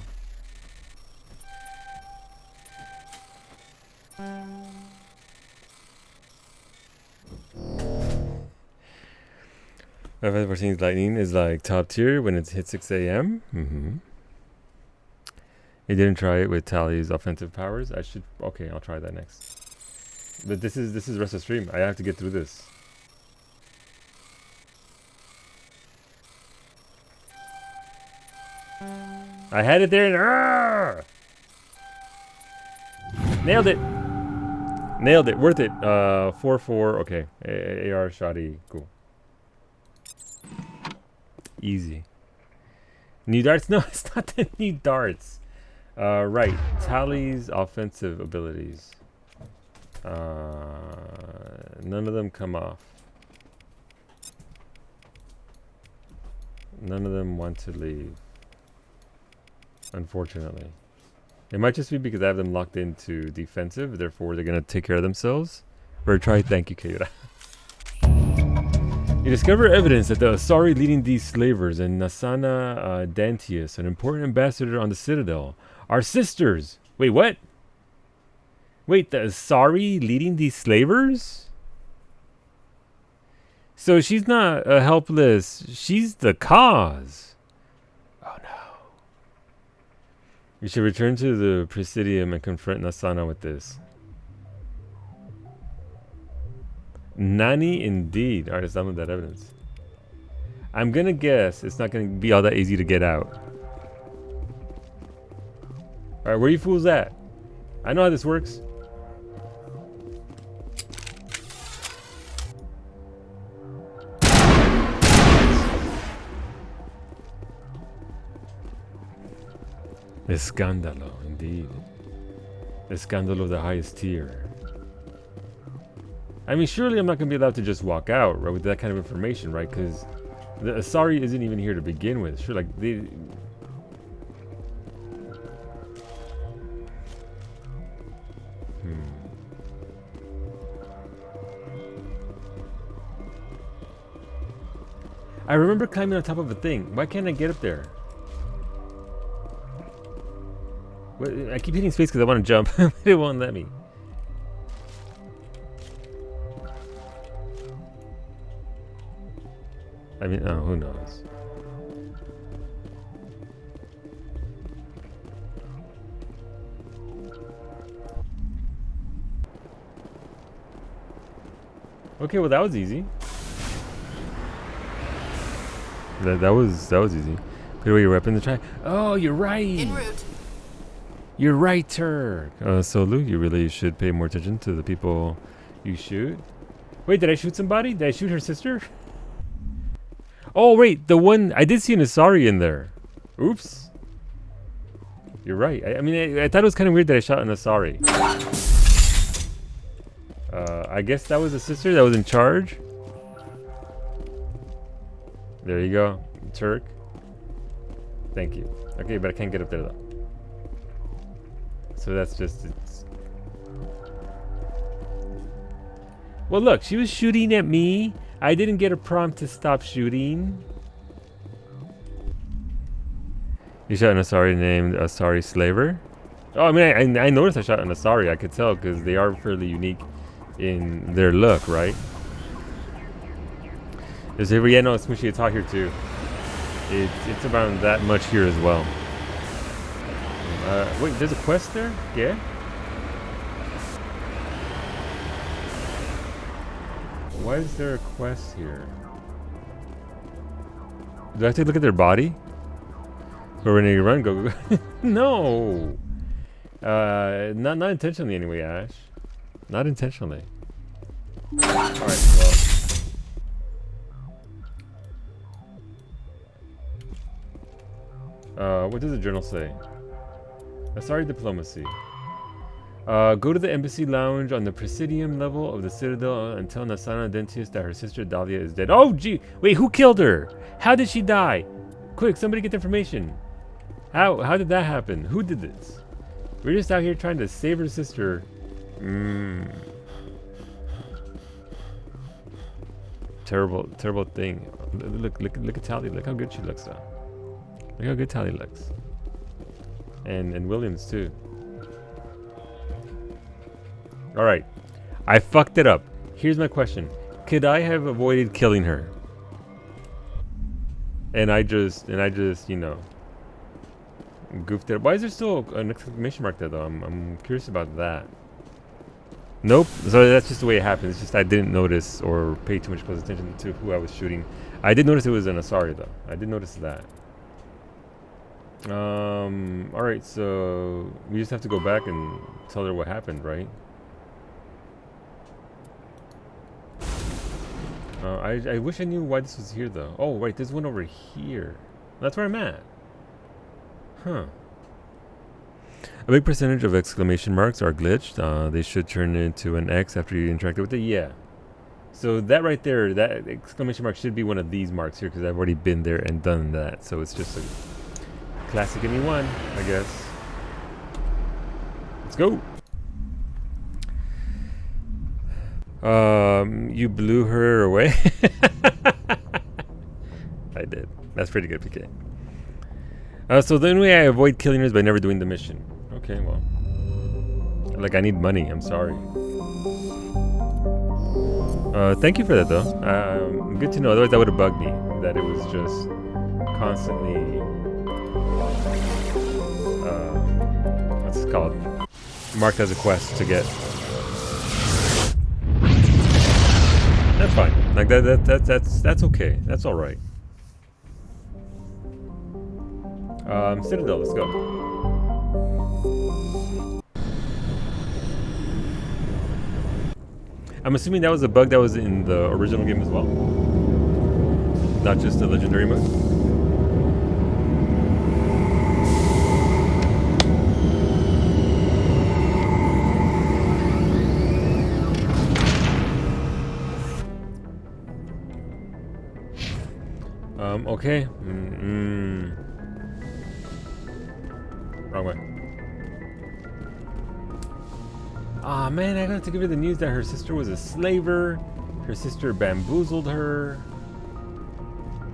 I've ever seen lightning is like top tier when it's hit 6 a.m. He didn't try it with Tali's offensive powers. I should. Okay, I'll try that next. But this is rest of stream. I have to get through this. I had it there. And nailed it. Nailed it. Worth it. 4-4. Okay. AR shoddy. Cool. Easy. New darts? No, it's not the new darts. Right. Tali's offensive abilities. None of them come off. None of them want to leave. Unfortunately. It might just be because I have them locked into defensive, therefore they're going to take care of themselves. Or try. Thank you, Kayura. You discover evidence that the Asari leading these slavers and Nasana Dantius, an important ambassador on the Citadel, are sisters. Wait, what? Wait, the Asari leading these slavers? So she's not a helpless, she's the cause. Oh no. You should return to the Presidium and confront Nasana with this. Nani indeed. Alright, let's download that evidence. I'm gonna guess it's not gonna be all that easy to get out. Alright, where you fools at? I know how this works. Escándalo, indeed. Escándalo of the highest tier. I mean, surely I'm not going to be allowed to just walk out, right, with that kind of information, right? Because the Asari isn't even here to begin with. Sure, like, they... I remember climbing on top of a thing. Why can't I get up there? I keep hitting space because I want to jump, but it won't let me. I mean, oh, who knows? Okay, well that was easy. That was easy. Put away your weapon to try. Oh, you're right. En route. You're right, Turk. Solu, you really should pay more attention to the people you shoot. Wait, did I shoot somebody? Did I shoot her sister? Oh, wait, the one... I did see an Asari in there. Oops. You're right. I mean, I thought it was kind of weird that I shot an Asari. I guess that was the sister that was in charge. There you go, Turk. Thank you. Okay, but I can't get up there, though. So that's just... Well, look, she was shooting at me. I didn't get a prompt to stop shooting. You shot an Asari named Asari Slaver? Oh, I mean, I noticed I shot an Asari. I could tell because they are fairly unique in their look, right? There's a yeah, no, it's Smushy. It's hot here too. It's about that much here as well. Wait, there's a quest there? Yeah? Why is there a quest here? Do I have to look at their body? Or when you run, go. No! Not intentionally anyway, Ash. Not intentionally. Alright, well. What does the journal say? Sorry, diplomacy. Go to the embassy lounge on the Presidium level of the Citadel and tell Nassana Dentius that her sister Dahlia is dead. Oh, gee! Wait, who killed her? How did she die? Quick, somebody get the information. How did that happen? Who did this? We're just out here trying to save her sister. Terrible thing. Look at Tali. Look how good she looks though. Look how good Tali looks. And Williams too. Alright. I fucked it up. Here's my question. Could I have avoided killing her? And I just, you know, goofed it up. Why is there still an exclamation mark there though? I'm curious about that. Nope. So that's just the way it happens. It's just I didn't notice or pay too much close attention to who I was shooting. I did notice it was an Asari though. I did notice that. Alright, so we just have to go back and tell her what happened, right? I wish I knew why this was here though. Oh, right, there's one over here. That's where I'm at. Huh. A big percentage of exclamation marks are glitched. They should turn into an X after you interacted with it. Yeah. So that right there, that exclamation mark should be one of these marks here because I've already been there and done that. So it's just a classic ME1, I guess. Let's go. You blew her away. I did. That's pretty good, PK. So the only way I avoid killing her is by never doing the mission. Okay, well. Like, I need money. I'm sorry. Thank you for that, though. Good to know. Otherwise, that would have bugged me. That it was just constantly... what's it called? Marked as a quest to get... That's fine. Like, that's okay. That's alright. Citadel, let's go. I'm assuming that was a bug that was in the original game as well. Not just the legendary mode. Okay. Wrong way. Aw, man, I got to give her the news that her sister was a slaver. Her sister bamboozled her.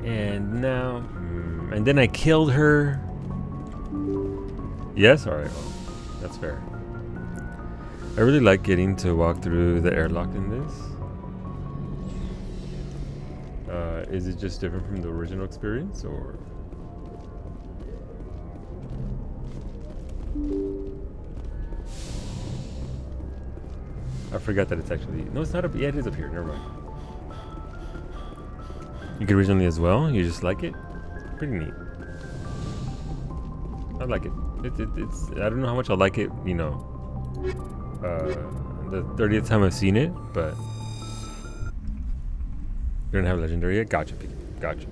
And now... and then I killed her. Yes? Alright, well, that's fair. I really like getting to walk through the airlock in this. Is it just different from the original experience, or...? I forgot that it's actually... No, it's not up... Yeah, it is up here. Never mind. You could originally as well? You just like it? Pretty neat. I like it. It's... I don't know how much I like it, you know, the 30th time I've seen it, but... You don't have legendary yet? Gotcha, Pete. Gotcha.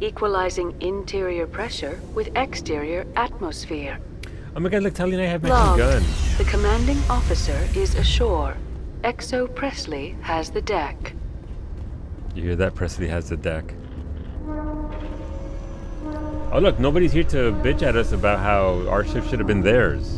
Equalizing interior pressure with exterior atmosphere. Oh my god, look, Tali and I have matching guns. The commanding officer is ashore. Exo Presley has the deck. You hear that? Presley has the deck. Oh look, nobody's here to bitch at us about how our ship should have been theirs.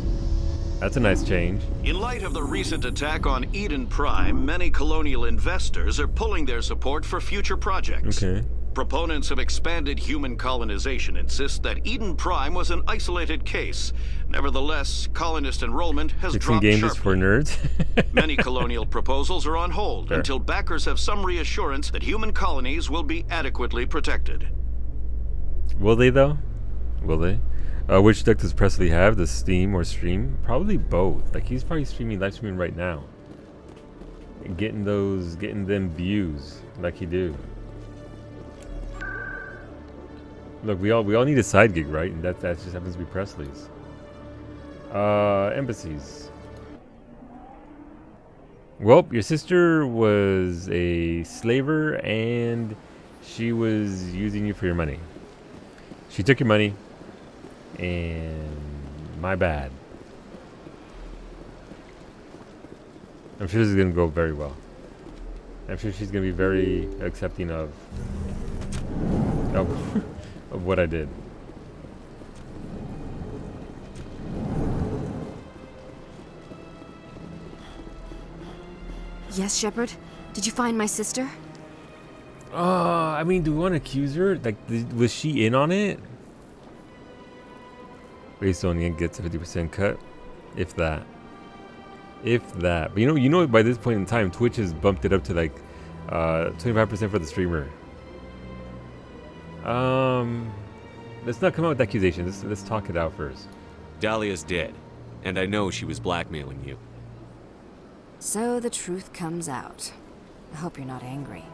That's a nice change. In light of the recent attack on Eden Prime, many colonial investors are pulling their support for future projects. Okay. Proponents of expanded human colonization insist that Eden Prime was an isolated case. Nevertheless, colonist enrollment has dropped games sharply. For nerds. Many colonial proposals are on hold until backers have some reassurance that human colonies will be adequately protected. Will they, though? Will they? Which deck does Presley have? The Steam or Stream? Probably both. Like, he's probably live streaming right now. getting them views like he do. Look, we all need a side gig, right? And that just happens to be Presley's. Embassies. Well, your sister was a slaver and she was using you for your money. She took your money and my bad. I'm sure this is gonna go very well. I'm sure she's gonna be very accepting of of what I did. Yes, Shepard? Did you find my sister? I mean, do we want to accuse her? Like, was she in on it? Raysonia gets a 50% cut, if that. If that. But you know, by this point in time, Twitch has bumped it up to like 25% for the streamer. Let's not come out with accusations. Let's talk it out first. Dahlia's dead, and I know she was blackmailing you. So the truth comes out. I hope you're not angry.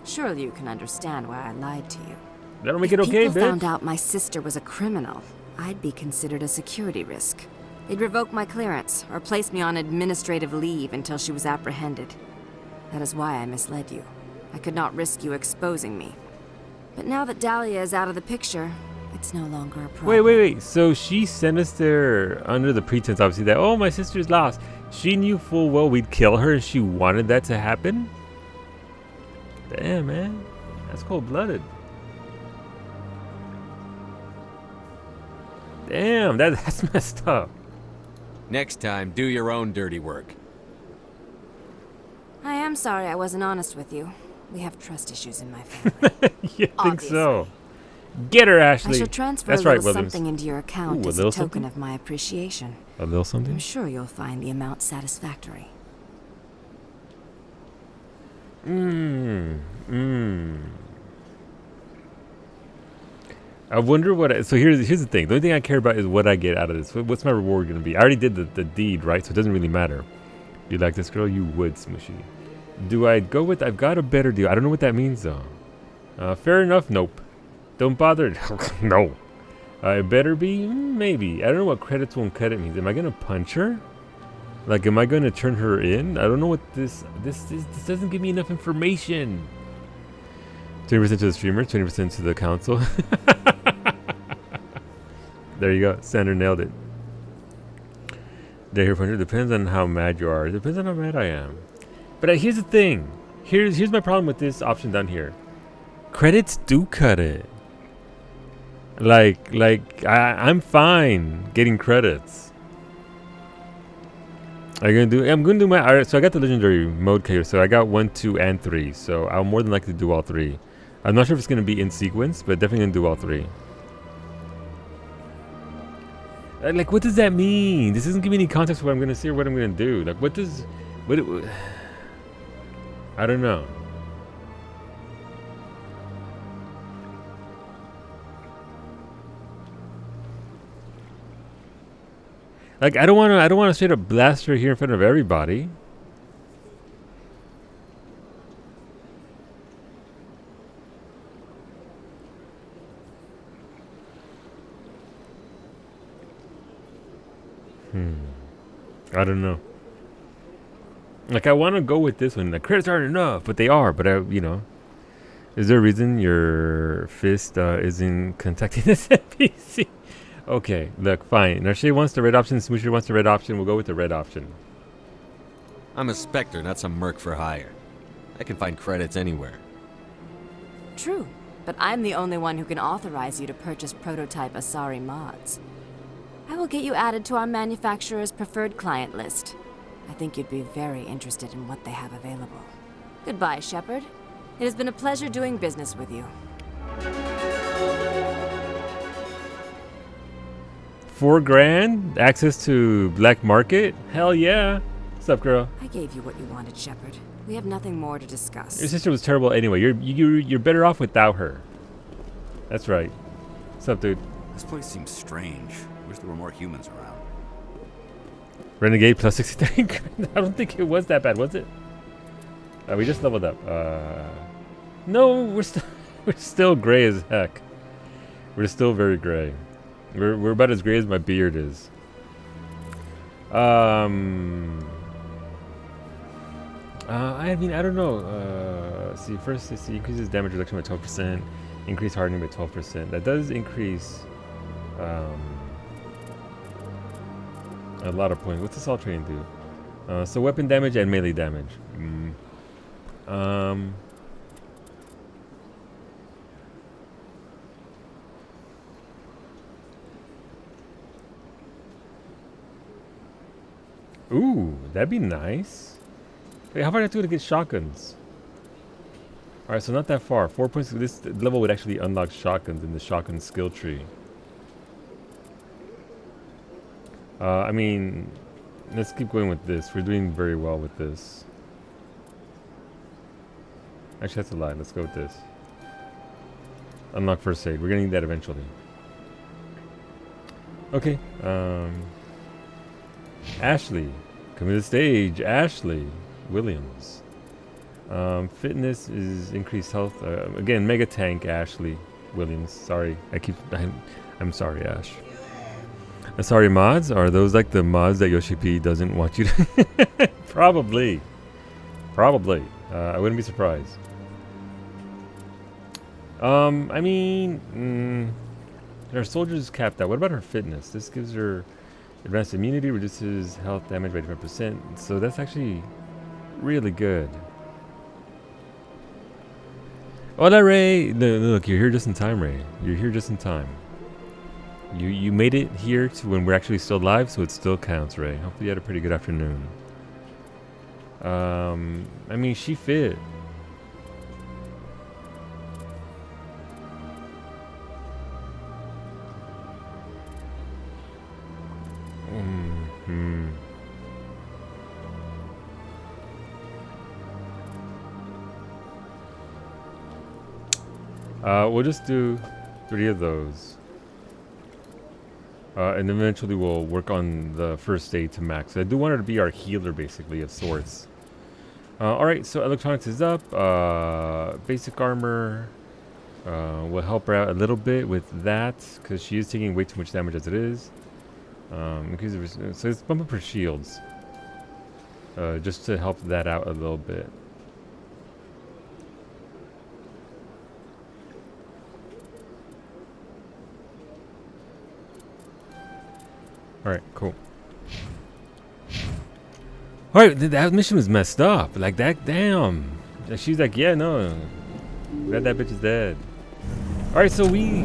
Surely you can understand why I lied to you. That'll make it okay, bitch. If people found out my sister was a criminal, I'd be considered a security risk. They'd revoke my clearance or place me on administrative leave until she was apprehended. That is why I misled you. I could not risk you exposing me. But now that Dahlia is out of the picture, it's no longer a problem. Wait. So she sent us there under the pretense, obviously, that, oh, my sister's lost. She knew full well we'd kill her and she wanted that to happen? Damn, man. That's cold-blooded. Damn, that's messed up. Next time, do your own dirty work. I am sorry I wasn't honest with you. We have trust issues in my family. You think so? Get her, Ashley. I should transfer That's a little right, Williams. something into your account as a token of my appreciation. A little something? I'm sure you'll find the amount satisfactory. I wonder what. So here's the thing. The only thing I care about is what I get out of this. What's my reward going to be? I already did the deed, right? So it doesn't really matter. You like this girl? You would, Smushy. Do I go with? I've got a better deal. I don't know what that means though. Fair enough. Nope. Don't bother. No. It better be. Maybe. I don't know what credits won't cut it means. Am I gonna punch her? Like, am I gonna turn her in? I don't know what this doesn't give me enough information. 20% to the streamer, 20% to the council. There you go. Sander nailed it. Day here, puncher. Depends on how mad you are. Depends on how mad I am. But here's the thing. Here's my problem with this option down here. Credits do cut it. Like I'm fine getting credits. I'm gonna do my. Alright, so I got the legendary mode here. So I got 1, 2, and 3. So I'll more than likely do all 3. I'm not sure if it's gonna be in sequence, but definitely gonna do all 3. Like, what does that mean? This doesn't give me any context for what I'm gonna see or what I'm gonna do. Like, what? I don't know. Like, I don't want to straight up blast her here in front of everybody. I don't know. Like, I want to go with this one. The credits aren't enough, but they are. But is there a reason your fist isn't contacting this NPC? Okay, look, fine. Narshe wants the red option. Smoosher wants the red option. We'll go with the red option. I'm a Spectre, not some merc for hire. I can find credits anywhere. True, but I'm the only one who can authorize you to purchase prototype Asari mods. I will get you added to our manufacturer's preferred client list. I think you'd be very interested in what they have available. Goodbye, Shepard. It has been a pleasure doing business with you. $4,000? Access to black market? Hell yeah. What's up, girl? I gave you what you wanted, Shepard. We have nothing more to discuss. Your sister was terrible anyway. You're better off without her. That's right. What's up, dude? This place seems strange. Wish there were more humans around. Renegade plus 63. I don't think it was that bad, was it? We just leveled up. No, we're still gray as heck. We're still very gray. We're about as gray as my beard is. I mean, I don't know. See, first, it increases damage reduction by 12%, increase hardening by 12%. That does increase a lot of points. What's assault training do? So weapon damage and melee damage. Ooh, that'd be nice. Wait, how far do I have to go to get shotguns? Alright, so not that far. 4 points. This level would actually unlock shotguns in the shotgun skill tree. I mean, let's keep going with this. We're doing very well with this. Actually, that's a lie. Let's go with this. Unlock first aid. We're gonna need that eventually. Okay. Ashley, come to the stage. Ashley Williams. Fitness is increased health. Again, mega tank. Ashley Williams. Sorry, I'm sorry, Ash. Sorry, mods. Are those like the mods that Yoshi P doesn't want you to? Probably. I wouldn't be surprised. I mean, our soldiers capped out. What about her fitness? This gives her advanced immunity, reduces health damage by different%. So that's actually really good. Hola, Ray. Look, you're here just in time, Ray. You're here just in time. You made it here to when we're actually still live, so it still counts, Ray. Hopefully you had a pretty good afternoon. I mean, she fit. We'll just do 3 of those. And eventually we'll work on the first aid to max. I do want her to be our healer, basically, of sorts. Alright, so electronics is up. Basic armor will help her out a little bit with that, because she is taking way too much damage as it is. So let's bump up her shields. Just to help that out a little bit. Alright, cool. Alright, that mission was messed up. Like, that, damn. She's like, yeah, no. Glad that bitch is dead. Alright, so we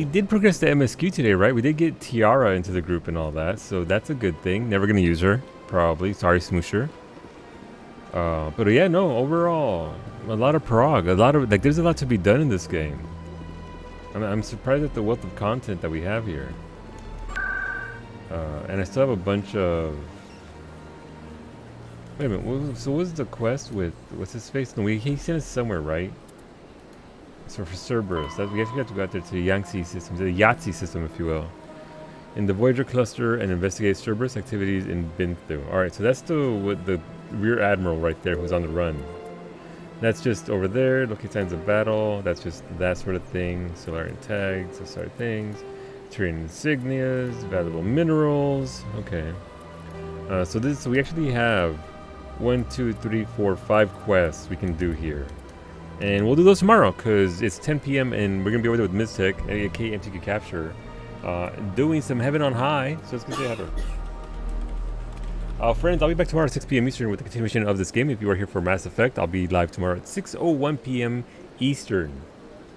did progress to MSQ today, right? We did get Tiara into the group and all that, so that's a good thing. Never gonna use her, probably. Sorry, Smoosher. But yeah, no, overall, a lot of prog. Like, there's a lot to be done in this game. I'm surprised at the wealth of content that we have here. And I still have a bunch of... Wait a minute, so what's the quest with... What's his face? No, he sent us somewhere, right? So for Cerberus, we actually have to go out there to the Yangtze system, the Yahtzee system, if you will. In the Voyager cluster and investigate Cerberus activities in Binthu. Alright, so that's the Rear Admiral right there who's on the run. That's just over there, locate signs of battle. That's just that sort of thing. Solarian tags, those sort of things. Terrain insignias, valuable minerals. Okay. So we actually have 1, 2, 3, 4, 5 quests we can do here. And we'll do those tomorrow because it's 10 p.m. and we're going to be over there with Miztec, aka MTQ Capture, doing some Heaven on High. So let's go say hi to her. Friends, I'll be back tomorrow at 6 p.m. Eastern with the continuation of this game. If you are here for Mass Effect, I'll be live tomorrow at 6:01 p.m. Eastern.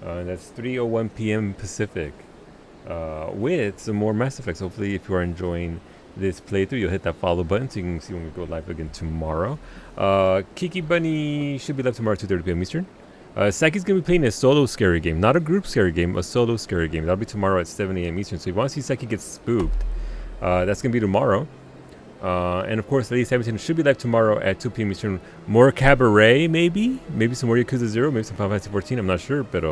That's 3:01 p.m. Pacific. With some more Mass Effects. Hopefully, if you are enjoying this playthrough, you'll hit that follow button so you can see when we go live again tomorrow. Kiki Bunny should be live tomorrow at 2:30 p.m. Eastern. Saki's going to be playing a solo scary game. Not a group scary game, a solo scary game. That'll be tomorrow at 7 a.m. Eastern. So if you want to see Saki get spooked, that's going to be tomorrow. And of course, Lady Hamilton should be live tomorrow at 2 p.m. Eastern. More Cabaret, maybe? Maybe some more Yakuza 0, maybe some Final Fantasy 14. I'm not sure, but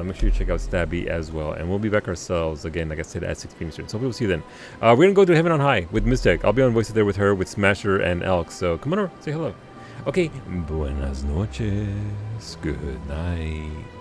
make sure you check out Stabby as well. And we'll be back ourselves again, like I said, at 6 p.m. Eastern. So we'll see you then. We're going to go to Heaven on High with Miztec. I'll be on voice there with her, with Smasher and Elk. So come on over, say hello. Okay, buenas noches. Good night.